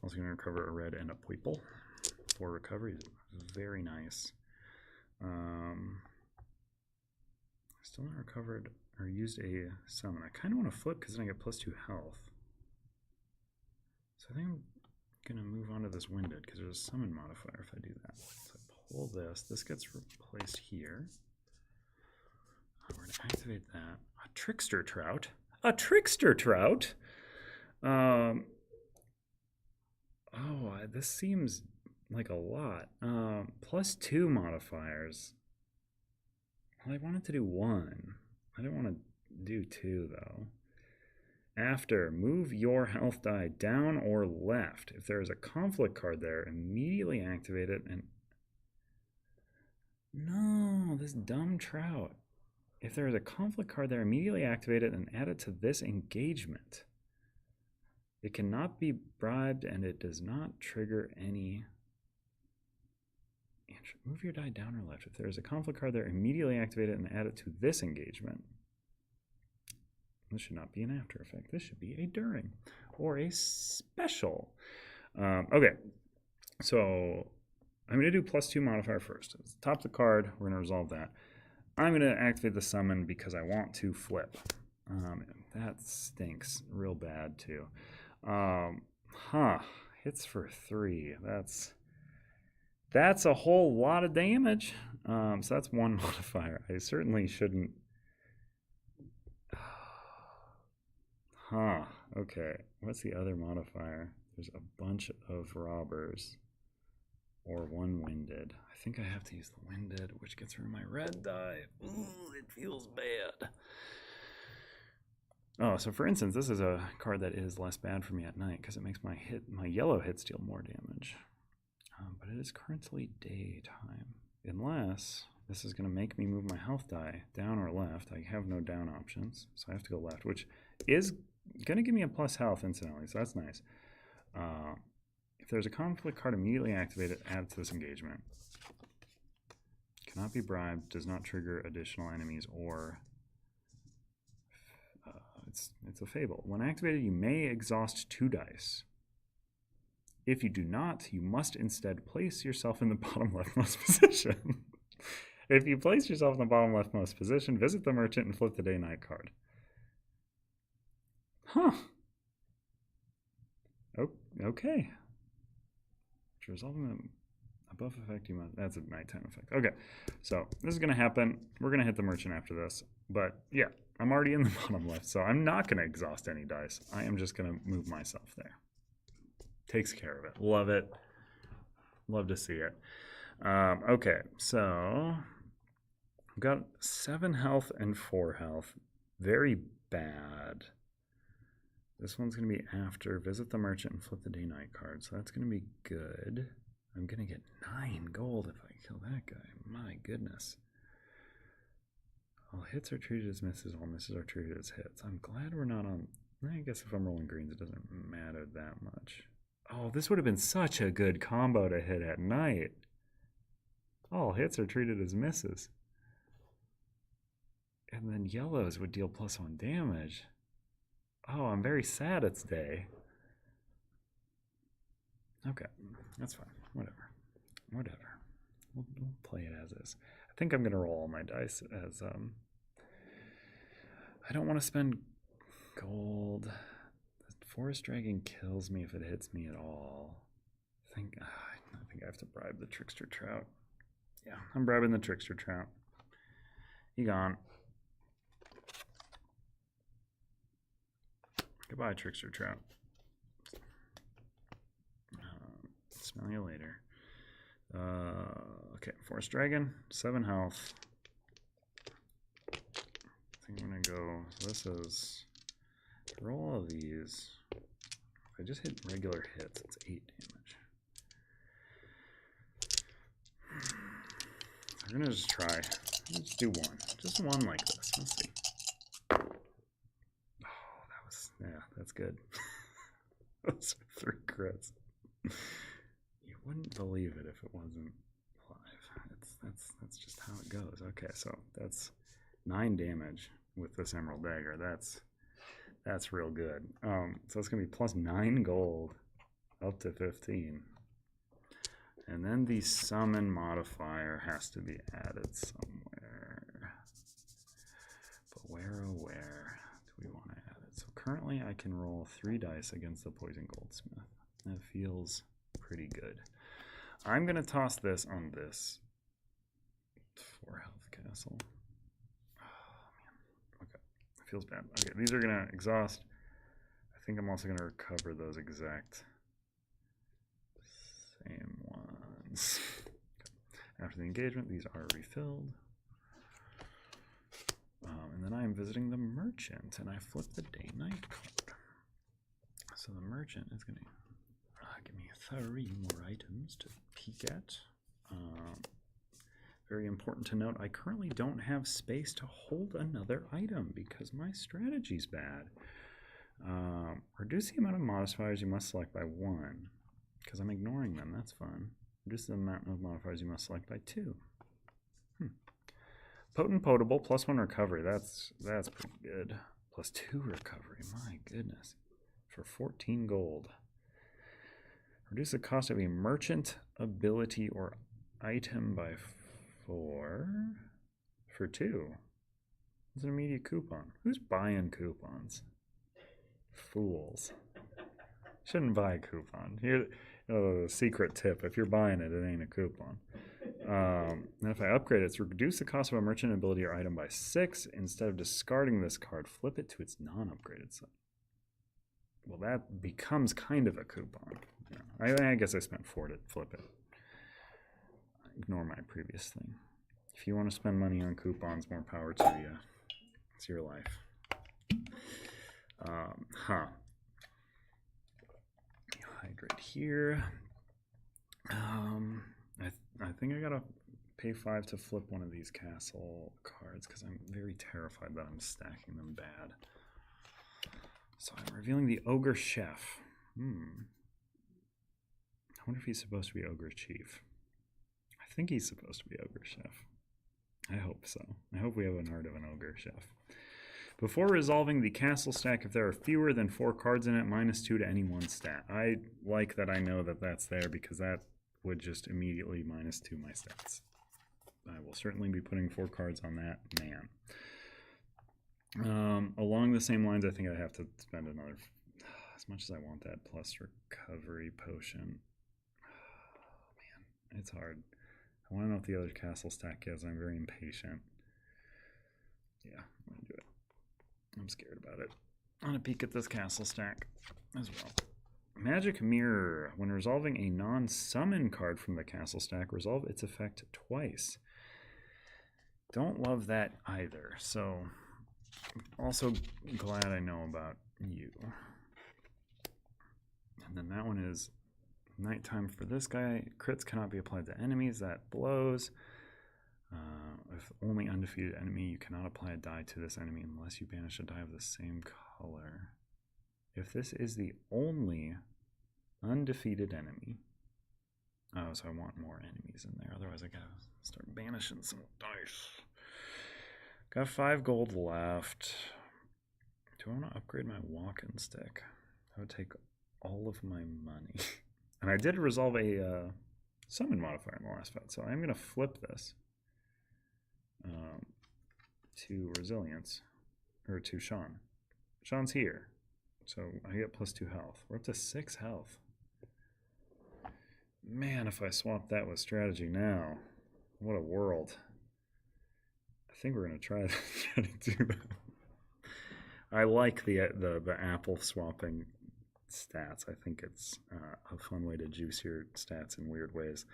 Also going to recover a red and a purple for recovery. Very nice. Still not recovered or used a summon. I kind of want to flip because then I get +2 health. So I think I'm going to move on to this winded because there's a summon modifier if I do that. So I pull this. This gets replaced here. We're going to activate that. A trickster trout. A trickster trout? Oh, this seems like a lot. +2 modifiers. Well, I wanted to do 1. I didn't want to do 2, though. After, move your health die down or left. If there is a conflict card there, immediately activate it and... No, this dumb trout. If there is a conflict card there, immediately activate it and add it to this engagement. It cannot be bribed and it does not trigger any... Move your die down or left. If there is a conflict card there, immediately activate it and add it to this engagement. This should not be an after effect. This should be a during or a special. Okay, so I'm going to do +2 modifier first. It's the top of the card. We're going to resolve that. I'm going to activate the summon because I want to flip. That stinks real bad too. Hits for 3. That's a whole lot of damage. So that's 1 modifier. I certainly shouldn't. Okay. What's the other modifier? There's a bunch of robbers. Or 1 winded. I think I have to use the winded, which gets rid of my red die. Ooh, it feels bad. Oh, so for instance, this is a card that is less bad for me at night because it makes my yellow hits deal more damage. But it is currently daytime. Unless this is going to make me move my health die down or left. I have no down options, so I have to go left, which is going to give me a + health incidentally, so that's nice. If there's a conflict card, immediately activate it, add it to this engagement. Cannot be bribed, does not trigger additional enemies, or it's a fable. When activated, you may exhaust 2 dice. If you do not, you must instead place yourself in the bottom leftmost position. If you place yourself in the bottom leftmost position, visit the merchant and flip the day-night card. Okay. Resolving the above effect, you must... That's a nighttime effect. Okay, so this is going to happen. We're going to hit the merchant after this. But yeah, I'm already in the bottom left, so I'm not going to exhaust any dice. I am just going to move myself there. Takes care of it. Love it. Love to see it. Okay, so I've got 7 health and 4 health. Very bad. This one's going to be after visit the merchant and flip the day-night card, so that's going to be good. I'm going to get 9 gold if I kill that guy. My goodness. All hits are treated as misses, all misses are treated as hits. I'm glad we're not on... I guess if I'm rolling greens, it doesn't matter that much. Oh, this would have been such a good combo to hit at night. All hits are treated as misses. And then yellows would deal +1 damage. Oh, I'm very sad it's day. Okay, that's fine. Whatever. We'll play it as is. I think I'm going to roll all my dice as... I don't want to spend gold... Forest Dragon kills me if it hits me at all. I think I have to bribe the Trickster Trout. Yeah, I'm bribing the Trickster Trout. He gone. Goodbye, Trickster Trout. Smell you later. Okay, Forest Dragon, 7 health. I think I'm going to go So this is, for all of these, if I just hit regular hits, it's 8 damage. So we're gonna just try. Let's do one. Just one like this. Let's see. Oh, that was, yeah, that's good. Those are 3 crits. You wouldn't believe it if it wasn't live. That's just how it goes. Okay, so that's 9 damage with this Emerald Dagger. That's real good. So it's gonna be plus 9 gold up to 15. And then the summon modifier has to be added somewhere. But where, oh where do we want to add it? So currently I can roll 3 dice against the Poison Goldsmith. That feels pretty good. I'm going to toss this on this 4 health castle. Oh, man. Okay. It feels bad. Okay, these are going to exhaust. I think I'm also going to recover those exact same ones. Okay. After the engagement, these are refilled. And then I am visiting the merchant, and I flip the day-night card. So the merchant is going to give me 3 more items to peek at. Very important to note, I currently don't have space to hold another item because my strategy's bad. Reduce the amount of modifiers you must select by 1. Because I'm ignoring them, that's fun. Reduce the amount of modifiers you must select by 2. Potent potable, plus 1 recovery. That's pretty good. Plus 2 recovery, my goodness. For 14 gold. Reduce the cost of a merchant ability or item by 4 for 2. It's an immediate coupon. Who's buying coupons? Fools. Shouldn't buy a coupon. Here, secret tip: if you're buying it, it ain't a coupon. And if I upgrade it, it's reduce the cost of a merchant ability or item by 6. Instead of discarding this card, flip it to its non-upgraded side. Well, that becomes kind of a coupon. Yeah. I guess I spent 4 to flip it. Ignore my previous thing. If you want to spend money on coupons, more power to you. It's your life. Hydrate here. I think I gotta pay 5 to flip one of these castle cards because I'm very terrified that I'm stacking them bad. So I'm revealing the Ogre Chef. I wonder if he's supposed to be Ogre Chief. I think he's supposed to be Ogre Chef. I hope so. I hope we have an art of an Ogre Chef. Before resolving the castle stack, if there are fewer than 4 cards in it, -2 to any one stat. I like that I know that that's there because that would just immediately -2 my stats. I will certainly be putting 4 cards on that man. Along the same lines, I think I have to spend another, as much as I want that plus recovery potion. Oh, man, it's hard. I want to know what the other castle stack is. I'm very impatient. Yeah, I'm going to do it. I'm scared about it. I'm going to peek at this castle stack as well. Magic Mirror. When resolving a non-summon card from the castle stack, resolve its effect twice. Don't love that either. So, also glad I know about you. And then that one is nighttime for this guy. Crits cannot be applied to enemies. That blows. If only undefeated enemy, you cannot apply a die to this enemy unless you banish a die of the same color. If this is the only undefeated enemy, oh, so I want more enemies in there. Otherwise, I gotta start banishing some dice. Got 5 gold left. Do I want to upgrade my walking stick? That would take all of my money. And I did resolve a summon modifier in the last fight, so I'm gonna flip this to resilience, or to Sean. Sean's here, so I get +2 health. We're up to 6 health. Man, if I swap that with strategy now, what a world. I think we're gonna try to do that. I like the apple swapping stats. I think it's a fun way to juice your stats in weird ways.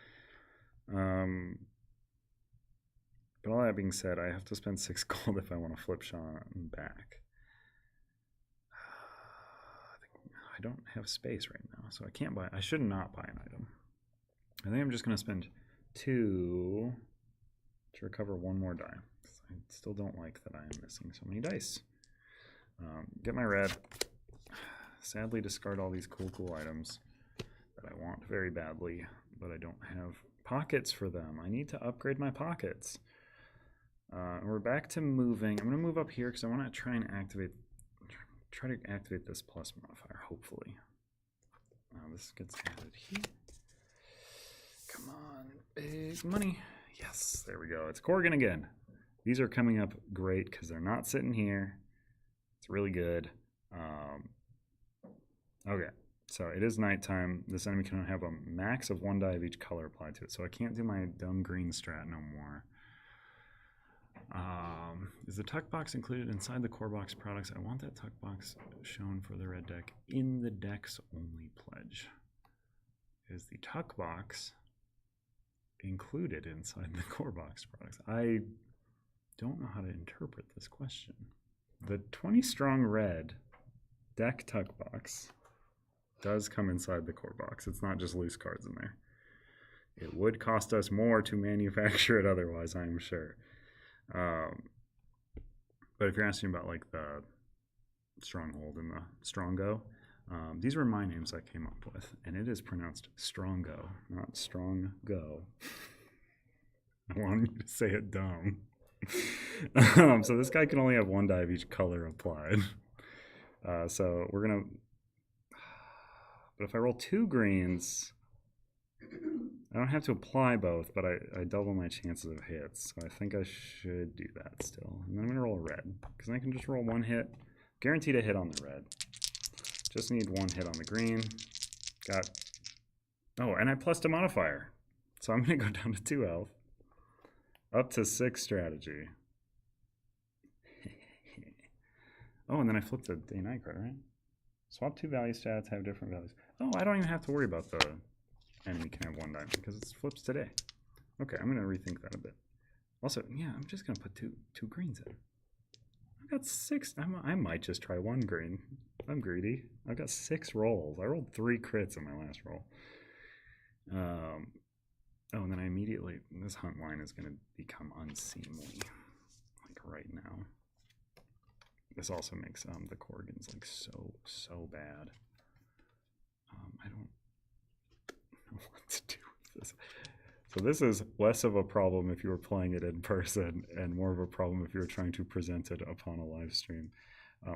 But all that being said, I have to spend 6 gold if I want to flip Sean back. I don't have space right now, so I can't buy. I should not buy an item. I think I'm just going to spend 2 to recover 1 more die. I still don't like that I am missing so many dice. Get my red. Sadly, discard all these cool items that I want very badly, but I don't have pockets for them. I need to upgrade my pockets. We're back to moving. I'm going to move up here because I want to try and activate this plus modifier, hopefully. This gets added here. Come on, big money. Yes, there we go. It's Corgan again. These are coming up great because they're not sitting here. It's really good. Okay, so it is nighttime. This enemy can have a max of 1 die of each color applied to it, so I can't do my dumb green strat no more. Is the tuck box included inside the core box products? I want that tuck box shown for the red deck in the decks only pledge. Is the tuck box included inside the core box products? I don't know how to interpret this question. The 20 strong red deck tuck box does come inside the core box. It's not just loose cards in there. It would cost us more to manufacture it otherwise, I'm sure. But if you're asking about like the stronghold and the strongo, these were my names I came up with, and it is pronounced strongo, not strong go. I want you to say it dumb. So this guy can only have 1 die of each color applied. So we're gonna. But if I roll 2 greens, I don't have to apply both, but I double my chances of hits. So I think I should do that still. And then I'm gonna roll a red, because I can just roll 1 hit. Guaranteed a hit on the red. Just need 1 hit on the green. Got. Oh, and I plussed a modifier. So I'm gonna go down to 2 health. Up to 6 strategy. Oh, and then I flipped the day-night card, right? Swap 2 value stats, have different values. Oh, I don't even have to worry about the enemy can have 1 die because it flips today. Okay, I'm going to rethink that a bit. Also, yeah, I'm just going to put two greens in. I've got 6. I might just try 1 green. I'm greedy. I've got 6 rolls. I rolled 3 crits in my last roll. Oh, and then I immediately, this hunt line is going to become unseemly, like right now. This also makes the Corgans like so bad. I don't know what to do with this. So this is less of a problem if you were playing it in person, and more of a problem if you were trying to present it upon a live stream.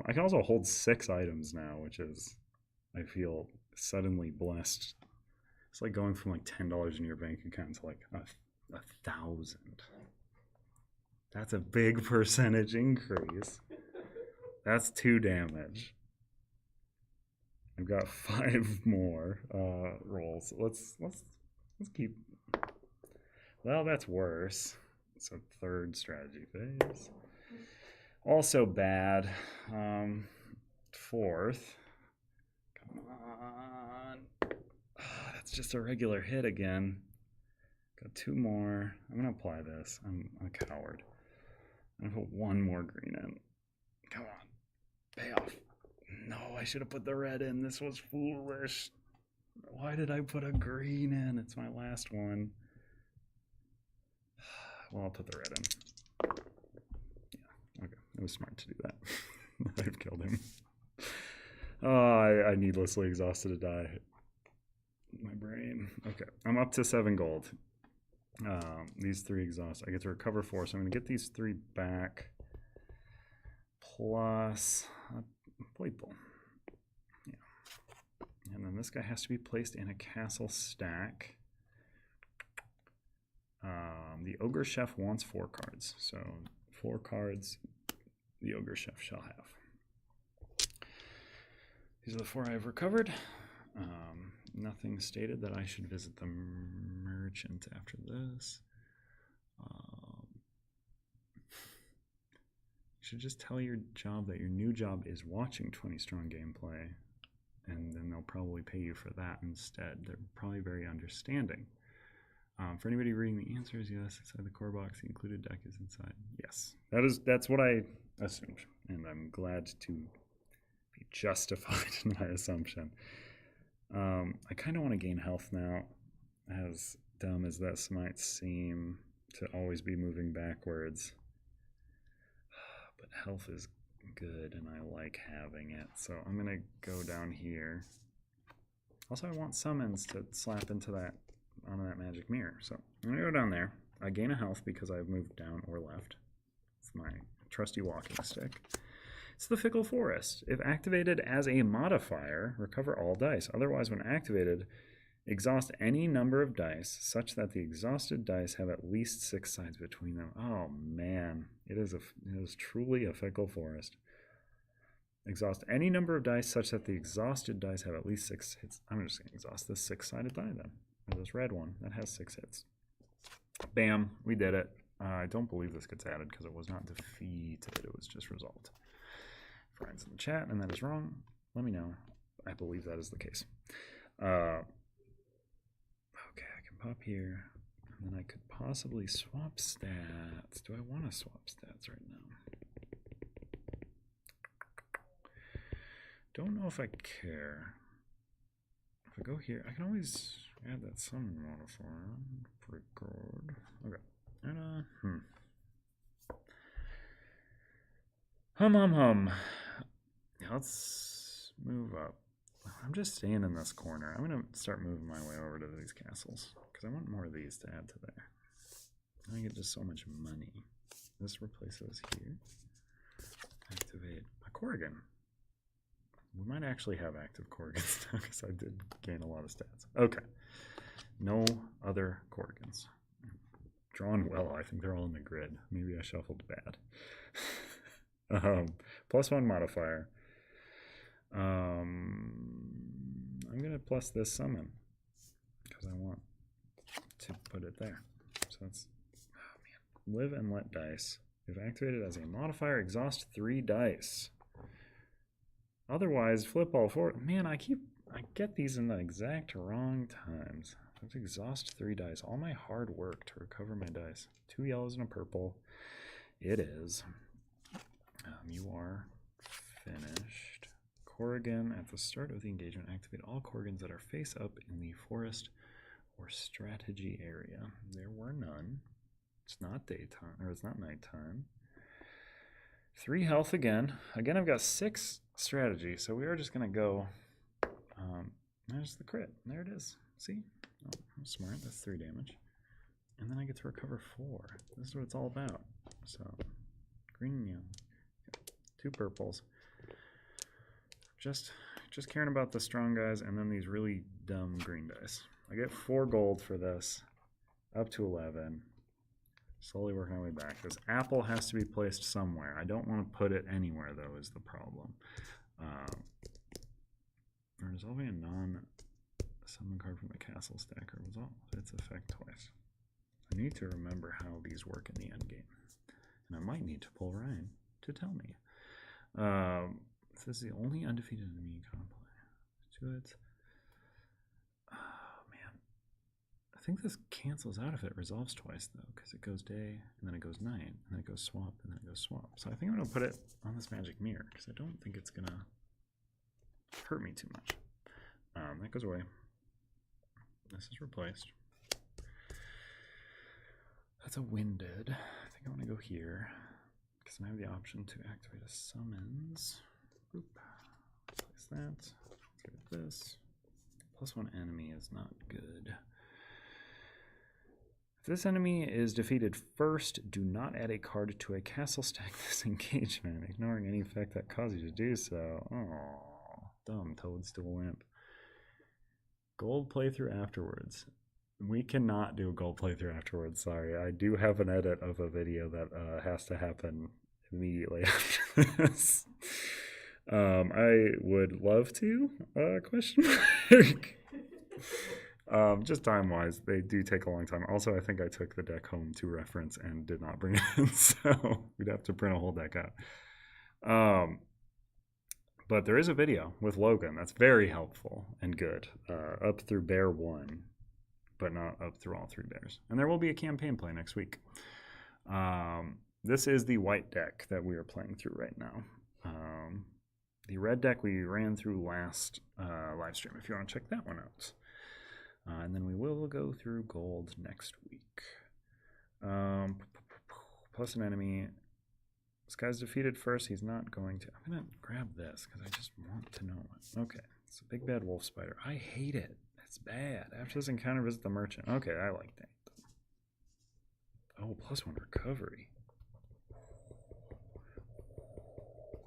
I can also hold 6 items now, which is, I feel, suddenly blessed. It's like going from like $10 in your bank account to like 1,000. That's a big percentage increase. That's 2 damage. I've got 5 more rolls. Let's keep. Well, that's worse. So 3rd strategy phase. Also bad. 4th. Come on. That's just a regular hit again. Got 2 more. I'm gonna apply this. I'm a coward. I'm gonna put 1 more green in. Come on. Pay off. No, I should have put the red in. This was foolish. Why did I put a green in? It's my last one. Well, I'll put the red in. Yeah, okay. It was smart to do that. I've killed him. Oh, I needlessly exhausted a die. My brain. Okay, I'm up to 7 gold. These 3 exhaust. I get to recover 4, so I'm going to get these 3 back. Plus Poiple. Yeah. And then this guy has to be placed in a castle stack. The Ogre Chef wants 4 cards. So 4 cards the Ogre Chef shall have. These are the 4 I've recovered. Nothing stated that I should visit the merchant after this. You should just tell your job that your new job is watching 20 Strong gameplay, and then they'll probably pay you for that instead. They're probably very understanding. For anybody reading the answers, yes, inside the core box, the included deck is inside. Yes, that's what I assumed, and I'm glad to be justified in my assumption. I kind of want to gain health now, as dumb as this might seem to always be moving backwards. But health is good, and I like having it, so I'm gonna go down here. Also, I want summons to slap into that onto that magic mirror. So I'm gonna go down there. I gain a health because I've moved down or left. It's my trusty walking stick. It's the Fickle Forest. If activated as a modifier, recover all dice. Otherwise, when activated, exhaust any number of dice such that the exhausted dice have at least 6 sides between them. Oh man, it is truly a Fickle Forest. Exhaust any number of dice such that the exhausted dice have at least 6 hits. I'm just going to exhaust this 6-sided die then. Or this red one that has 6 hits. Bam, we did it. I don't believe this gets added because it was not defeated. It was just resolved. Friends in the chat, and that is wrong. Let me know. I believe that is the case. Okay, I can pop here. And then I could possibly swap stats. Do I want to swap stats right now? Don't know if I care. If I go here, I can always add that summon modifier. Pretty good. Okay. And, Hum. Yeah, let's move up. I'm just staying in this corner. I'm going to start moving my way over to these castles because I want more of these to add to there. I get just so much money. This replaces here. Activate a Corrigan. We might actually have active Corrigans now because I did gain a lot of stats. Okay. No other Corrigans. Drawn well. I think they're all in the grid. Maybe I shuffled bad. +1 modifier. I'm going to plus this summon because I want to put it there. So that's, oh man. Live and let dice. If activated as a modifier, exhaust 3 dice. Otherwise, flip all 4. Man, I get these in the exact wrong times. I have to exhaust 3 dice. All my hard work to recover my dice. 2 yellows and a purple. It is. You are finished. Corrigan, at the start of the engagement, activate all Corrigans that are face up in the forest or strategy area. There were none. It's not daytime, or it's not nighttime. 3 health again. Again, I've got 6 strategy, so we are just going to go. There's the crit. There it is. See? Oh, I'm smart. That's 3 damage. And then I get to recover 4. This is what it's all about. So, green and yellow. 2 purples. Just caring about the strong guys and then these really dumb green dice. I get 4 gold for this, up to 11. Slowly working my way back. This apple has to be placed somewhere. I don't want to put it anywhere, though, is the problem. Resolving a non-summon card from the castle stacker resolves its effect twice. I need to remember how these work in the endgame. And I might need to pull Ryan to tell me. This is the only undefeated enemy you can play. Do it. Oh, man. I think this cancels out if it resolves twice, though, because it goes day, and then it goes night, and then it goes swap, and then it goes swap. So I think I'm going to put it on this magic mirror, because I don't think it's going to hurt me too much. That goes away. This is replaced. That's a winded. I think I want to go here, because I have the option to activate a summons. Boop. Place that. Let's get this. +1 enemy is not good. If this enemy is defeated first, do not add a card to a castle stack this engagement, ignoring any effect that caused you to do so. Oh, dumb toadstool imp. Gold playthrough afterwards. We cannot do a gold playthrough afterwards, sorry. I do have an edit of a video that has to happen immediately after this. I would love to, question mark. Just time-wise, they do take a long time. Also, I think I took the deck home to reference and did not bring it in, so we'd have to print a whole deck out. But there is a video with Logan that's very helpful and good, up through Bear 1. but not up through all 3 bears. And there will be a campaign play next week. This is the white deck that we are playing through right now. The red deck we ran through last live stream, if you want to check that one out. And then we will go through gold next week. Plus an enemy. This guy's defeated first. He's not going to. I'm going to grab this because I just want to know it. Okay. It's a big bad wolf spider. I hate it. It's bad. After this encounter, visit the merchant. Okay, I like that. Oh, +1 recovery.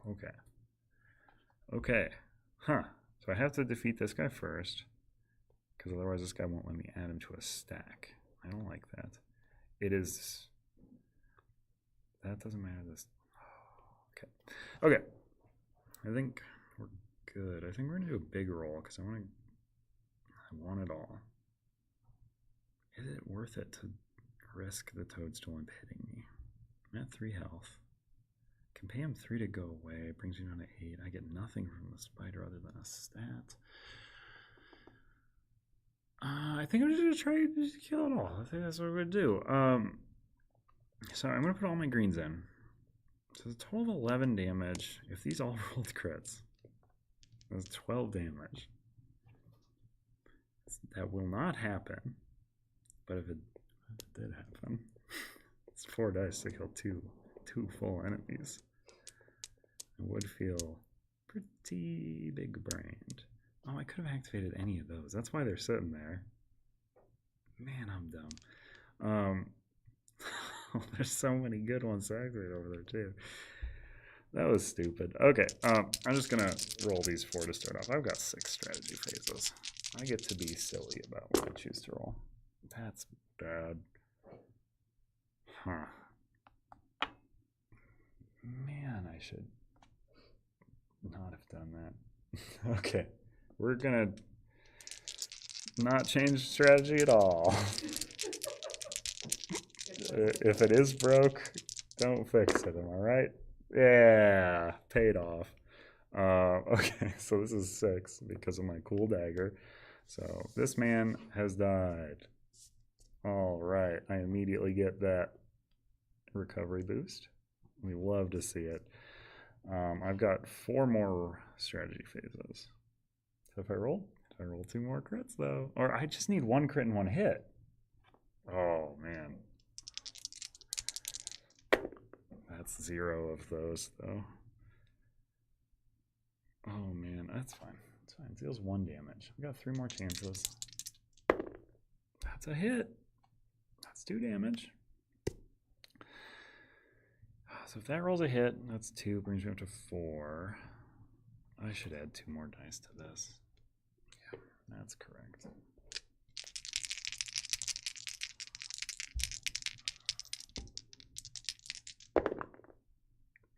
Okay. Okay. Huh. So I have to defeat this guy first, because otherwise this guy won't let me add him to a stack. I don't like that. It is... That doesn't matter. This... Okay. Okay. I think we're good. I think we're going to do a big roll, because I want it all. Is it worth it to risk the toadstool and hitting me? I'm at 3 health. Can pay him 3 to go away. Brings me down to 8. I get nothing from the spider other than a stat. I think I'm just going to try to kill it all. I think that's what we're going to do. So I'm going to put all my greens in. So it's a total of 11 damage. If these all rolled crits, that's 12 damage. That will not happen. But if it did happen, it's 4 dice to kill two full enemies. I would feel pretty big brained. Oh, I could have activated any of those. That's why they're sitting there. Man, I'm dumb. There's so many good ones to activate over there too. That was stupid. Okay, I'm just gonna roll these 4 to start off. I've got 6 strategy phases. I get to be silly about what I choose to roll. That's bad. Huh. Man, I should not have done that. Okay. We're gonna not change strategy at all. If it is broke, don't fix it, am I right? Yeah, paid off. Okay, so this is 6 because of my cool dagger. So this man has died. All right, I immediately get that recovery boost. We love to see it. I've got 4 more strategy phases. So if I roll 2 more crits though, or I just need 1 crit and 1 hit. Oh man, that's 0 of those though. Oh man, that's fine. It's fine. It deals 1 damage. I've got 3 more chances. That's a hit. That's 2 damage. So if that rolls a hit, that's 2, brings me up to 4. I should add 2 more dice to this. Yeah, that's correct.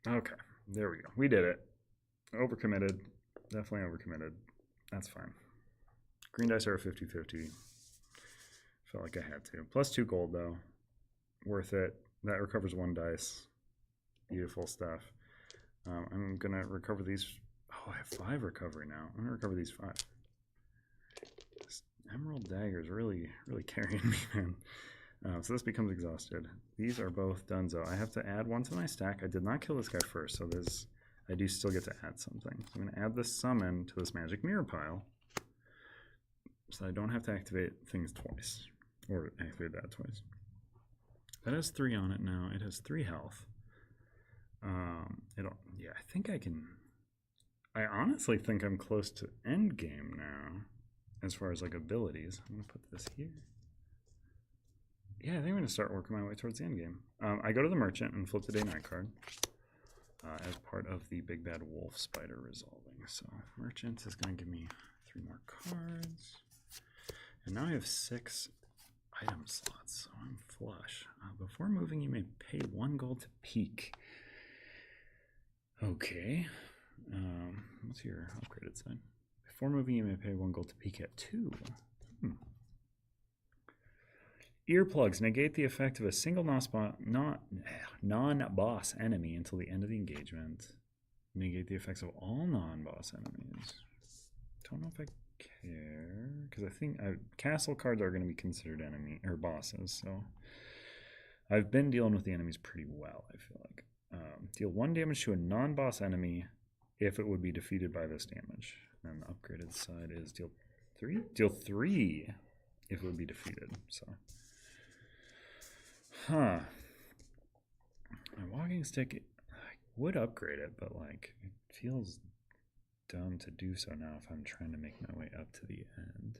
Okay, there we go. We did it. Overcommitted. Definitely overcommitted. That's fine. Green dice are a 50-50. Felt like I had to. Plus 2 gold, though. Worth it. That recovers 1 dice. Beautiful stuff. I'm going to recover these. Oh, I have 5 recovery now. I'm going to recover these 5. This emerald dagger is really, really carrying me, man. So this becomes exhausted. These are both done, so I have to add 1 to my stack. I did not kill this guy first, so I do still get to add something. So I'm going to add this summon to this magic mirror pile so I don't have to activate things twice, or activate that twice. That has 3 on it now. It has 3 health. Yeah, I think I can. I honestly think I'm close to end game now, as far as like abilities. I'm gonna put this here. Yeah, I think I'm gonna start working my way towards the end game. I go to the merchant and flip the day night card as part of the big bad wolf spider resolving. So merchant is gonna give me 3 more cards, and now I have 6 item slots, so I'm flush. Before moving, you may pay 1 gold to peek. Okay. What's your upgraded side? Before moving, you may pay 1 gold to peek at 2. Earplugs negate the effect of a single non-boss enemy until the end of the engagement. Negate the effects of all non-boss enemies. Don't know if I care because I think castle cards are going to be considered enemy or bosses. So I've been dealing with the enemies pretty well, I feel like. Deal 1 damage to a non-boss enemy if it would be defeated by this damage. And the upgraded side is deal 3? Deal 3 if it would be defeated. So, my walking stick, I would upgrade it, but like it feels dumb to do so now if I'm trying to make my way up to the end.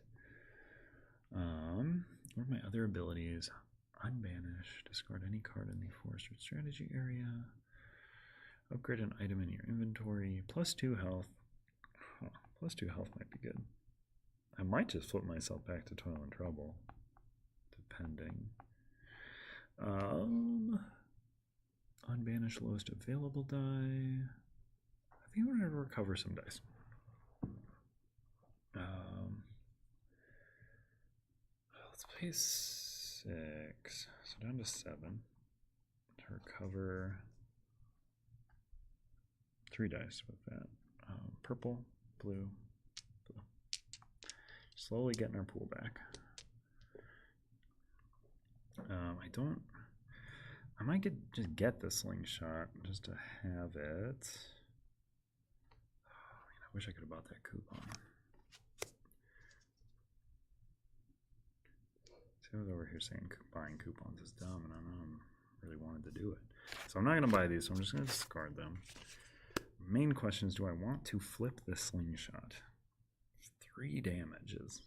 What are my other abilities? Unbanish, discard any card in the forest or strategy area. Upgrade an item in your inventory. +2 health. +2 health might be good. I might just flip myself back to Toil and Trouble, depending. Unbanish lowest available die. I think I'm going to recover some dice. Let's play 6. So down to 7. To recover 3 dice with that. Purple, blue, blue. Slowly getting our pool back. I might just get the slingshot just to have it. Oh, man, I wish I could have bought that coupon. See, I was over here saying buying coupons is dumb, and I know I really wanted to do it. So I'm not going to buy these, so I'm just going to discard them. Main question is, do I want to flip the slingshot? 3 damages.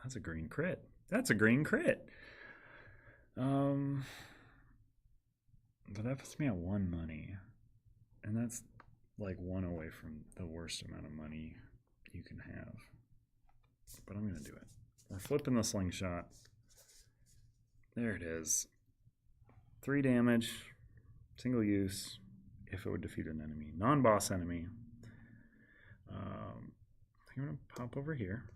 That's a green crit. That's a green crit. But that puts me at 1 money. And that's like 1 away from the worst amount of money you can have. But I'm going to do it. We're flipping the slingshot. There it is. 3 damage. Single use. If it would defeat an enemy. Non-boss enemy. I think I'm going to pop over here.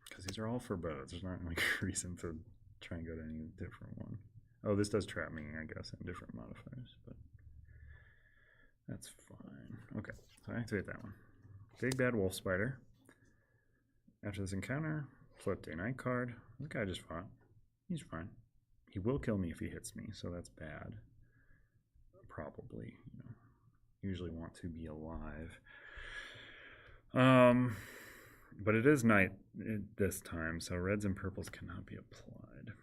Because these are all forebodings. There's not like a reason to try and go to any different one. Oh, this does trap me, I guess, in different modifiers. But that's fine. Okay, so I activate that one. Big Bad Wolf Spider. After this encounter, flip Day Night card. This guy just fought. He's fine. He will kill me if he hits me, so that's bad. Probably, you know. Usually want to be alive. But it is night this time, so reds and purples cannot be applied.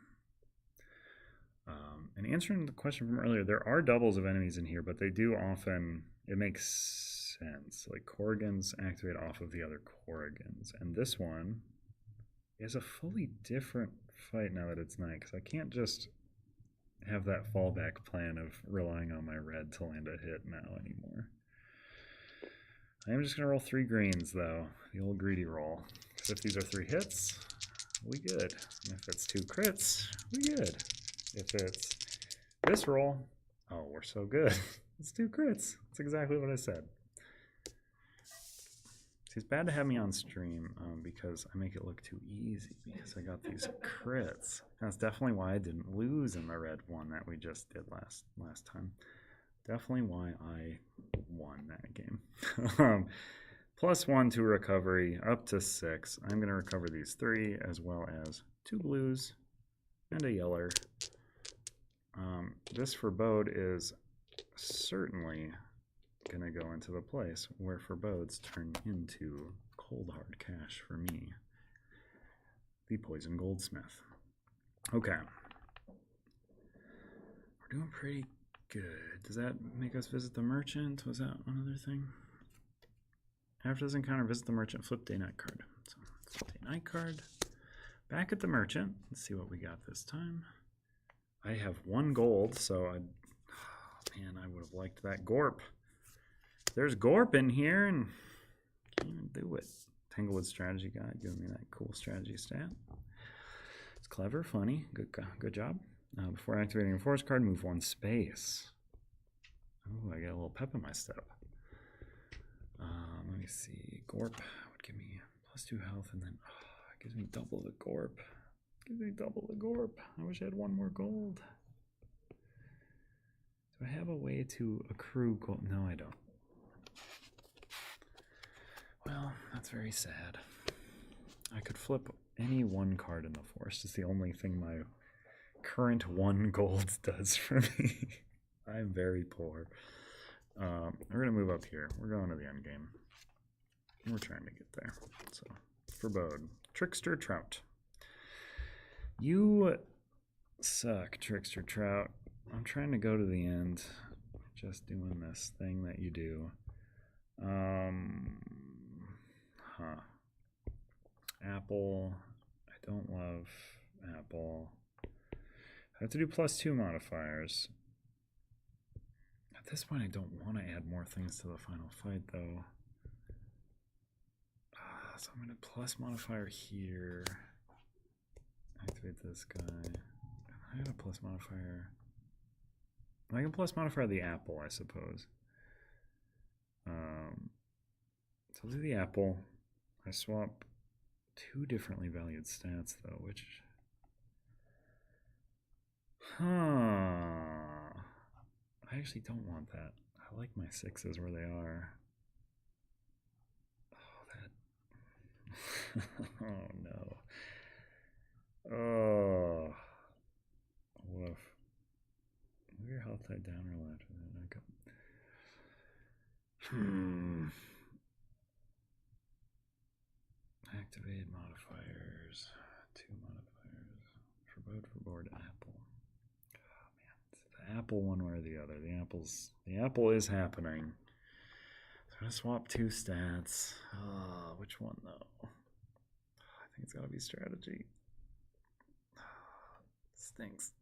And answering the question from earlier, there are doubles of enemies in here, but they do often, it makes sense. Like Corrigans activate off of the other Corrigans. And this one is a fully different fight now that it's night, because I can't just have that fallback plan of relying on my red to land a hit now anymore. I am just going to roll 3 greens, though. The old greedy roll. Because if these are 3 hits, we good. And if it's 2 crits, we good. If it's this roll, oh, we're so good. It's 2 crits. That's exactly what I said. See, it's bad to have me on stream because I make it look too easy because I got these crits. That's definitely why I didn't lose in the red one that we just did last time. Definitely why I won that game. +1 to recovery, up to 6. I'm going to recover these 3 as well as 2 blues and a yeller. This forebode is certainly going to go into the place where forebodes turn into cold hard cash for me. The Poison Goldsmith. Okay. We're doing pretty good. Does that make us visit the merchant? Was that another thing? After this encounter, visit the merchant, flip Day Night card. So, flip Day Night card. Back at the merchant. Let's see what we got this time. I have 1 gold, so man, I would have liked that Gorp. There's Gorp in here, and can't even do it. Tanglewoods strategy guide, giving me that cool strategy stat. It's clever, funny, good job. Before activating a forest card, move 1 space. Oh, I got a little pep in my step. Let me see. Gorp would give me +2 health, and then it gives me double the Gorp. Gives me double the Gorp. I wish I had 1 more gold. Do I have a way to accrue gold? No, I don't. Well, that's very sad. I could flip any one card in the forest. It's the only thing my current 1 gold does for me. I'm very poor. We're going to move up here. We're going to the end game. We're trying to get there. So, forebode. Trickster Trout. You suck, Trickster Trout. I'm trying to go to the end. Just doing this thing that you do. Apple. I don't love apple. I have to do +2 modifiers. At this point, I don't want to add more things to the final fight, though. So I'm going to plus modifier here. Activate this guy. I got a plus modifier. I can plus modifier the apple, I suppose. So I'll do the apple. I swap 2 differently valued stats, though, which... I actually don't want that. I like my 6s where they are. Oh, that... oh, no. Oh. Woof. Move your health die down or left. Okay. Activate modifiers. 2 modifiers. Forebode apple. Oh man, it's the apple one way or the other. The apple is happening. So I'm gonna swap 2 stats. Which one though? I think it's gotta be strategy. Stinks.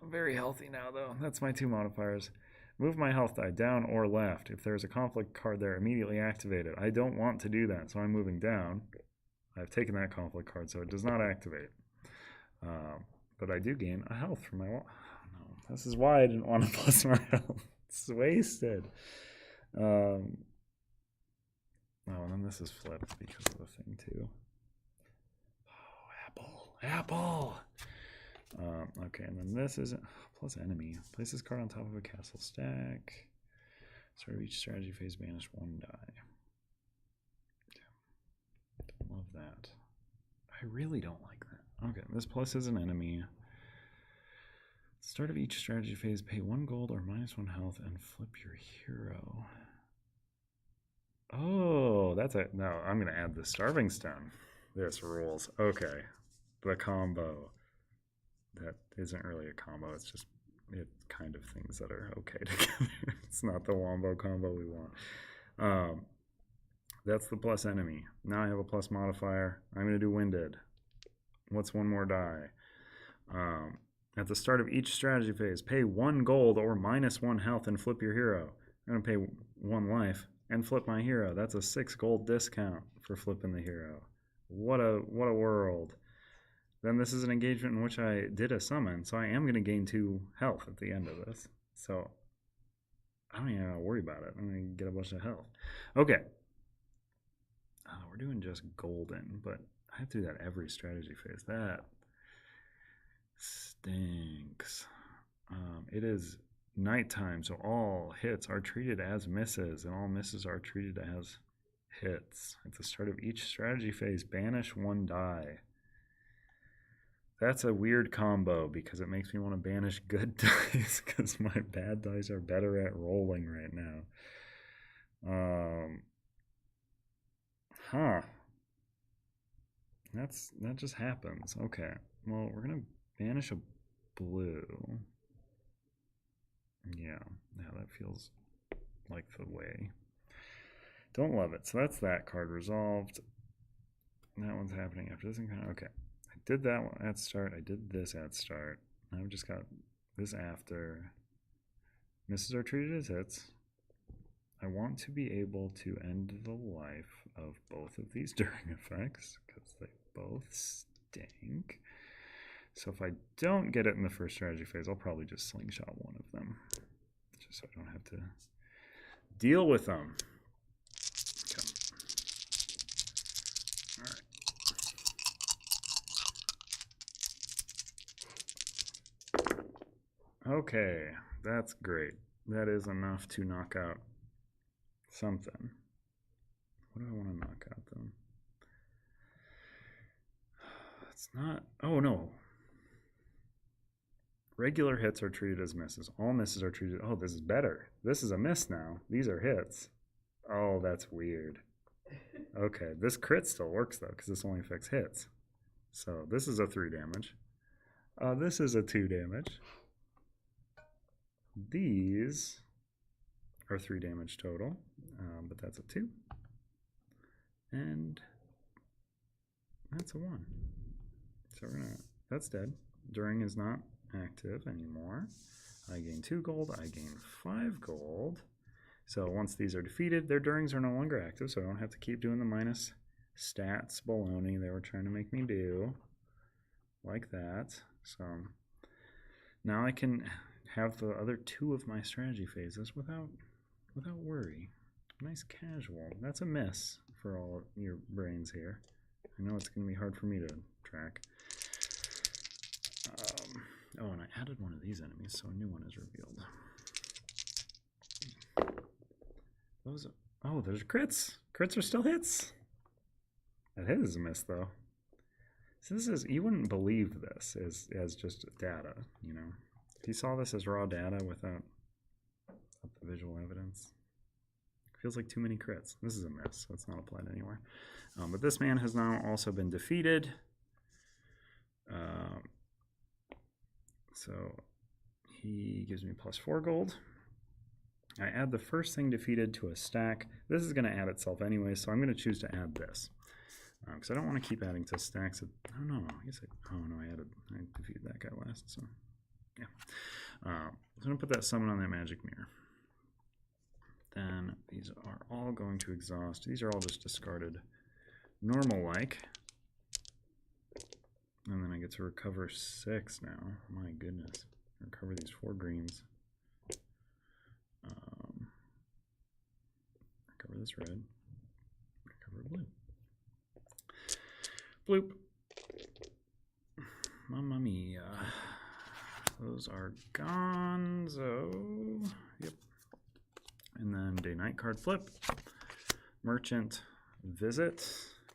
I'm very healthy now though. That's my 2 modifiers. Move my health die down or left. If there's a conflict card there, immediately activate it. I don't want to do that, so I'm moving down. I've taken that conflict card, so it does not activate. But I do gain a health from my... Oh, no. This is why I didn't want to plus my health. It's wasted. Oh, and then this is flipped because of the thing, too. Oh, apple! Okay, and then this is plus enemy. Place this card on top of a castle stack. Start of each strategy phase, banish 1 die. Don't love that. I really don't like that. Okay, this plus is an enemy. Start of each strategy phase, pay 1 gold or -1 health and flip your hero. Oh, that's a... No, I'm going to add the Starving Stone. This rules. Okay, the combo. That isn't really a combo, it's just kind of things that are okay together. It's not the wombo combo we want. That's the plus enemy. Now I have a plus modifier. I'm going to do Winded. What's 1 more die? At the start of each strategy phase, pay 1 gold or -1 health and flip your hero. I'm going to pay 1 life and flip my hero. That's a 6 gold discount for flipping the hero. What a world. Then this is an engagement in which I did a summon, so I am going to gain 2 health at the end of this. So I don't even have to worry about it. I'm going to get a bunch of health. Okay. We're doing just golden, but I have to do that every strategy phase. That stinks. It is nighttime, so all hits are treated as misses, and all misses are treated as hits. At the start of each strategy phase, banish 1 die. That's a weird combo because it makes me want to banish good dice because my bad dice are better at rolling right now. That just happens. Okay. Well, we're gonna banish a blue. Yeah, that feels like the way. Don't love it. So that's that card resolved. That one's happening after this encounter. Okay. I did that one at start. I did this at start. I've just got this after. Misses are treated as hits. I want to be able to end the life of both of these during effects because they both stink. So if I don't get it in the first strategy phase, I'll probably just slingshot one of them just so I don't have to deal with them. Okay. All right. Okay, that's great. That is enough to knock out something. What do I want to knock out, though? It's not... Oh, no. Regular hits are treated as misses. All misses are treated... Oh, this is better. This is a miss now. These are hits. Oh, that's weird. Okay, this crit still works, though, because this only affects hits. So this is a 3 damage. This is a 2 damage. These are 3 damage total, but that's a 2. And that's a 1. So we're gonna... That's dead. During is not active anymore. I gain 2 gold. I gain 5 gold. So once these are defeated, their Durings are no longer active, so I don't have to keep doing the minus stats baloney they were trying to make me do. Like that. So now I can have the other 2 of my strategy phases without worry. Nice casual. That's a miss for all your brains here. I know it's going to be hard for me to track. Oh, and I added one of these enemies, so a new one is revealed. Those are, oh, there's crits. Crits are still hits. That hit is a miss, though. So this is, you wouldn't believe this as just data, you know. If you saw this as raw data without the visual evidence, it feels like too many crits. This is a miss, so it's not applied anywhere. But this man has now also been defeated. So he gives me plus 4 gold. I add the first thing defeated to a stack. This is going to add itself anyway, so I'm going to choose to add this. Because I don't want to keep adding to stacks. I don't know. I guess oh no, I defeated that guy last, so yeah. I'm going to put that summon on that magic mirror. Then these are all going to exhaust. These are all just discarded normal-like. And then I get to recover 6 now. My goodness. Recover these 4 greens. Recover this red. Recover blue. Bloop. Mamma mia. Those are gonzo. Yep. And then day-night card flip. Merchant visit.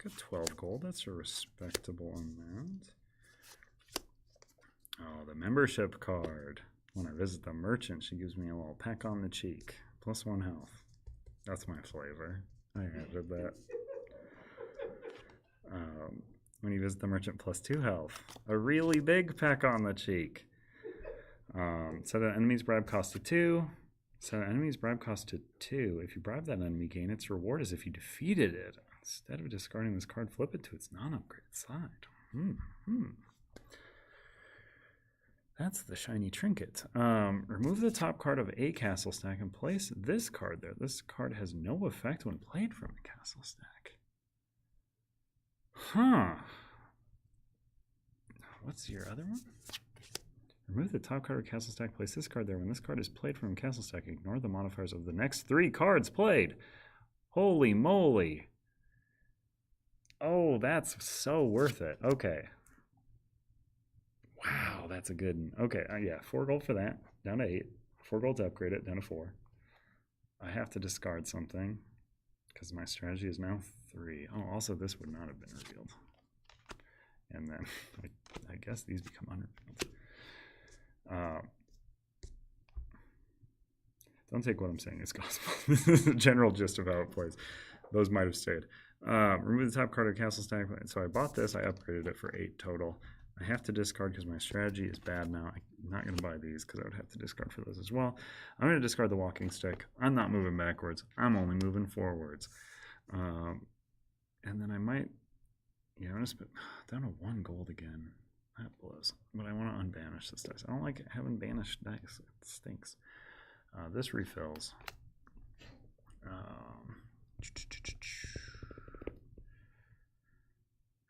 Got 12 gold. That's a respectable amount. Oh, the membership card. When I visit the merchant, she gives me a little peck on the cheek. Plus 1 health. That's my flavor. I added that. When you visit the merchant, plus 2 health. A really big peck on the cheek. Set an enemy's bribe cost to 2. Set an enemy's bribe cost to 2. If you bribe that enemy, gain its reward as if you defeated it. Instead of discarding this card, flip it to its non-upgraded side. That's the shiny trinket. Remove the top card of a castle stack and place this card there. This card has no effect when played from a castle stack. Huh. What's your other one? Remove the top card of castle stack, place this card there. When this card is played from a castle stack, ignore the modifiers of the next 3 cards played. Holy moly. Oh, that's so worth it. Okay. Wow, that's a good one. Okay, yeah, 4 gold for that. Down to 8. 4 gold to upgrade it, down to 4. I have to discard something because my strategy is now 3. Oh, also this would not have been revealed. And then I guess these become unrevealed. Don't take what I'm saying as gospel. This is the general gist of how it plays. Those might have stayed. Remove the top card of castle stack. So I bought this. I upgraded it for 8 total. I have to discard because my strategy is bad now. I'm not going to buy these because I would have to discard for those as well. I'm going to discard the walking stick. I'm not moving backwards. I'm only moving forwards. And then I might, yeah, I'm going to spend down to 1 gold again. That blows. But I want to unbanish this dice. I don't like having banished dice. It stinks. This refills.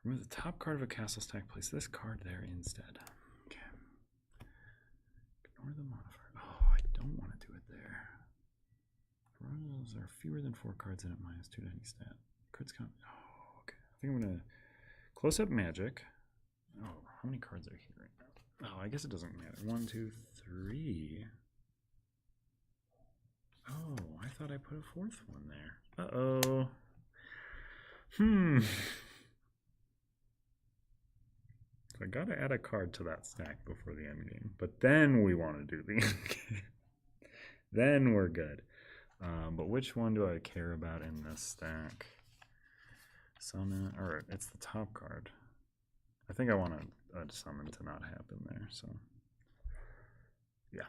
Remove the top card of a castle stack. Place this card there instead. Okay. Ignore the modifier. Oh, I don't want to do it there. Rules are fewer than 4 cards in it, minus 2 to any stat. Crits count. Oh, okay. I think I'm going to close up magic. Oh, how many cards are here right now? Oh, I guess it doesn't matter. 1, 2, 3. Oh, I thought I put a 4th one there. Uh-oh. I gotta add a card to that stack before the end game, but then we want to do the end game. Then we're good. But which one do I care about in this stack? Summon, or it's the top card. I think I want a summon to not happen there, so yeah.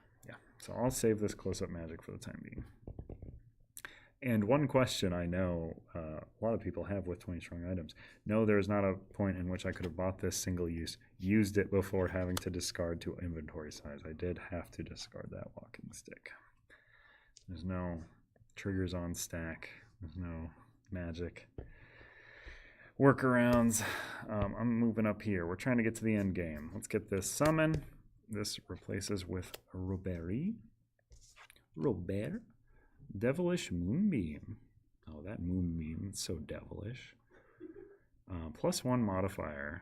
So I'll save this close-up magic for the time being. And one question I know a lot of people have with 20 strong items. No, there is not a point in which I could have bought this single use, used it before having to discard to inventory size. I did have to discard that walking stick. There's no triggers on stack. There's no magic workarounds. I'm moving up here. We're trying to get to the end game. Let's get this summon. This replaces with Robert. Devilish Moonbeam. Oh, that Moonbeam is so devilish. +1 modifier.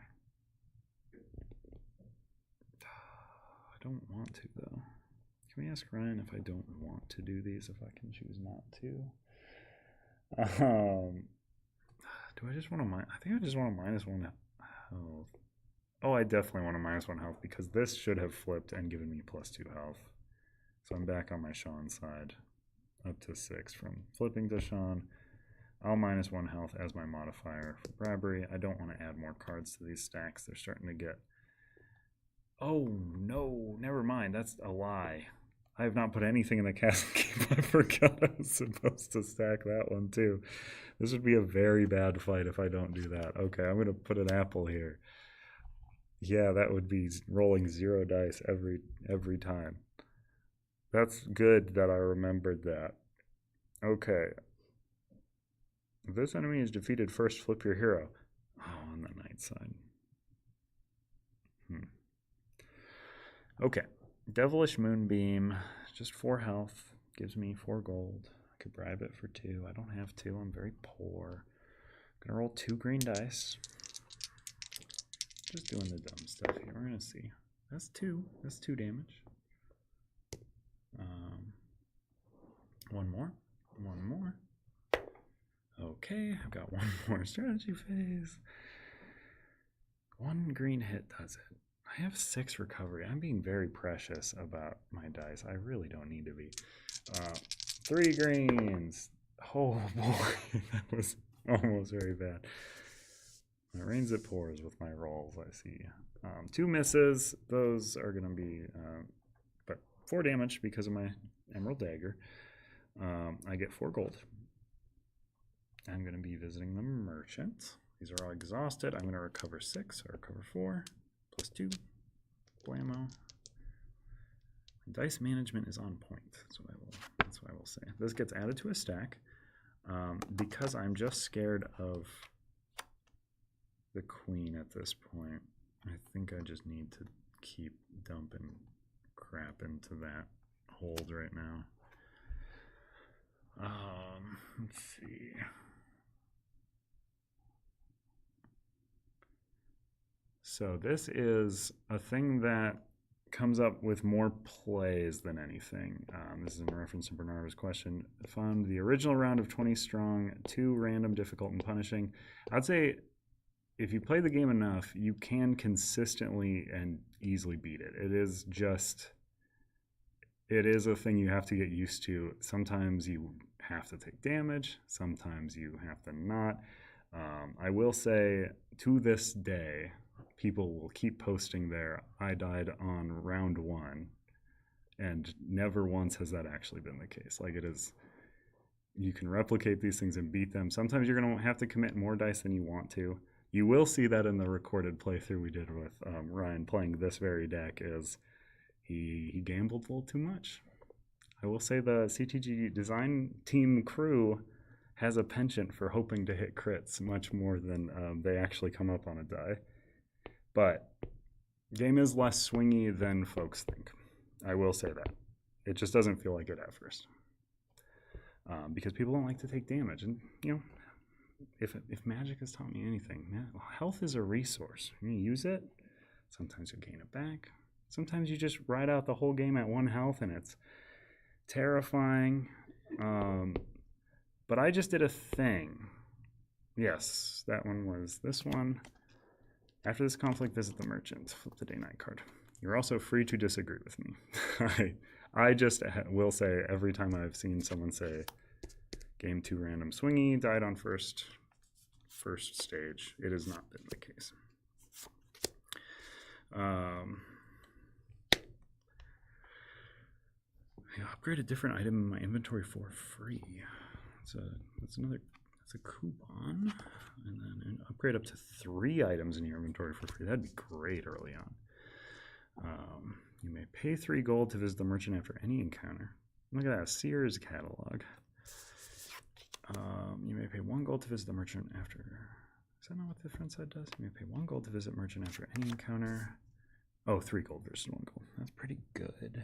I don't want to, though. Can we ask Ryan if I don't want to do these, if I can choose not to? Do I just want to I think I just want to -1 health. Oh, I definitely want to -1 health because this should have flipped and given me +2 health. So I'm back on my Sean side. Up to 6 from flipping to Sean. I'll -1 health as my modifier for Bradbury. I don't want to add more cards to these stacks. They're starting to get... Oh, no, never mind. That's a lie. I have not put anything in the castle keep. I forgot I was supposed to stack that one too. This would be a very bad fight if I don't do that. Okay, I'm going to put an apple here. Yeah, that would be rolling 0 dice every time. That's good that I remembered that. Okay. If this enemy is defeated first, flip your hero. Oh, on the night side. Okay. Devilish Moonbeam. Just 4 health. Gives me 4 gold. I could bribe it for 2. I don't have to. I'm very poor. I'm gonna roll 2 green dice. Just doing the dumb stuff here. We're gonna see. That's 2. That's 2 damage. One more. Okay, I've got one more strategy phase. 1 green hit does it. I have 6 recovery. I'm being very precious about my dice. I really don't need to be. 3 greens. Oh boy, that was almost very bad. It rains, it pours with my rolls, I see. 2 misses. Those are going to be... but 4 damage because of my Emerald Dagger. I get 4 gold. I'm going to be visiting the merchant. These are all exhausted. I'm going to recover 6 or recover 4. +2. Blammo. Dice management is on point. That's what I will say. This gets added to a stack because I'm just scared of the queen at this point. I think I just need to keep dumping crap into that hold right now. Let's see. So this is a thing that comes up with more plays than anything. This is in reference to Bernardo's question. Found the original round of 20 strong, 2 random, difficult, and punishing. I'd say if you play the game enough, you can consistently and easily beat it. It is a thing you have to get used to. Sometimes you have to take damage. Sometimes you have to not. I will say, to this day, people will keep posting there, I died on round 1, and never once has that actually been the case. Like, it is, you can replicate these things and beat them. Sometimes you're going to have to commit more dice than you want to. You will see that in the recorded playthrough we did with Ryan playing this very deck, is he gambled a little too much. I will say the CTG design team crew has a penchant for hoping to hit crits much more than they actually come up on a die. But game is less swingy than folks think. I will say that. It just doesn't feel like it at first. Because people don't like to take damage. And, you know, if magic has taught me anything, health is a resource. You use it, sometimes you'll gain it back. Sometimes you just ride out the whole game at 1 health and it's terrifying. But I just did a thing Yes, that one was this one. After this conflict, visit the merchant. Flip the day-night card. You're also free to disagree with me. I just will say every time I've seen someone say game 2 random swingy died on first stage, it has not been the case. I upgrade a different item in my inventory for free. That's a coupon, and then an upgrade up to 3 items in your inventory for free. That'd be great early on. You may pay 3 gold to visit the merchant after any encounter. Look at that, Sears catalog. You may pay 1 gold to visit the merchant after. Is that not what the front side does? You may pay 1 gold to visit merchant after any encounter. Oh, 3 gold versus 1 gold. That's pretty good.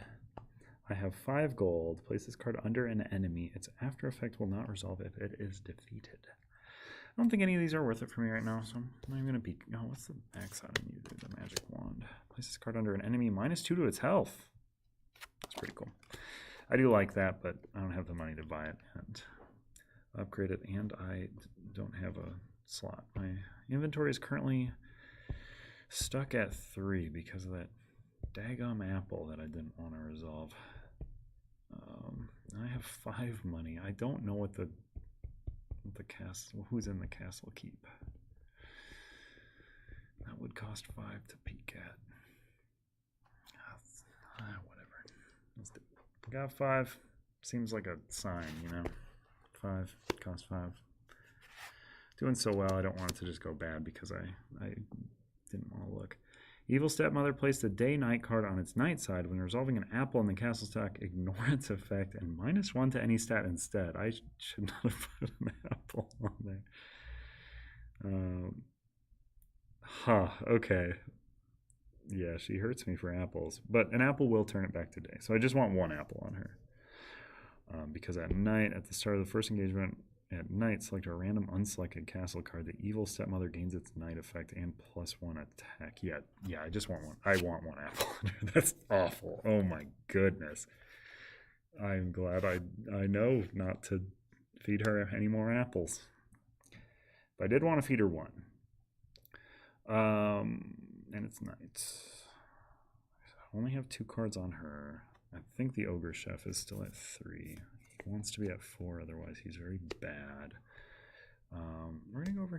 I have 5 gold. Place this card under an enemy. Its after effect will not resolve if it is defeated. I don't think any of these are worth it for me right now, so I'm not even going to be... Oh, what's the backside I need? The magic wand. Place this card under an enemy. -2 to its health. That's pretty cool. I do like that, but I don't have the money to buy it and upgrade it, and I don't have a slot. My inventory is currently stuck at 3 because of that daggum apple that I didn't want to resolve. I have 5 money. I don't know what the castle, who's in the castle keep. That would cost 5 to peek at. Whatever. Let's do it. Got 5. Seems like a sign, you know. 5 cost 5. Doing so well, I don't want it to just go bad because I didn't want to look. Evil Stepmother placed the day-night card on its night side. When resolving an apple in the castle stack, ignore its effect and -1 to any stat instead. I should not have put an apple on there. Okay. Yeah, she hurts me for apples. But an apple will turn it back to day. So I just want 1 apple on her. Because at night, at the start of the first engagement, at night, select a random unselected castle card. The Evil Stepmother gains its night effect and +1 attack. Yeah, I just want 1. I want 1 apple. That's awful. Oh my goodness. I'm glad I know not to feed her any more apples. But I did want to feed her 1. And it's night. I only have 2 cards on her. I think the Ogre Chef is still at 3. He wants to be at 4, otherwise he's very bad. We're going to go over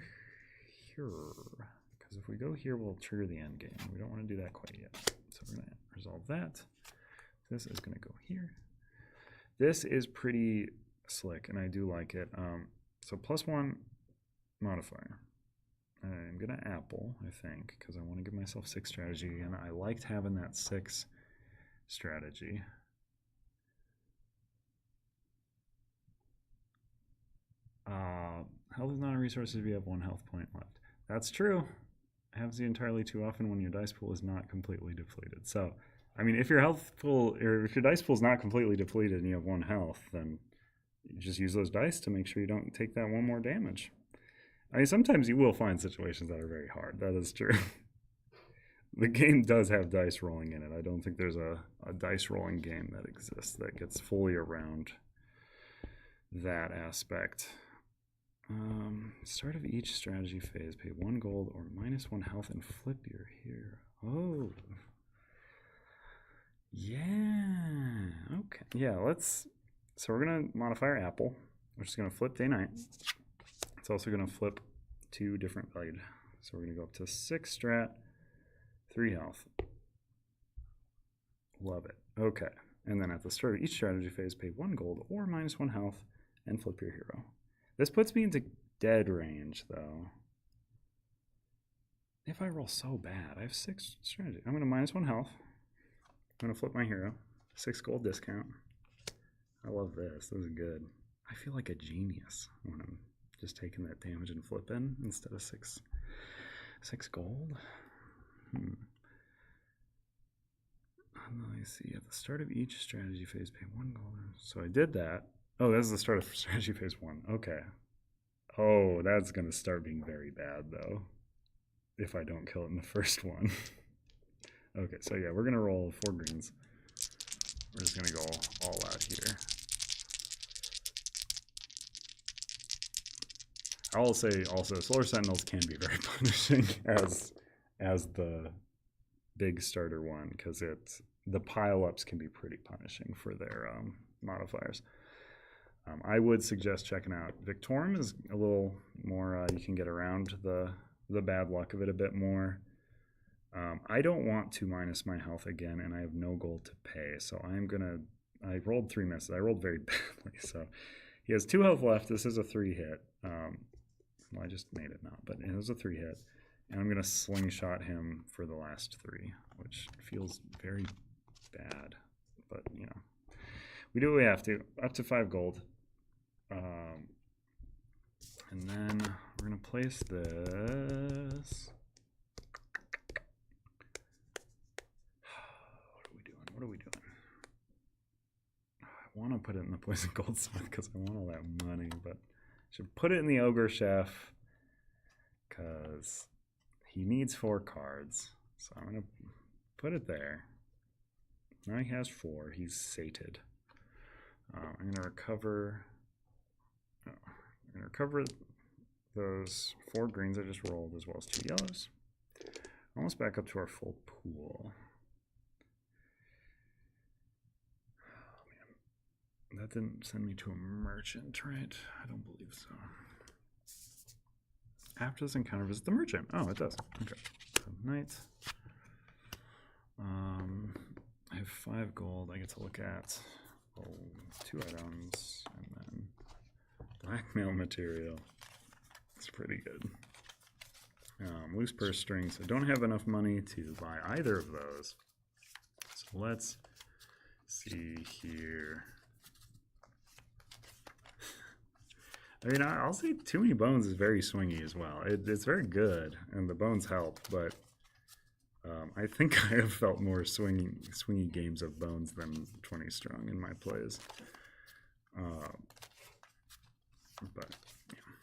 here, because if we go here, we'll trigger the end game. We don't want to do that quite yet. So we're going to resolve that. This is going to go here. This is pretty slick, and I do like it. So +1 modifier. I'm going to apple, I think, because I want to give myself 6 strategy, and I liked having that 6 strategy. Health is not a resource if you have 1 health point left. That's true. It happens entirely too often when your dice pool is not completely depleted. So, I mean, if your health pool, or if your dice pool is not completely depleted and you have 1 health, then you just use those dice to make sure you don't take that 1 more damage. I mean, sometimes you will find situations that are very hard. That is true. The game does have dice rolling in it. I don't think there's a dice rolling game that exists that gets fully around that aspect. Start of each strategy phase, pay 1 gold or -1 health and flip your hero. Oh. Yeah. Okay. Yeah, so we're going to modify our apple, which is going to flip day night. It's also going to flip 2 different valued. So we're going to go up to 6 strat, 3 health. Love it. Okay. And then at the start of each strategy phase, pay 1 gold or -1 health and flip your hero. This puts me into dead range, though. If I roll so bad, I have 6 strategy. I'm going to -1 health. I'm going to flip my hero. 6 gold discount. I love this. This is good. I feel like a genius when I'm just taking that damage and flipping instead of 6 gold. Let me see. At the start of each strategy phase, pay 1 gold. So I did that. Oh, that's the start of strategy phase 1. Okay. Oh, that's going to start being very bad, though, if I don't kill it in the first one. Okay, so yeah, we're going to roll 4 greens. We're just going to go all out here. I'll say also, Solar Sentinels can be very punishing as the big starter one, because the pile-ups can be pretty punishing for their modifiers. I would suggest checking out Victorum. Is a little more, you can get around the bad luck of it a bit more. I don't want to minus my health again, and I have no gold to pay, so I rolled 3 misses. I rolled very badly, so he has 2 health left. This is a 3 hit. Well, I just made it not, but it was a 3 hit. And I'm going to slingshot him for the last 3, which feels very bad. But, you know, we do what we have to. Up to 5 gold. And then we're going to place this. What are we doing? I want to put it in the Poison Goldsmith because I want all that money, but I should put it in the Ogre Chef because he needs 4 cards. So I'm going to put it there. Now he has 4. He's sated. I'm going to recover. I'm going to recover those 4 greens I just rolled as well as 2 yellows. Almost back up to our full pool. That didn't send me to a merchant, right? I don't believe so. After this encounter, visit the merchant. Oh, it does. Okay. So, knight. I have 5 gold. I get to look at 2 items and then blackmail material. It's pretty good. Loose purse strings. I don't have enough money to buy either of those. So let's see here. I mean, I'll say Too Many Bones is very swingy as well. It's very good, and the bones help, but I think I have felt more swingy games of bones than 20 strong in my plays. But, yeah.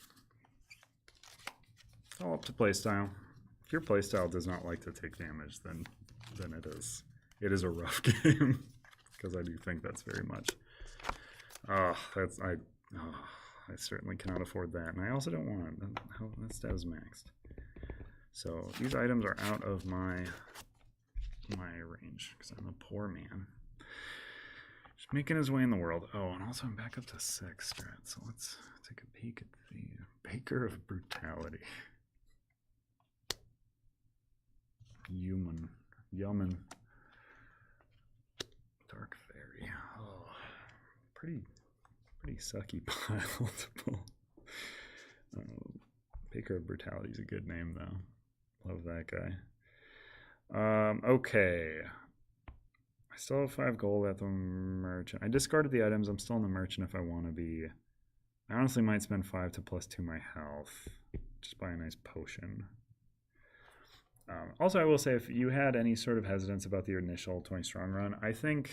It's all up to playstyle. If your playstyle does not like to take damage, then it is a rough game, because I do think that's very much. I certainly cannot afford that, and I also don't want it. That stat is maxed. So these items are out of my range because I'm a poor man. Just making his way in the world. Oh, and also I'm back up to 6 strat. So let's take a peek at the Baker of Brutality. Yaman. Dark Fairy. Oh, pretty sucky pile to pull. Baker of Brutality is a good name, though. Love that guy. Okay. I still have 5 gold at the merchant. I discarded the items. I'm still in the merchant if I want to be. I honestly might spend 5 to +2 my health. Just buy a nice potion. Also, I will say, if you had any sort of hesitance about the initial 20 strong run, I think,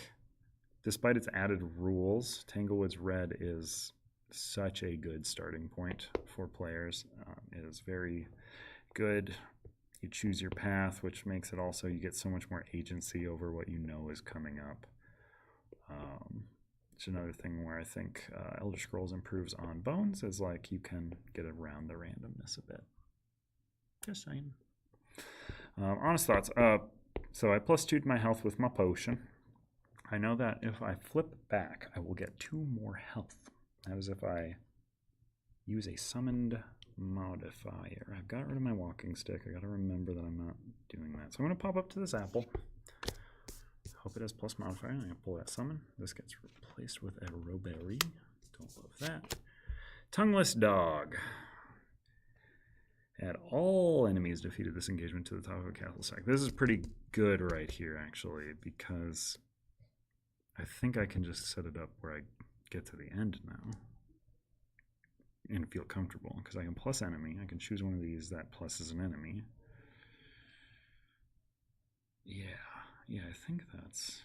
despite its added rules, Tanglewoods Red is such a good starting point for players. It is very good. You choose your path, which makes it also, you get so much more agency over what you know is coming up. It's another thing where I think Elder Scrolls improves on Bones, is like you can get around the randomness a bit. Just saying. Honest thoughts. So I +2'd my health with my potion. I know that if I flip back, I will get 2 more health. That is if I use a summoned modifier. I've got rid of my walking stick. I got to remember that I'm not doing that. So I'm going to pop up to this apple. Hope it has plus modifier. I'm going to pull that summon. This gets replaced with a Roberry. Don't love that. Tongueless Dog. Add all enemies defeated this engagement to the top of a castle stack. This is pretty good right here, actually, because I think I can just set it up where I get to the end now and feel comfortable, because I can plus enemy. I can choose one of these that pluses an enemy. Yeah, I think that's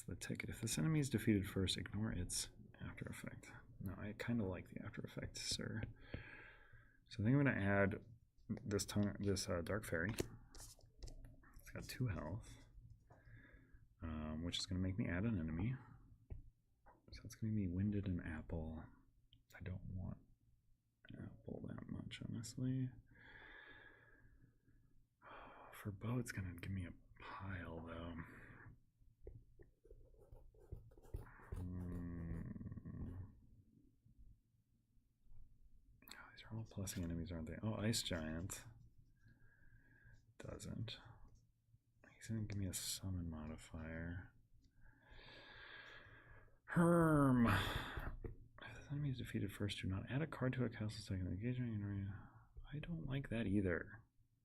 the ticket. If this enemy is defeated first, ignore its after effect. No, I kind of like the after effect, sir. So I think I'm going to add this Dark Fairy. It's got 2 health, which is going to make me add an enemy. So it's going to be Winded and Apple. I don't want Apple that much, honestly. For bow, it's gonna give me a pile though. These are all plussing enemies, aren't they? Oh, Ice Giant doesn't. He's gonna give me a summon modifier. Herm. If the enemy is defeated first, do not add a card to a castle second engagement. I don't like that either.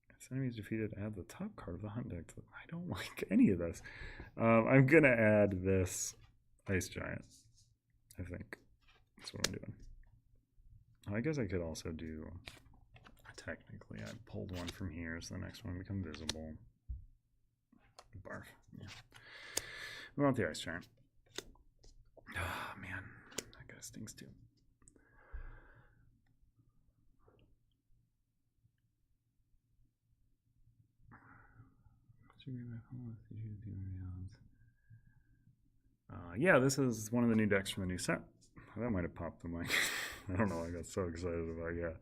If the enemy is defeated, add the top card of the hunt deck. I don't like any of this. I'm gonna add this Ice Giant. I think that's what I'm doing. I guess I could also do. Technically, I pulled one from here, so the next one become visible. Barf. Yeah. We want the Ice Giant. Oh man, that guy stings too. Yeah, this is one of the new decks from the new set. That might have popped the mic. I don't know. I got so excited about it.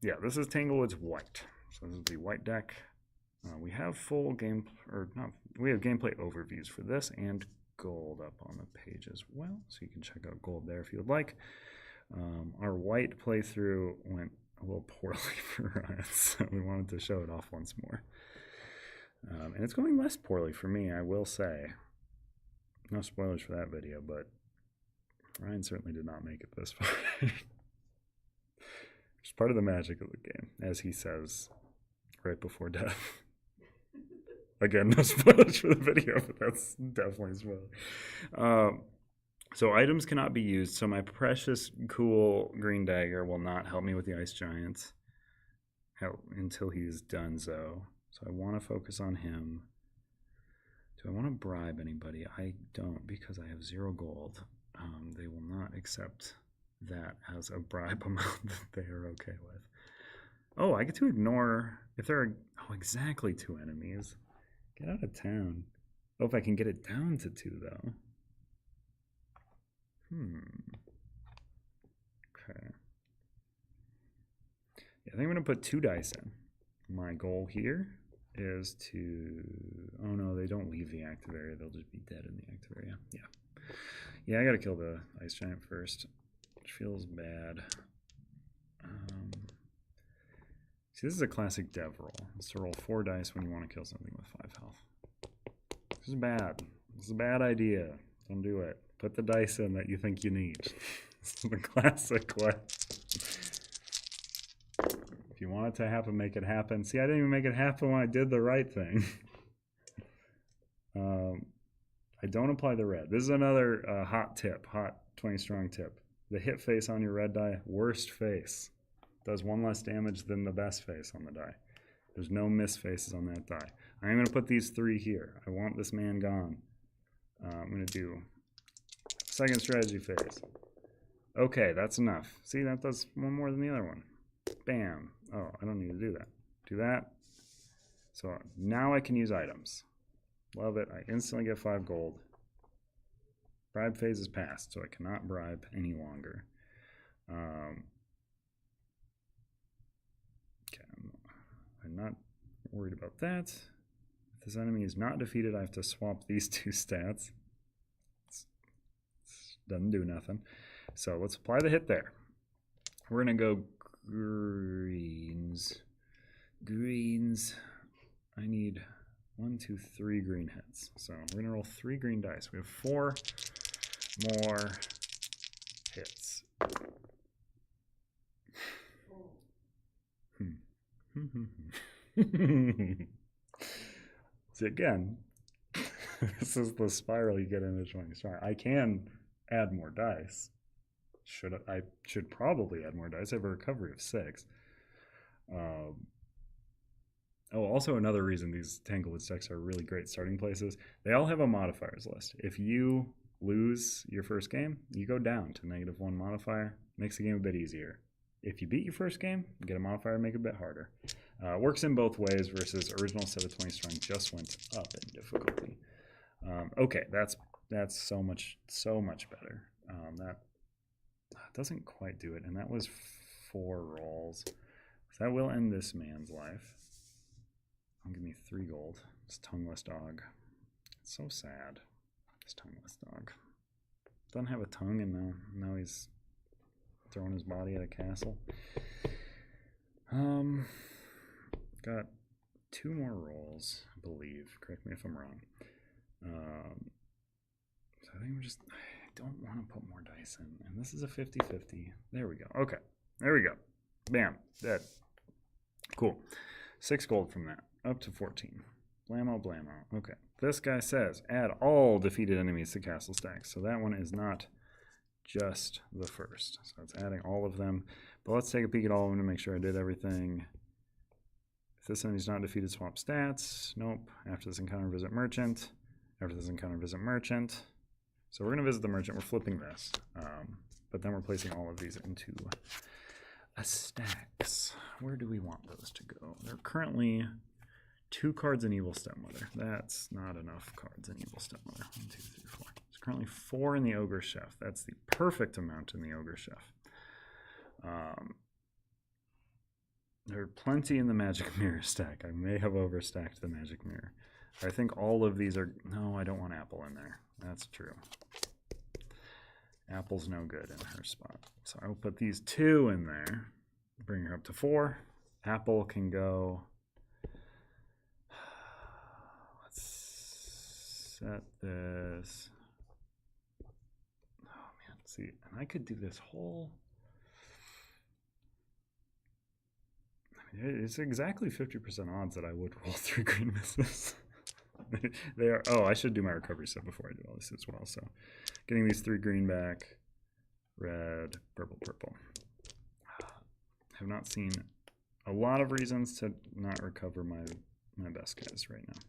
Yeah, this is Tanglewoods White. So this is the white deck. We have full game, or not. We have gameplay overviews for this and gold up on the page as well, so you can check out gold there if you would like. Our white playthrough went a little poorly for us, so we wanted to show it off once more. And it's going less poorly for me, I will say. No spoilers for that video, but Ryan certainly did not make it this far. It's part of the magic of the game, as he says right before death. Again, no spoilers for the video, but that's definitely spoiler. So items cannot be used, so my precious, cool green dagger will not help me with the Ice Giant until he's done so. So I want to focus on him. Do I want to bribe anybody? I don't, because I have 0 gold. They will not accept that as a bribe amount that they are okay with. Oh, I get to ignore if there are exactly 2 enemies. Get out of town. Oh, if I can get it down to 2 though. Okay. Yeah, I think I'm gonna put 2 dice in. My goal here is to. Oh no, they don't leave the active area. They'll just be dead in the active area. Yeah, I gotta kill the Ice Giant first, which feels bad. See, this is a classic dev roll. It's to roll 4 dice when you want to kill something with 5 health. This is bad. This is a bad idea. Don't do it. Put the dice in that you think you need. This is the classic way. If you want it to happen, make it happen. See, I didn't even make it happen when I did the right thing. I don't apply the red. This is another hot tip, hot 20 strong tip. The hit face on your red die, worst face. Does 1 less damage than the best face on the die. There's no miss faces on that die. I'm going to put these 3 here. I want this man gone. I'm going to do second strategy phase. Okay, that's enough. See, that does 1 more than the other one. Bam. Oh, I don't need to do that. Do that. So now I can use items. Love it. I instantly get 5 gold. Bribe phase is passed, so I cannot bribe any longer. Okay, I'm not worried about that. If this enemy is not defeated, I have to swap these 2 stats. Doesn't do nothing. So let's apply the hit there. We're going to go greens. Greens. I need 1, 2, 3 green hits. So we're going to roll 3 green dice. We have 4 more hits. See, again, this is the spiral you get into 20 strong. I can add more dice. I should probably add more dice. I have a recovery of 6. Also another reason these Tanglewoods decks are really great starting places, they all have a modifiers list. If you lose your first game, you go down to -1 modifier. Makes the game a bit easier. If you beat your first game, get a modifier, make it a bit harder. Works in both ways versus original set of 20 strong just went up in difficulty. Okay, that's so much better. doesn't quite do it, and that was 4 rolls. So that will end this man's life. I'll give me 3 gold. This tongueless dog. It's so sad. This tongueless dog. Doesn't have a tongue, and now he's throwing his body at a castle. Got 2 more rolls, I believe. Correct me if I'm wrong. So I think I don't want to put more dice in. And this is a 50-50. There we go. Okay. There we go. Bam. Dead. Cool. 6 gold from that. Up to 14. Blammo, blammo. Okay. This guy says, add all defeated enemies to castle stacks. So that one is not just the first. So it's adding all of them. But let's take a peek at all of them to make sure I did everything. If this enemy's not defeated, swap stats. Nope. After this encounter, visit merchant. After this encounter, visit merchant. So we're going to visit the merchant. We're flipping this. But then we're placing all of these into a stacks. Where do we want those to go? They're currently 2 cards in Evil Stepmother. That's not enough cards in Evil Stepmother. 1, 2, 3, 4. There's currently 4 in the Ogre Chef. That's the perfect amount in the Ogre Chef. There are plenty in the Magic Mirror stack. I may have overstacked the Magic Mirror. I think all of these are... No, I don't want Apple in there. That's true. Apple's no good in her spot. So I'll put these 2 in there. Bring her up to 4. Apple can go... Let's set this... Oh, man. See, and I could do this whole... It's exactly 50% odds that I would roll 3 green misses. They are. Oh, I should do my recovery step before I do all this as well. So, getting these 3 green back, red, purple, purple. Have not seen a lot of reasons to not recover my best guys right now.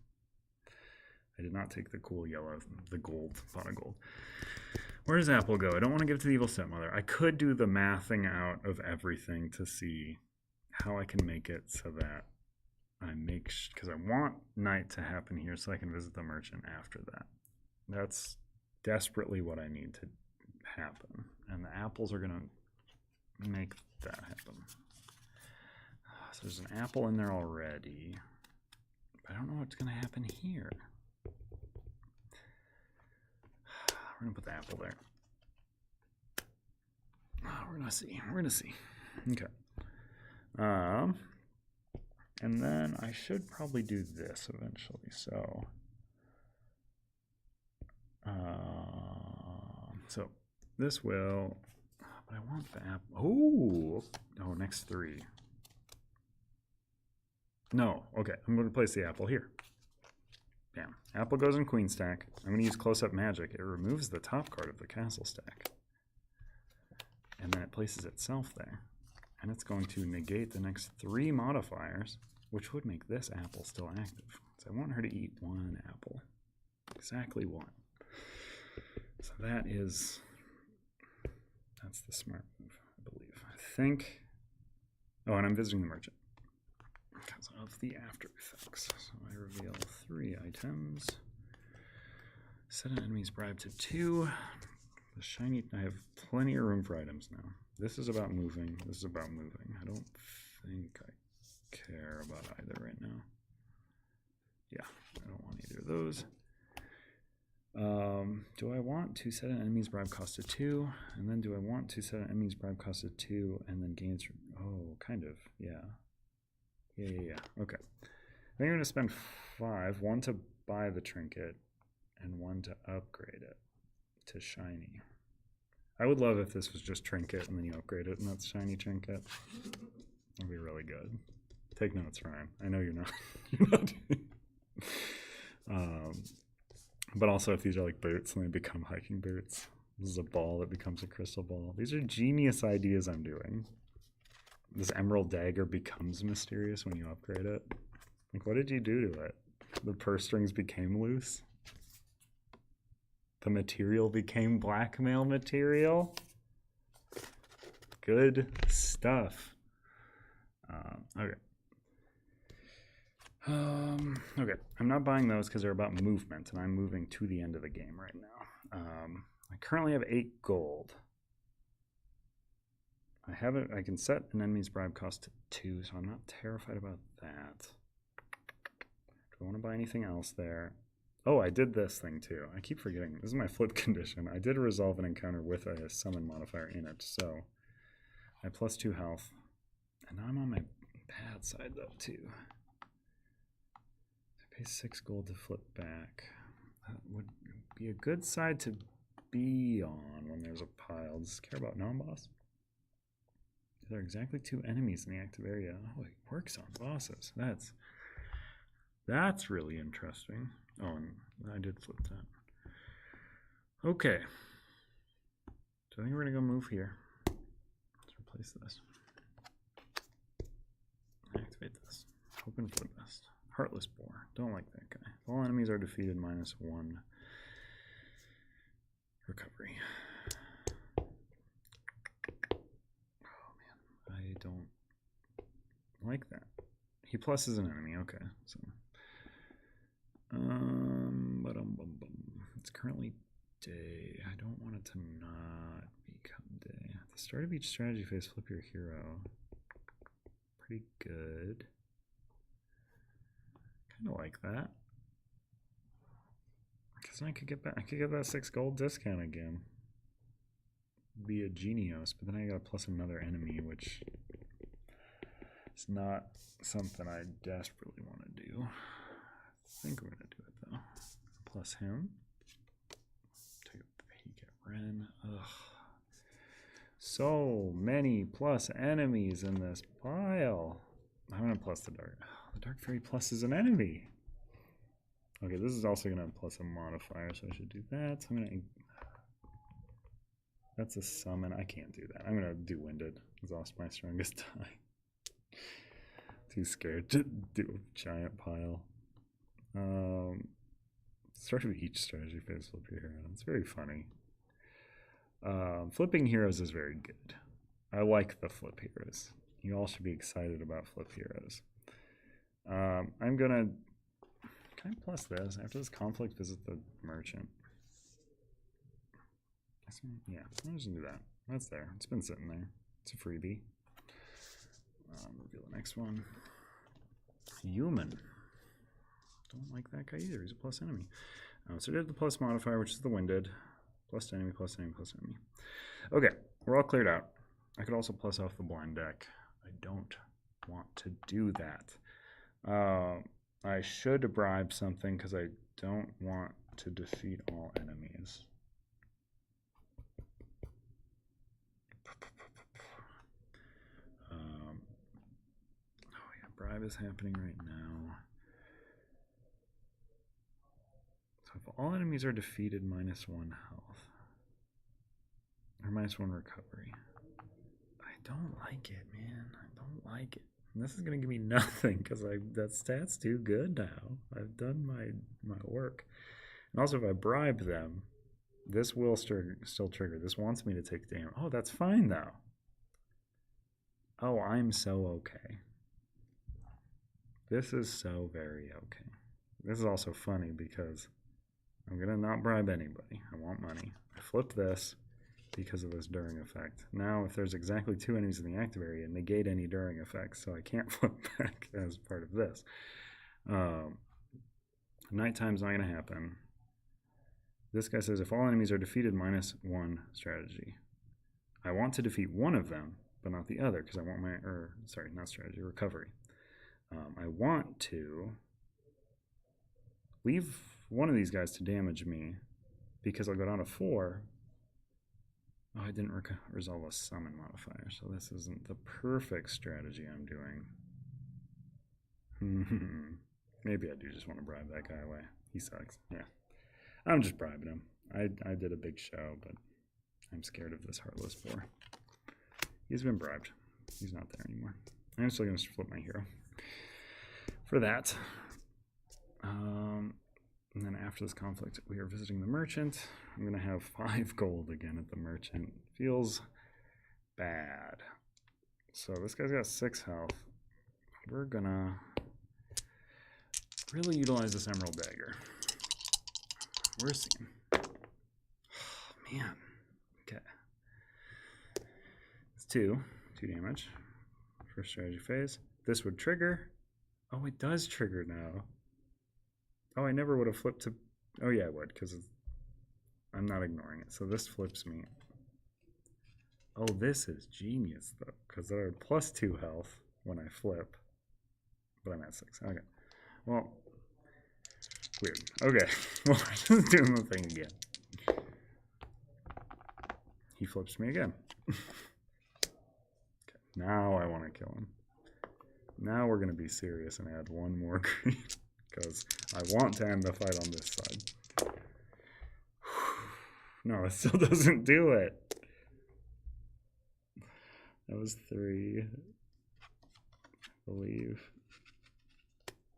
I did not take the cool yellow, the gold, pot of gold. Where does Apple go? I don't want to give it to the Evil Stepmother. I could do the mathing out of everything to see how I can make it so that I make, because I want night to happen here so I can visit the merchant after that. That's desperately what I need to happen. And the apples are going to make that happen. So there's an apple in there already. But I don't know what's going to happen here. We're going to put the apple there. We're going to see. We're going to see. Okay. And then I should probably do this eventually. So, so this will, but I want the apple. Oh, next 3. No, okay. I'm going to place the apple here. Bam. Apple goes in queen stack. I'm going to use close-up magic. It removes the top card of the castle stack. And then it places itself there. And it's going to negate the next 3 modifiers, which would make this apple still active. So I want her to eat 1 apple. Exactly 1. So that's the smart move, I believe. I think... Oh, and I'm visiting the merchant because of the after effects. So I reveal 3 items. Set an enemy's bribe to 2. The shiny... I have plenty of room for items now. This is about moving. This is about moving. I don't think I care about either right now. Yeah, I don't want either of those. Do I want to set an enemy's bribe cost to 2? And then do I want to set an enemy's bribe cost to 2 and then gain... Oh, kind of. Yeah. Yeah. Okay. I think I'm going to spend 5. 1 to buy the trinket and 1 to upgrade it to shiny. I would love if this was just trinket and then you upgrade it and that's shiny trinket. That'd be really good. Take notes, Ryan. I know you're not. But also if these are like boots and they become hiking boots. This is a ball that becomes a crystal ball. These are genius ideas I'm doing. This emerald dagger becomes mysterious when you upgrade it. Like, what did you do to it? The purse strings became loose? The material became blackmail material. Good stuff. Okay. Okay. I'm not buying those because they're about movement, and I'm moving to the end of the game right now. I currently have 8 gold. I have it. I can set an enemy's bribe cost to 2, so I'm not terrified about that. Do I want to buy anything else there? Oh, I did this thing too. I keep forgetting. This is my flip condition. I did resolve an encounter with a summon modifier in it, so I plus 2 health. And now I'm on my bad side though too. I pay 6 gold to flip back. That would be a good side to be on when there's a pile. Does this care about non-boss? There are exactly 2 enemies in the active area. Oh, it works on bosses. That's really interesting. Oh, and I did flip that. Okay. So I think we're going to go move here. Let's replace this. Activate this. Open flip vest. Heartless Boar. Don't like that guy. All enemies are defeated -1 recovery. Oh man, I don't like that. He pluses an enemy. Okay, so it's currently day. I don't want it to not become day. At the start of each strategy phase, flip your hero. Pretty good. Kind of like that. Because I could get back. I could get that 6 gold discount again. Be a genius, but then I gotta plus another enemy, which is not something I desperately want to do. I think we're gonna do it though. Plus him. Take a peek at Ren. Ugh. So many plus enemies in this pile. I'm gonna plus the Dark. Oh, the Dark Fairy pluses an enemy. Okay, this is also gonna plus a modifier, so I should do that. I'm gonna. That's a summon. I can't do that. I'm gonna do Winded. It's also my strongest die. Too scared to do a giant pile. Start of each strategy phase, flip your hero. It's very funny. Flipping heroes is very good. I like the flip heroes. You all should be excited about flip heroes. I'm gonna. Can I plus this? After this conflict, visit the merchant. Yeah, I'm just gonna do that. That's there. It's been sitting there. It's a freebie. Reveal the next one. Human. Don't like that guy either. He's a plus enemy. So I did the plus modifier, which is the Winded. Plus enemy, plus enemy, plus enemy. Okay, we're all cleared out. I could also plus off the blind deck. I don't want to do that. I should bribe something because I don't want to defeat all enemies. Oh yeah, bribe is happening right now. So if all enemies are defeated, -1 health. Or -1 recovery. I don't like it, man. I don't like it. And this is going to give me nothing because that stat's too good now. I've done my work. And also, if I bribe them, this will still trigger. This wants me to take damage. Oh, that's fine, though. Oh, I'm so okay. This is so very okay. This is also funny because I'm going to not bribe anybody. I want money. I flip this because of this during effect. Now, if there's exactly 2 enemies in the active area, negate any during effects, so I can't flip back as part of this. Nighttime's not going to happen. This guy says, if all enemies are defeated, -1 strategy. I want to defeat one of them, but not the other, because I want my, sorry, not strategy, recovery. I want to leave one of these guys to damage me, because I'll go down to 4. Oh, I didn't resolve a summon modifier, so this isn't the perfect strategy I'm doing. Maybe I do just want to bribe that guy away. He sucks. Yeah. I'm just bribing him. I did a big show, but I'm scared of this Heartless Boar. He's been bribed. He's not there anymore. I'm still going to flip my hero for that. And then after this conflict, we are visiting the merchant. I'm going to have 5 gold again at the merchant. Feels bad. So this guy's got 6 health. We're going to really utilize this Emerald Dagger. We're seeing. Oh, man. Okay. It's 2. 2 damage. First strategy phase. This would trigger. Oh, it does trigger now. Oh, I never would have flipped to... Oh, yeah, it would, because I'm not ignoring it. So this flips me. Oh, this is genius, though, because they're plus 2 health when I flip. But I'm at 6. Okay. Well, weird. Okay. Well, we're just doing the thing again. He flips me again. Okay. Now I want to kill him. Now we're going to be serious and add 1 more green. Because I want to end the fight on this side. No, it still doesn't do it. That was 3. I believe.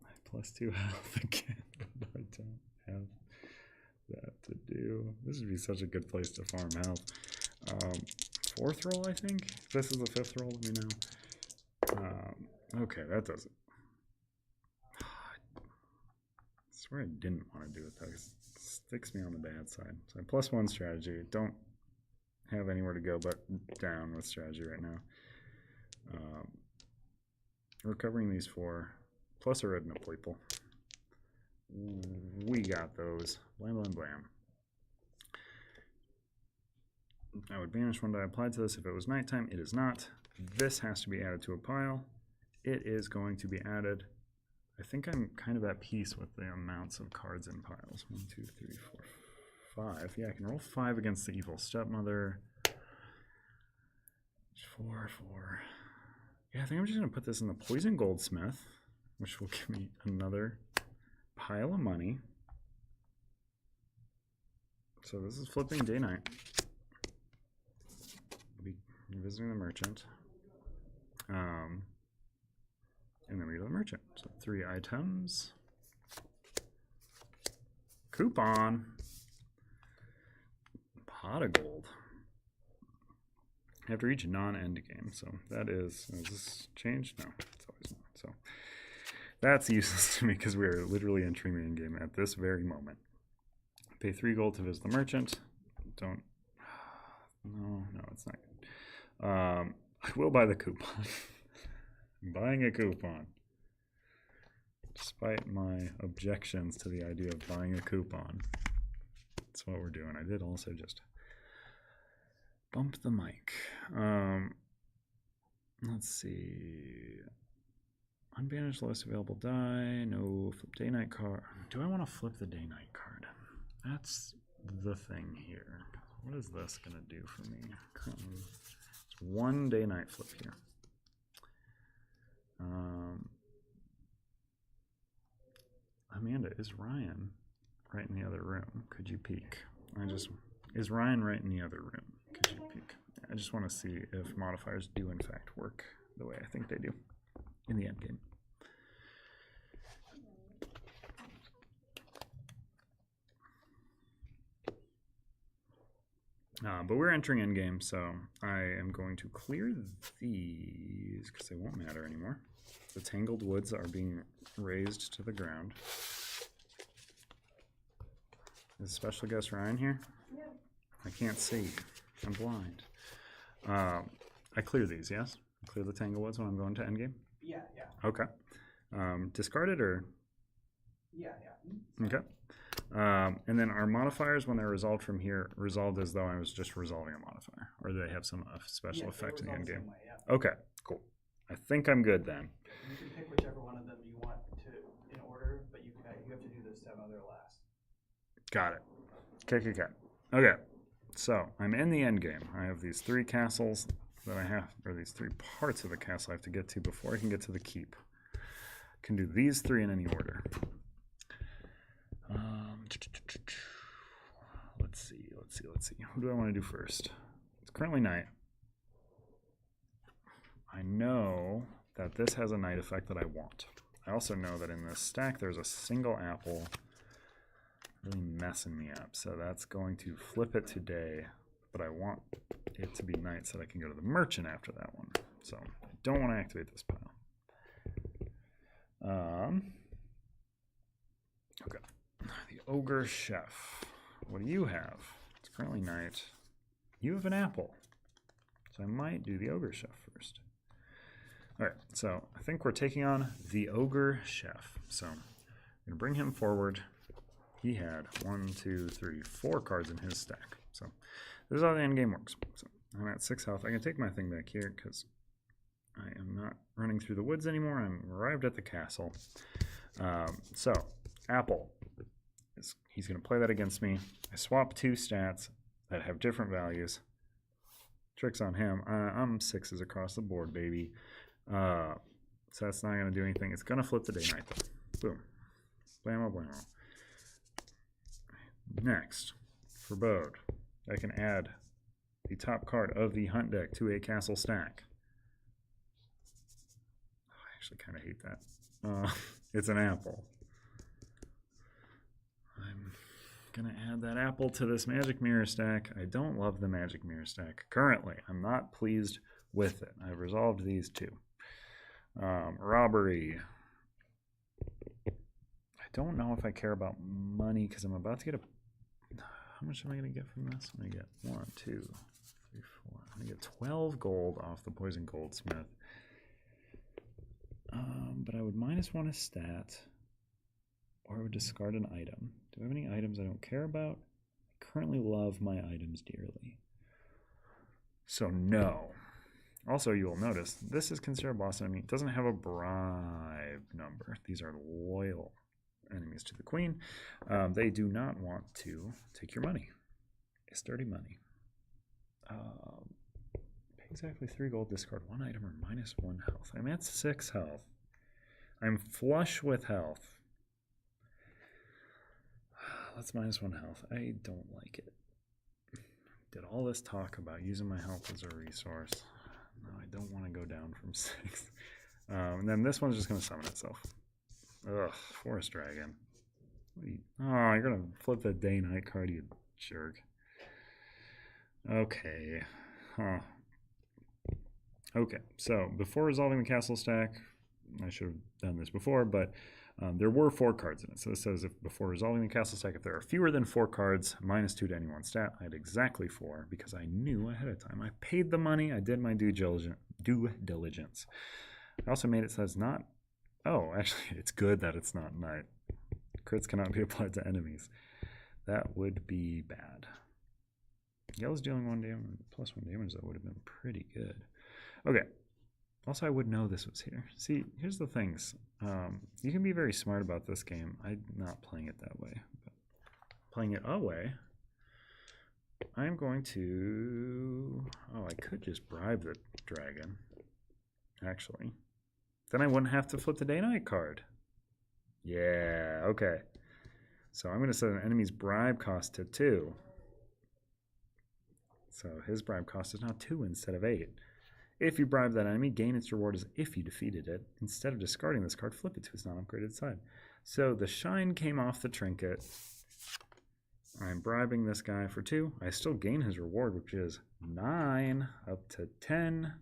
I have plus 2 health again, but I don't have that to do. This would be such a good place to farm health. 4th roll, I think. This is the 5th roll, let me know. Okay, that does it. I swear I didn't want to do it though, 'cause it sticks me on the bad side. So plus 1 strategy. Don't have anywhere to go but down with strategy right now. Recovering these 4, plus a red and a purple. We got those. Blam, blam, blam. I would banish 1 die applied to this if it was nighttime. It is not. This has to be added to a pile. It is going to be added. I think I'm kind of at peace with the amounts of cards in piles. 1, 2, 3, 4, 5. Yeah, I can roll 5 against the evil stepmother. 4, 4. Yeah, I think I'm just going to put this in the poison goldsmith, which will give me another pile of money. So this is flipping day night. Be visiting the merchant. And then we go to the merchant. So 3 items. Coupon. Pot of gold. After each non-end game. So that is this changed? No, it's always not. So that's useless to me because we are literally entering the end game at this very moment. Pay 3 gold to visit the merchant. Don't. No, it's not good. I will buy the coupon. I'm buying a coupon. Despite my objections to the idea of buying a coupon. That's what we're doing. I did also just bump the mic. Let's see. Unbanished lowest available die. No flip day night card. Do I want to flip the day night card? That's the thing here. What is this going to do for me? Currently, it's 1 day night flip here. Amanda, is Ryan right in the other room? Could you peek? Is Ryan right in the other room? Could you peek? I just want to see if modifiers do in fact work the way I think they do in the end game. But we're entering endgame, so I am going to clear these because they won't matter anymore. The Tangled Woods are being raised to the ground. Is special guest Ryan here? Yeah. I can't see. I'm blind. I clear these, yes? I clear the Tanglewoods when I'm going to endgame? Yeah. Okay. Discard it or? Yeah. Okay. And then our modifiers, when they're resolved from here, resolved as though I was just resolving a modifier, or do they have some special effect in the end game? Okay, cool. I think I'm good then. You can pick whichever one of them you want to in order, but you have to do the 7 other last. Got it. Okay, so I'm in the end game. I have these 3 castles that I have, or these 3 parts of the castle I have to get to before I can get to the keep. I can do these 3 in any order. Let's see. Who do I want to do first? It's currently night. I know that this has a night effect that I want. I also know that in this stack there's a single apple really messing me up. So that's going to flip it to day, but I want it to be night so that I can go to the merchant after that one. So I don't want to activate this pile. Okay. The Ogre Chef. What do you have? It's currently night. You have an apple. So I might do the Ogre Chef first. All right, so I think we're taking on the Ogre Chef. So I'm going to bring him forward. He had 1, 2, 3, 4 cards in his stack. So this is how the end game works. So I'm at 6 health. I can take my thing back here because I am not running through the woods anymore. I'm arrived at the castle. So Apple, he's going to play that against me. I swap 2 stats that have different values. Tricks on him. I'm 6s across the board, baby. So that's not going to do anything. It's going to flip the day night though. Boom. Blammo, blammo. Next, for Bode, I can add the top card of the hunt deck to a castle stack. Oh, I actually kind of hate that. It's an apple. I'm going to add that apple to this magic mirror stack. I don't love the magic mirror stack currently. I'm not pleased with it. I've resolved these 2. Robbery. I don't know if I care about money because I'm about to get a... How much am I going to get from this? I'm going to get 1, 2, 3, 4. I'm going to get 12 gold off the Poison Goldsmith. But I would -1 a stat, or I would discard an item. Do I have any items I don't care about? I currently love my items dearly. So no. Also, you will notice, this is considered a boss enemy. It doesn't have a bribe number. These are loyal enemies to the queen. They do not want to take your money. It's dirty money. Pay exactly 3 gold, discard 1 item, or -1 health. I'm at 6 health. I'm flush with health. That's -1 health. I don't like it. Did all this talk about using my health as a resource. No, I don't want to go down from 6. And then this one's just going to summon itself. Ugh, Forest Dragon. Oh, you're going to flip that day-night card, you jerk. Okay. Huh. Okay, so before resolving the castle stack, I should have done this before, but there were 4 cards in it. So it says if before resolving the castle stack, if there are fewer than 4 cards, -2 to any one stat. I had exactly 4 because I knew ahead of time. I paid the money. I did my due diligence. I also made it so it's not... Oh, actually, it's good that it's not night. Crits cannot be applied to enemies. That would be bad. Yellow's dealing 1 damage, +1 damage. That would have been pretty good. Okay. Also, I would know this was here. See, here's the things. You can be very smart about this game. I'm not playing it that way. But playing it away, I'm going to... Oh, I could just bribe the dragon, actually. Then I wouldn't have to flip the day-night card. Yeah, okay. So I'm going to set an enemy's bribe cost to 2. So his bribe cost is now 2 instead of 8. If you bribe that enemy, gain its reward as if you defeated it. Instead of discarding this card, flip it to its non-upgraded side. So the shine came off the trinket. I'm bribing this guy for 2. I still gain his reward, which is 9 up to 10.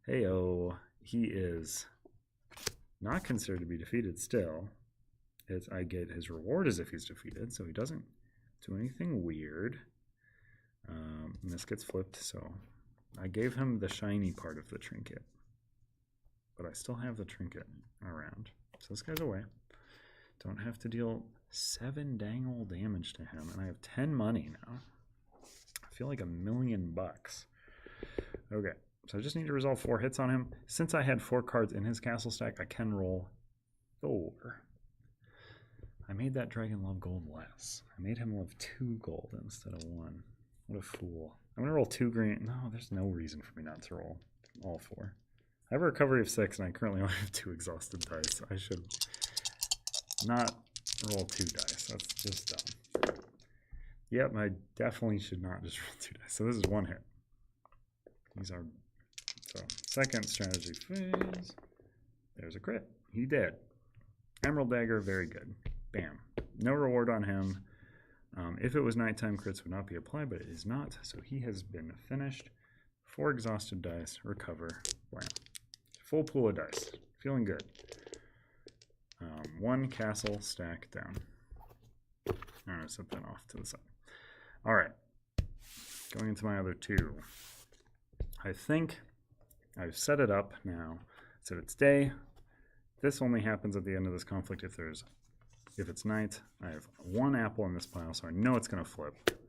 Heyo, he is not considered to be defeated still. I get his reward as if he's defeated, so he doesn't do anything weird. And this gets flipped, so I gave him the shiny part of the trinket, but I still have the trinket around. So this guy's away. Don't have to deal 7 dang old damage to him, and I have 10 money now. I feel like $1,000,000. Okay, so I just need to resolve 4 hits on him. Since I had 4 cards in his castle stack, I can roll 4. I made that dragon love gold less. I made him love 2 gold instead of 1. What a fool. I'm going to roll 2 green. No, there's no reason for me not to roll all 4. I have a recovery of 6, and I currently only have 2 exhausted dice. So I should not roll 2 dice. That's just dumb. Yep, I definitely should not just roll 2 dice. So this is 1 hit. These are... So, second strategy phase. There's a crit. He did. Emerald Dagger, very good. Bam. No reward on him. If it was nighttime, crits would not be applied, but it is not, so he has been finished. 4 exhausted dice, recover, blam. Full pool of dice, feeling good. 1 castle stack down. I'm going to set that off to the side. All right, going into my other 2. I think I've set it up now so it's day. This only happens at the end of this conflict if it's night. I have 1 apple in this pile, so I know it's going to flip.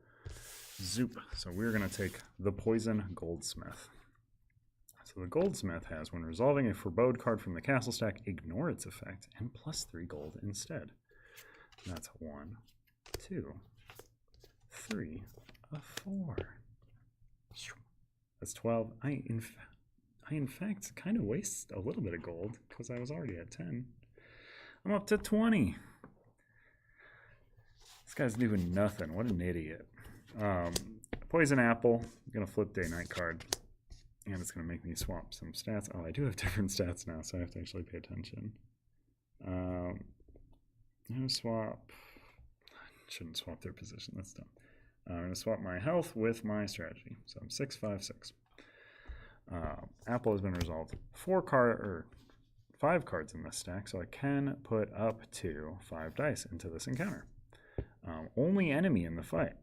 Zoop. So we're going to take the Poison Goldsmith. So the Goldsmith has, when resolving a forebode card from the castle stack, ignore its effect and +3 gold instead. That's 1, 2, 3, a 4. That's 12. I in fact kind of waste a little bit of gold because I was already at 10. I'm up to 20. This guy's doing nothing. What an idiot. Poison Apple. I'm going to flip Day-Night card. And it's going to make me swap some stats. Oh, I do have different stats now, so I have to actually pay attention. I'm going to swap. Shouldn't swap their position. That's dumb. I'm going to swap my health with my strategy. So I'm 6, 5, 6. Apple has been resolved. 5 cards in this stack, so I can put up to 5 dice into this encounter. Only enemy in the fight.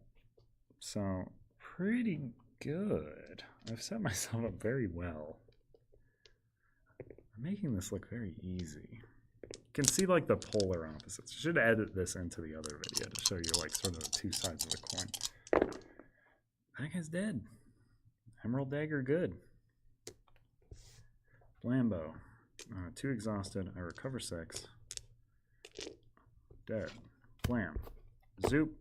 So pretty good. I've set myself up very well. I'm making this look very easy. You can see like the polar opposites. I should edit this into the other video to show you like sort of the 2 sides of the coin. That guy's dead. Emerald Dagger, good. Blambo. 2 exhausted. I recover 6. Dead. Blam. Zoop.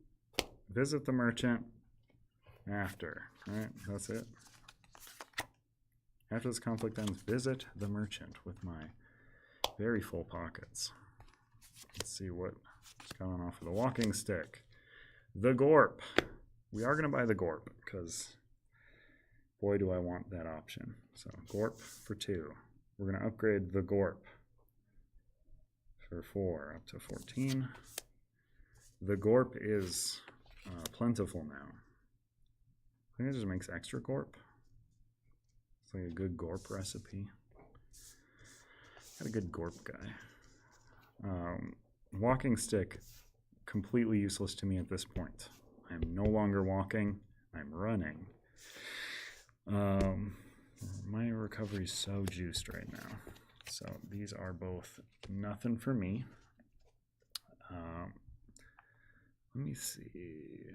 Visit the merchant. After. Alright, that's it. After this conflict ends, visit the merchant with my very full pockets. Let's see what's going on for the walking stick. The Gorp. We are going to buy the Gorp because boy do I want that option. So Gorp for 2. We're going to upgrade the Gorp for 4 up to 14. The Gorp is plentiful now. I think it just makes extra Gorp. It's like a good Gorp recipe. Got a good Gorp guy. Walking stick, completely useless to me at this point. I'm no longer walking. I'm running. My recovery's so juiced right now. So these are both nothing for me. Let me see.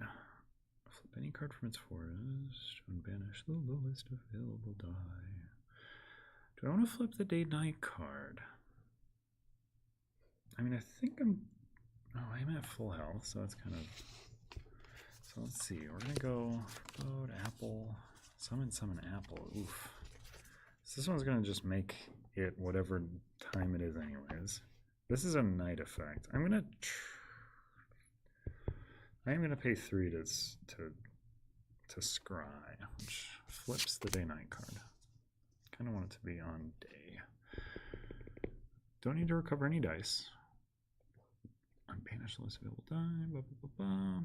Flip any card from its forest and banish the lowest available die. Do I want to flip the Day-Night card? I mean, I think I'm at full health, so that's kind of... So let's see. We're going to go Forebode, Apple, summon Apple. Oof. So this one's going to just make it whatever time it is anyways. This is a night effect. I am going to pay 3 to scry, which flips the Day-Night card. Kind of want it to be on day. Don't need to recover any dice. Unbanish the list available die. Blah, blah, blah, blah.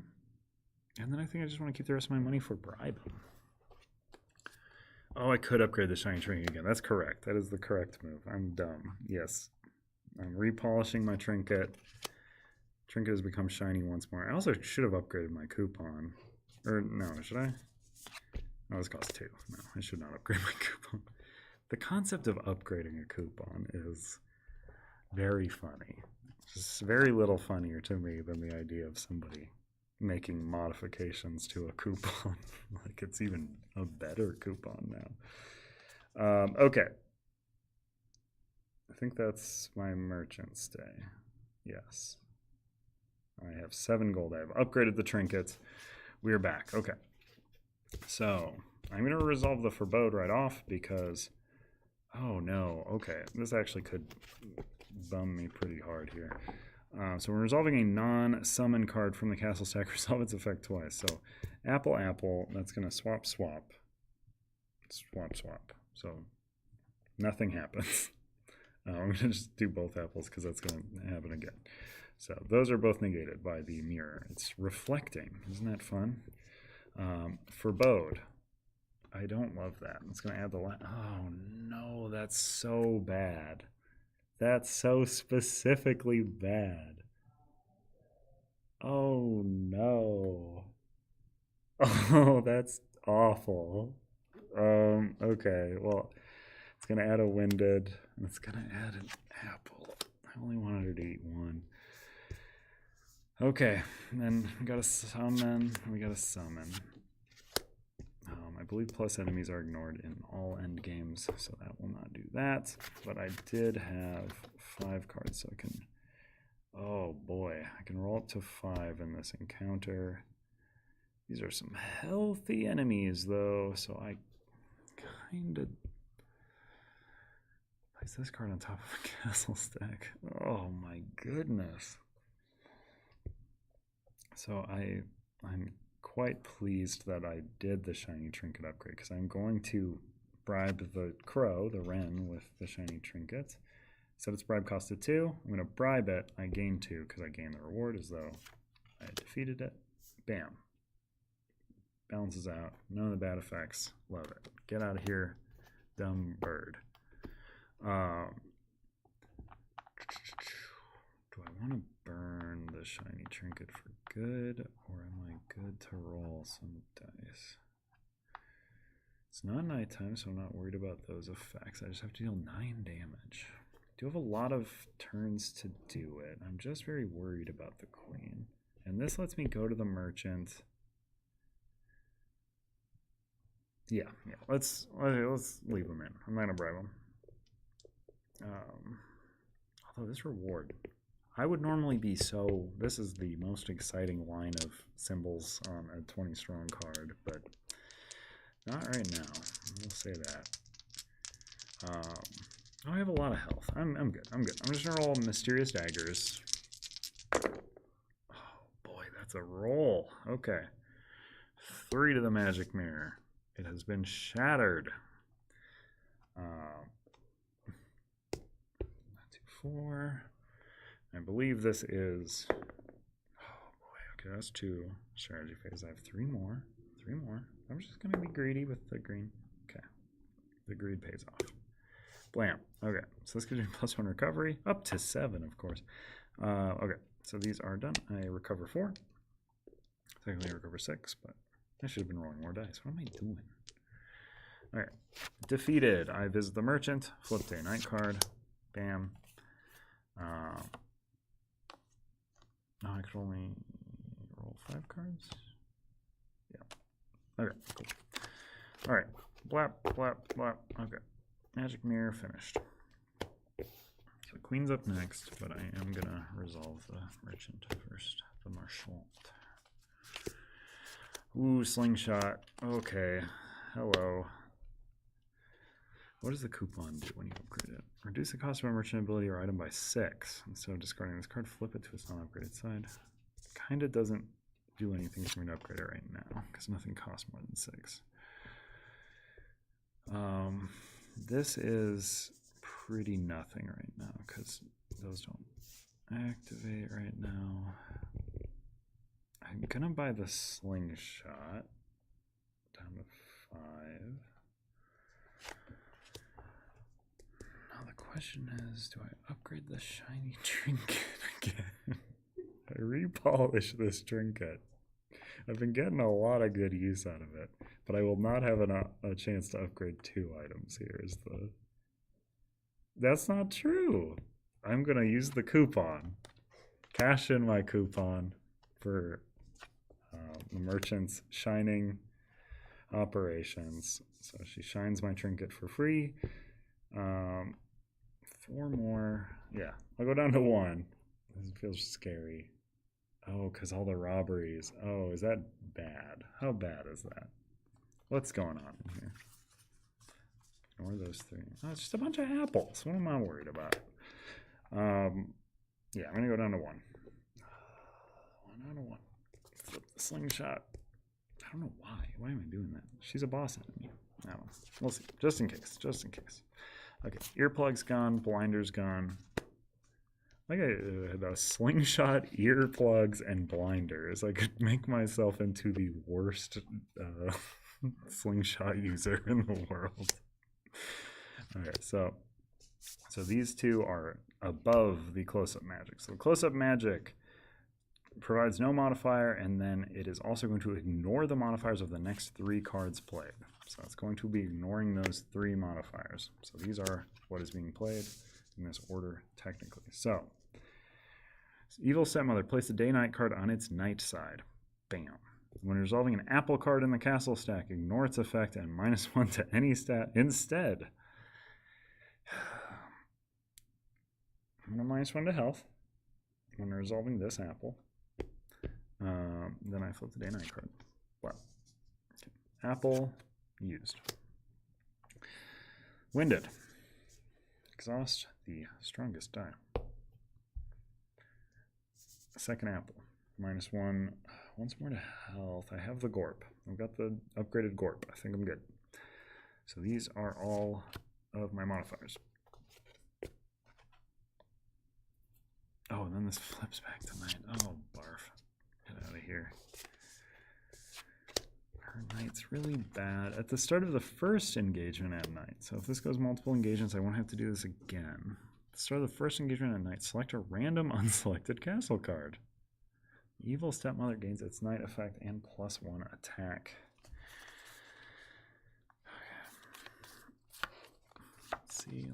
And then I think I just want to keep the rest of my money for bribe. Oh, I could upgrade the shiny trinket again. That's correct. That is the correct move. I'm dumb. Yes. I'm repolishing my trinket. Trinket has become shiny once more. I also should have upgraded my coupon. Or no, should I? No, this costs 2. No, I should not upgrade my coupon. The concept of upgrading a coupon is very funny. It's very little funnier to me than the idea of somebody making modifications to a coupon. Like it's even a better coupon now. Okay. I think that's my merchant stay. Yes. I have 7 gold. I have upgraded the trinkets. We're back. Okay. So I'm going to resolve the forebode right off because... Oh no. Okay. This actually could bum me pretty hard here. So we're resolving a non-summon card from the castle stack. Resolve its effect twice. So apple, that's going to swap. So nothing happens. I'm going to just do both apples because that's going to happen again. So those are both negated by the mirror. It's reflecting. Isn't that fun? Forebode. I don't love that. It's going to add the line. Oh no, that's so bad. That's so specifically bad. Oh no. Oh, that's awful. Okay, well, it's gonna add a winded, and it's gonna add an apple. I only wanted her to eat one. Okay, and then we got a summon. We got a summon. I believe plus enemies are ignored in all end games, so that will not do that. But I did have 5 cards, so I can. Oh boy, I can roll up to 5 in this encounter. These are some healthy enemies, though, so I kind of place this card on top of a castle stack. Oh my goodness. So I'm quite pleased that I did the shiny trinket upgrade, because I'm going to bribe the crow, the wren, with the shiny trinket. Set its bribe cost to 2. I'm going to bribe it. I gain 2 because I gain the reward as though I had defeated it. Bam. Balances out. None of the bad effects. Love it. Get out of here, dumb bird. Do I want to burn the shiny trinket for good, or am I good to roll some dice? It's not nighttime, so I'm not worried about those effects. I just have to deal 9 damage. I do have a lot of turns to do it. I'm just very worried about the queen. And this lets me go to the merchant. Yeah. Let's leave him in. I'm not gonna bribe him. Although this reward, I would normally be so. This is the most exciting line of symbols on a 20 strong card, but not right now. We'll say that. I have a lot of health. I'm good. I'm just gonna roll mysterious daggers. Oh boy, that's a roll. Okay. 3 to the magic mirror. It has been shattered. 4. I believe this is. Oh boy. Okay, that's 2 strategy phase. I have 3 more. 3 more. I'm just gonna be greedy with the green. Okay. The greed pays off. Blam. Okay, so this gives me +1 recovery, up to 7, of course. Okay, so these are done. I recover 4. Technically, I recover 6, but I should have been rolling more dice. What am I doing? All right, defeated. I visit the merchant, flip day night card, bam. I could only roll 5 cards. Yeah. Okay, cool. All right, blap, blap, blap. Okay. Magic mirror finished. So queen's up next, but I am gonna resolve the merchant first. The marshal. Ooh, slingshot. Okay. Hello. What does the coupon do when you upgrade it? Reduce the cost of a merchant ability or item by 6. Instead of discarding this card, flip it to its non-upgraded side. Kinda doesn't do anything for me to upgrade it right now, because nothing costs more than 6. This is pretty nothing right now because those don't activate right now. I'm gonna buy the slingshot down to 5. Now the question is, do I upgrade the shiny trinket again? I repolish this trinket. I've been getting a lot of good use out of it, but I will not have a chance to upgrade 2 items here. That's not true. I'm going to use the coupon. Cash in my coupon for the merchant's shining operations. So she shines my trinket for free. 4 more. Yeah, I'll go down to 1. This feels scary. Oh, because all the robberies. Oh, is that bad? How bad is that? What's going on in here? Ignore those 3. Oh, it's just a bunch of apples. What am I worried about? Yeah, I'm going to go down to 1. 1 out of 1. Flip the slingshot. I don't know why. Why am I doing that? She's a boss enemy. I don't know. We'll see. Just in case. Just in case. Okay, earplugs gone. Blinders gone. Like I had a slingshot, earplugs, and blinders. I could make myself into the worst slingshot user in the world. Okay, so these 2 are above the close-up magic. So the close-up magic provides no modifier, and then it is also going to ignore the modifiers of the next 3 cards played. So it's going to be ignoring those 3 modifiers. So these are what is being played in this order technically. So Evil Stepmother, place the day-night card on its night side. Bam. When resolving an apple card in the castle stack, ignore its effect and -1 to any stat instead. I'm going to -1 to health when resolving this apple. Then I flip the day-night card. Wow. Okay. Apple used. Winded. Exhaust the strongest die. Second apple. -1. Once more to health. I have the Gorp. I've got the upgraded Gorp. I think I'm good. So these are all of my modifiers. Oh, and then this flips back to night. Oh, barf. Get out of here. Her night's really bad. At the start of the first engagement at night. So if this goes multiple engagements, I won't have to do this again. At the start of the first engagement at night, select a random unselected castle card. Evil Stepmother gains its night effect and +1 attack. Okay. Let's see.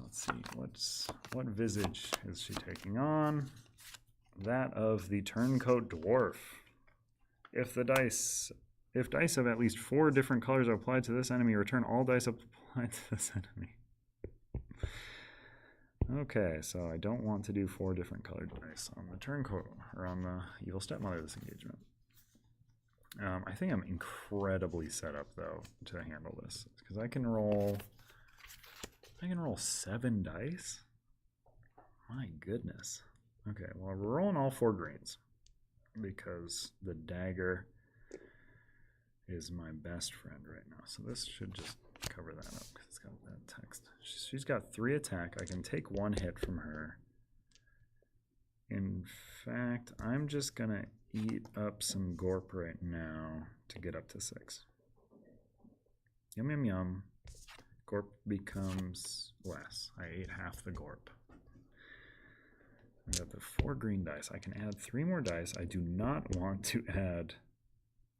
What visage is she taking on? That of the Turncoat Dwarf. If dice of at least 4 different colors are applied to this enemy, return all dice applied to this enemy. Okay, so I don't want to do 4 different colored dice on the Turncoat, or on the Evil Stepmother this engagement. I think I'm incredibly set up, though, to handle this, because I can roll 7 dice? My goodness. Okay, well, we're rolling all 4 greens, because the dagger is my best friend right now. So this should just cover that up, because it's got that text. She's got 3 attack. I can take 1 hit from her. In fact, I'm just going to eat up some Gorp right now to get up to 6. Yum, yum, yum. Gorp becomes less. I ate half the Gorp. I got the 4 green dice. I can add 3 more dice. I do not want to add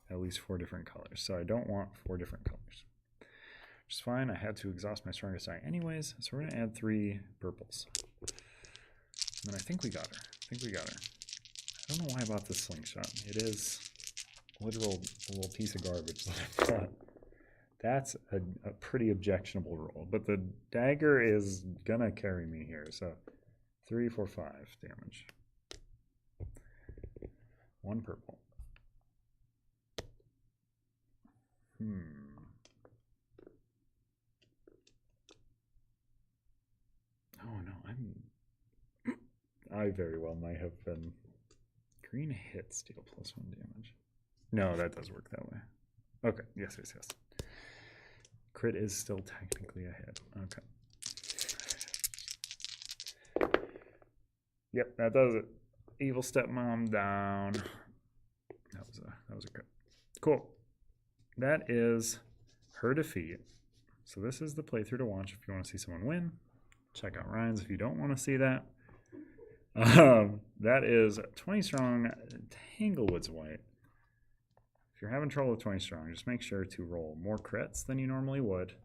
at least 4 different colors. So I don't want 4 different colors. Which is fine. I had to exhaust my strongest die anyways. So we're going to add 3 purples. And then I think we got her. I don't know why I bought this slingshot. It is a literal little piece of garbage that I bought. That's a pretty objectionable roll. But the dagger is going to carry me here. So 3, 4, 5 damage. 1 purple. Oh no, I very well might have been. Green hits deal +1 damage. No, that does work that way. Okay, yes. Crit is still technically a hit. Okay. Yep, that does it. Evil Stepmom down. That was a crit. Cool. That is her defeat. So this is the playthrough to watch if you want to see someone win. Check out Ryan's if you don't want to see that. That is 20 strong Tanglewoods white. If you're having trouble with 20 strong, just make sure to roll more crits than you normally would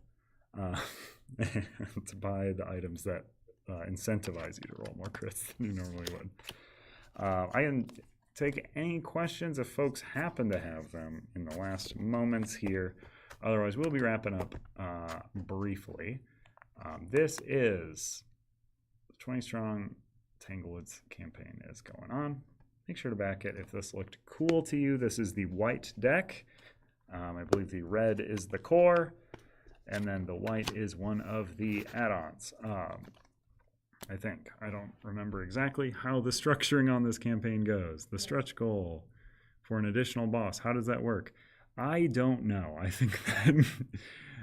to buy the items that incentivize you to roll more crits than you normally would. I can take any questions if folks happen to have them in the last moments here. Otherwise, we'll be wrapping up briefly. This is 20 strong Tanglewoods campaign is going on. Make sure to back it if this looked cool to you. This is the white deck. I believe the red is the core, and then the white is one of the add-ons. I think. I don't remember exactly how the structuring on this campaign goes. The stretch goal for an additional boss. How does that work? I don't know. I think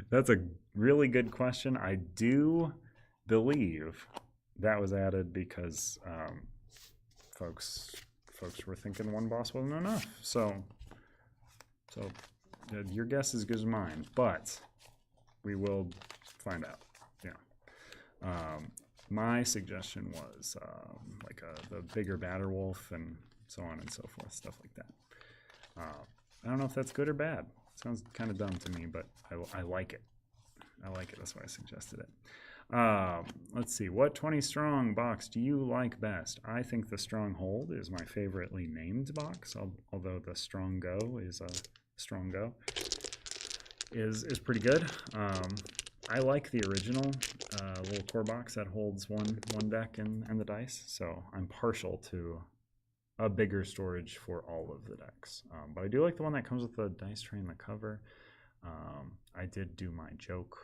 that's a really good question. I do believe that was added because folks were thinking one boss wasn't enough. So your guess is as good as mine, but we will find out. Yeah. My suggestion was the bigger badder wolf and so on and so forth, stuff like that. I don't know if that's good or bad. Sounds kind of dumb to me, but I like it. I like it. That's why I suggested it. Let's see. What 20 strong box do you like best? I think the Stronghold is my favoritely named box, although the Strong Go is a Strong Go is pretty good. I like the original little core box that holds one deck and the dice, so I'm partial to a bigger storage for all of the decks. But I do like the one that comes with the dice tray and the cover. I did do my joke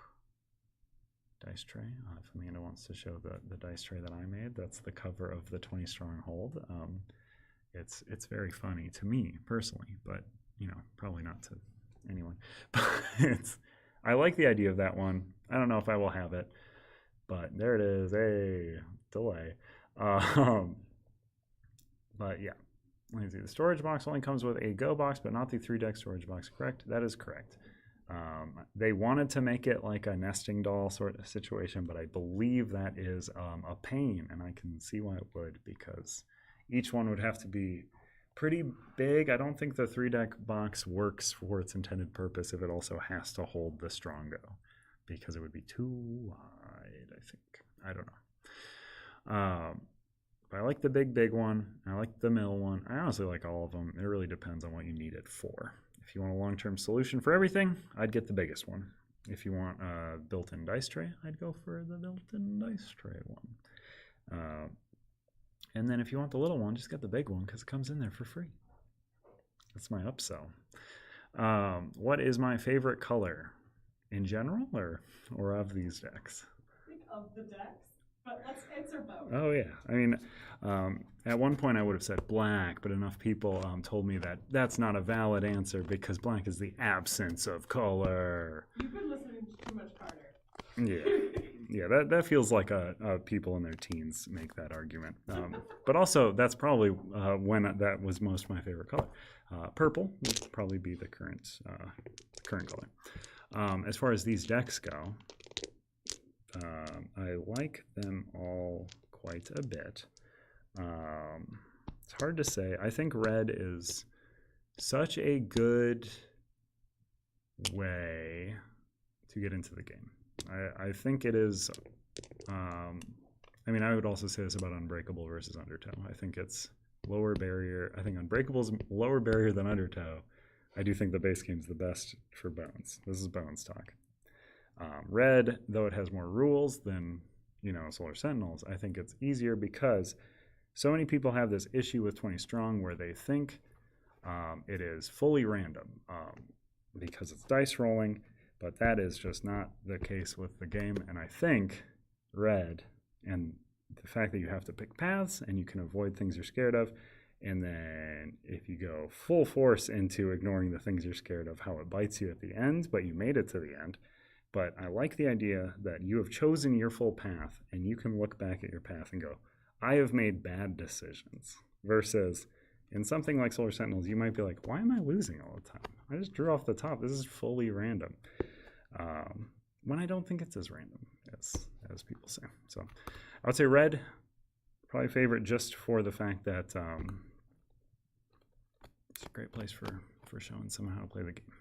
dice tray. If Amanda wants to show the dice tray that I made, that's the cover of the 20 Stronghold. It's very funny to me personally, but probably not to anyone. But I like the idea of that one. I don't know if I will have it, but there it is. Hey, delay. But yeah, let me see. The storage box only comes with a Go box, but not the 3-deck storage box. Correct? That is correct. They wanted to make it like a nesting doll sort of situation, but I believe that is a pain, and I can see why it would, because each one would have to be pretty big. I don't think the 3-deck box works for its intended purpose if it also has to hold the Strongo, because it would be too wide, I think. I don't know. But I like the big one. I like the middle one. I honestly like all of them. It really depends on what you need it for. If you want a long-term solution for everything, I'd get the biggest one. If you want a built-in dice tray, I'd go for the built-in dice tray one. And then if you want the little one, just get the big one because it comes in there for free. That's my upsell. What is my favorite color? In general or of these decks? I think of the decks, but let's answer both. Oh, yeah. I mean, at one point I would have said black, but enough people told me that that's not a valid answer because black is the absence of color. You've been listening to too much Carter. Yeah. Yeah, that feels like people in their teens make that argument. But also, that's probably when that was most my favorite color. Purple would probably be the current color. As far as these decks go, I like them all quite a bit. It's hard to say. I think red is such a good way to get into the game. I think it is. I mean, I would also say this about Unbreakable versus Undertow. I think it's lower barrier. I think Unbreakable's lower barrier than Undertow. I do think the base game's the best for Bones. This is Bones talk. Red, though it has more rules than Solar Sentinels, I think it's easier because so many people have this issue with 20 Strong where they think it is fully random because it's dice rolling. But that is just not the case with the game. And I think red and the fact that you have to pick paths and you can avoid things you're scared of. And then if you go full force into ignoring the things you're scared of, how it bites you at the end, but you made it to the end. But I like the idea that you have chosen your full path and you can look back at your path and go, I have made bad decisions. Versus in something like Solar Sentinels, you might be like, why am I losing all the time? I just drew off the top. This is fully random. When I don't think it's as random as people say. So I would say red, probably favorite just for the fact that it's a great place for showing someone how to play the game.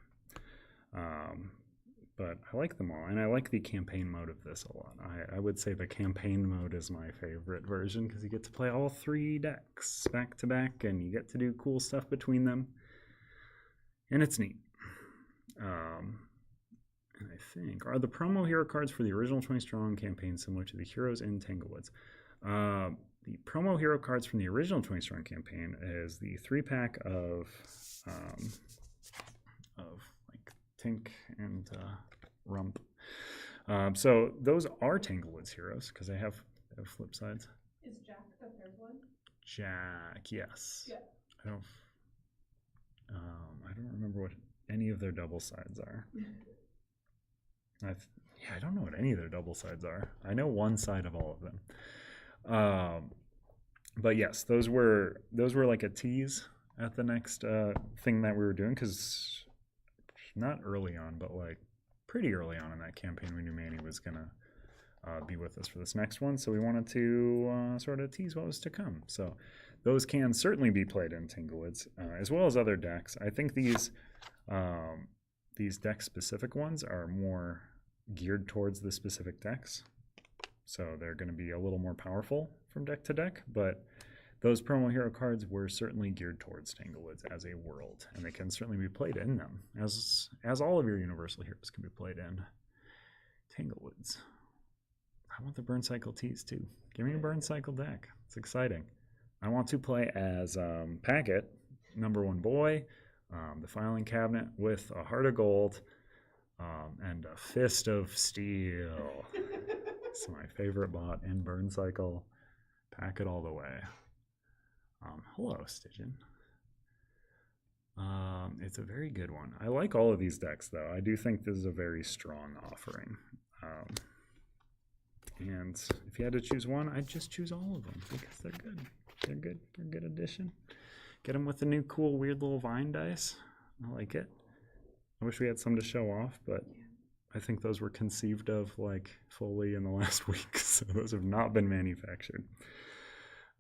But I like them all, and I like the campaign mode of this a lot. I would say the campaign mode is my favorite version because you get to play all 3 decks back to back, and you get to do cool stuff between them, and it's neat. And I think, are the promo hero cards for the original 20 Strong campaign similar to the heroes in Tanglewoods? The promo hero cards from the original 20 Strong campaign is the 3-pack of like Tink and Rump. So those are Tanglewoods heroes because they have flip sides. Is Jack the third one? Jack, yes. Yeah. I don't remember what any of their double sides are. I don't know what any of their double sides are. I know one side of all of them. But yes, those were like a tease at the next thing that we were doing because not early on, but like pretty early on in that campaign, we knew Manny was gonna be with us for this next one. So we wanted to sort of tease what was to come. So those can certainly be played in Tanglewoods, as well as other decks. I think these deck-specific ones are more geared towards the specific decks, so they're going to be a little more powerful from deck to deck, but those promo hero cards were certainly geared towards Tanglewoods as a world, and they can certainly be played in them, as all of your Universal Heroes can be played in Tanglewoods. I want the Burn Cycle tees too. Give me a Burn Cycle deck. It's exciting. I want to play as Packet, #1 boy, the filing cabinet with a heart of gold and a fist of steel. It's my favorite bot in Burn Cycle. Packet all the way. Hello, Stygian. It's a very good one. I like all of these decks, though. I do think this is a very strong offering. And if you had to choose one, I'd just choose all of them because they're good. They're good. They're a good addition. Get them with the new cool, weird little vine dice. I like it. I wish we had some to show off, but I think those were conceived of like fully in the last week, so those have not been manufactured.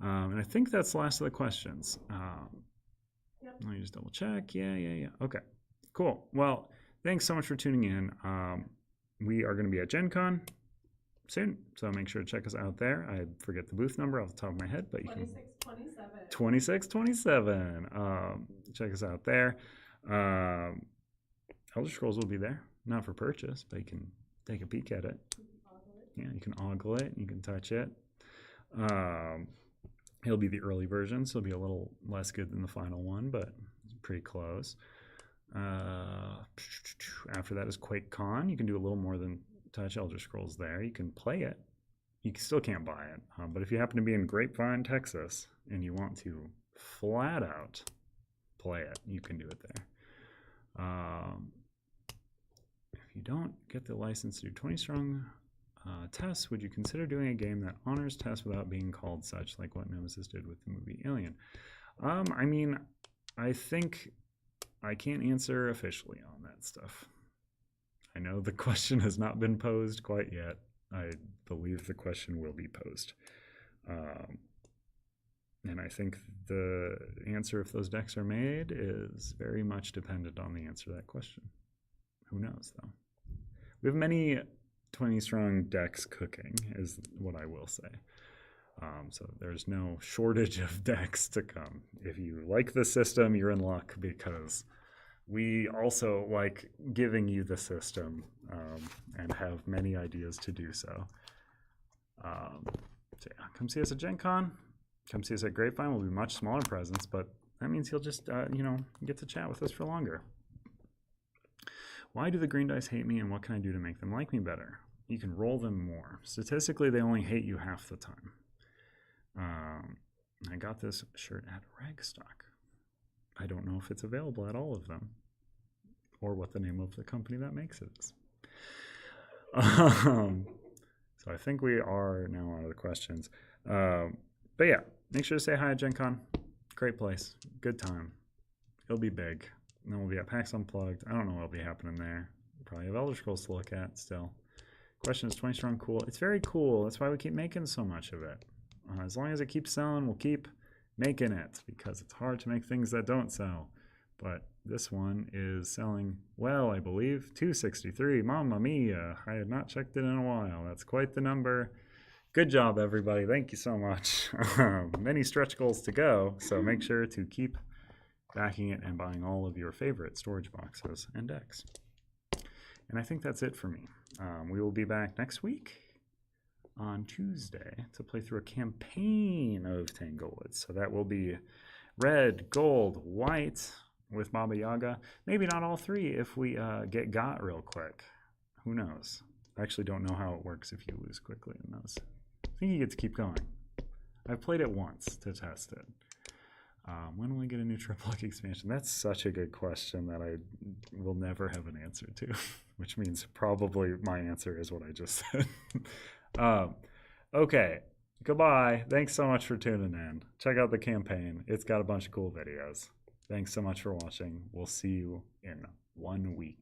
And I think that's the last of the questions. Yep. Let me just double check. Yeah. Okay, cool. Well, thanks so much for tuning in. We are going to be at Gen Con soon, so make sure to check us out there. I forget the booth number off the top of my head, but you can 2627. Check us out there. Elder Scrolls will be there, not for purchase, but you can take a peek at it. Yeah, you can ogle it, you can touch it. It'll be the early version, so it'll be a little less good than the final one, but pretty close. After that is QuakeCon. You can do a little more than touch Elder Scrolls there. You can play it. You still can't buy it. But if you happen to be in Grapevine, Texas, and you want to flat out play it, you can do it there. If you don't get the license to do 20 strong tests, would you consider doing a game that honors tests without being called such, like what Nemesis did with the movie Alien? I mean, I think I can't answer officially on that stuff. I know the question has not been posed quite yet. I believe the question will be posed. And I think the answer, if those decks are made, is very much dependent on the answer to that question. Who knows, though? We have many 20-strong decks cooking, is what I will say. So there's no shortage of decks to come. If you like the system, you're in luck, because we also like giving you the system and have many ideas to do so. So yeah, come see us at Gen Con. Come see us at Grapevine. We'll be much smaller presence, but that means you'll just, get to chat with us for longer. Why do the green dice hate me, and what can I do to make them like me better? You can roll them more. Statistically, they only hate you half the time. I got this shirt at Ragstock. I don't know if it's available at all of them, or what the name of the company that makes it is. So I think we are now out of the questions. But yeah, make sure to say hi at Gen Con. Great place. Good time. It'll be big. And then we'll be at PAX Unplugged. I don't know what'll be happening there. Probably have Elder Scrolls to look at still. Question is 20 strong cool? It's very cool. That's why we keep making so much of it. As long as it keeps selling, we'll keep making it, because it's hard to make things that don't sell. But this one is selling well, I believe. 263. Mamma mia. I had not checked it in a while. That's quite the number. Good job, everybody. Thank you so much. Many stretch goals to go, so make sure to keep backing it and buying all of your favorite storage boxes and decks. And I think that's it for me. We will be back next week on Tuesday to play through a campaign of Tanglewoods. So that will be red, gold, white with Baba Yaga. Maybe not all three if we get got real quick. Who knows? I actually don't know how it works if you lose quickly in those. I think you get to keep going. I've played it once to test it. When will we get a new Triple Luck expansion? That's such a good question that I will never have an answer to, which means probably my answer is what I just said. Okay, goodbye. Thanks so much for tuning in. Check out the campaign. It's got a bunch of cool videos. Thanks so much for watching. We'll see you in 1 week.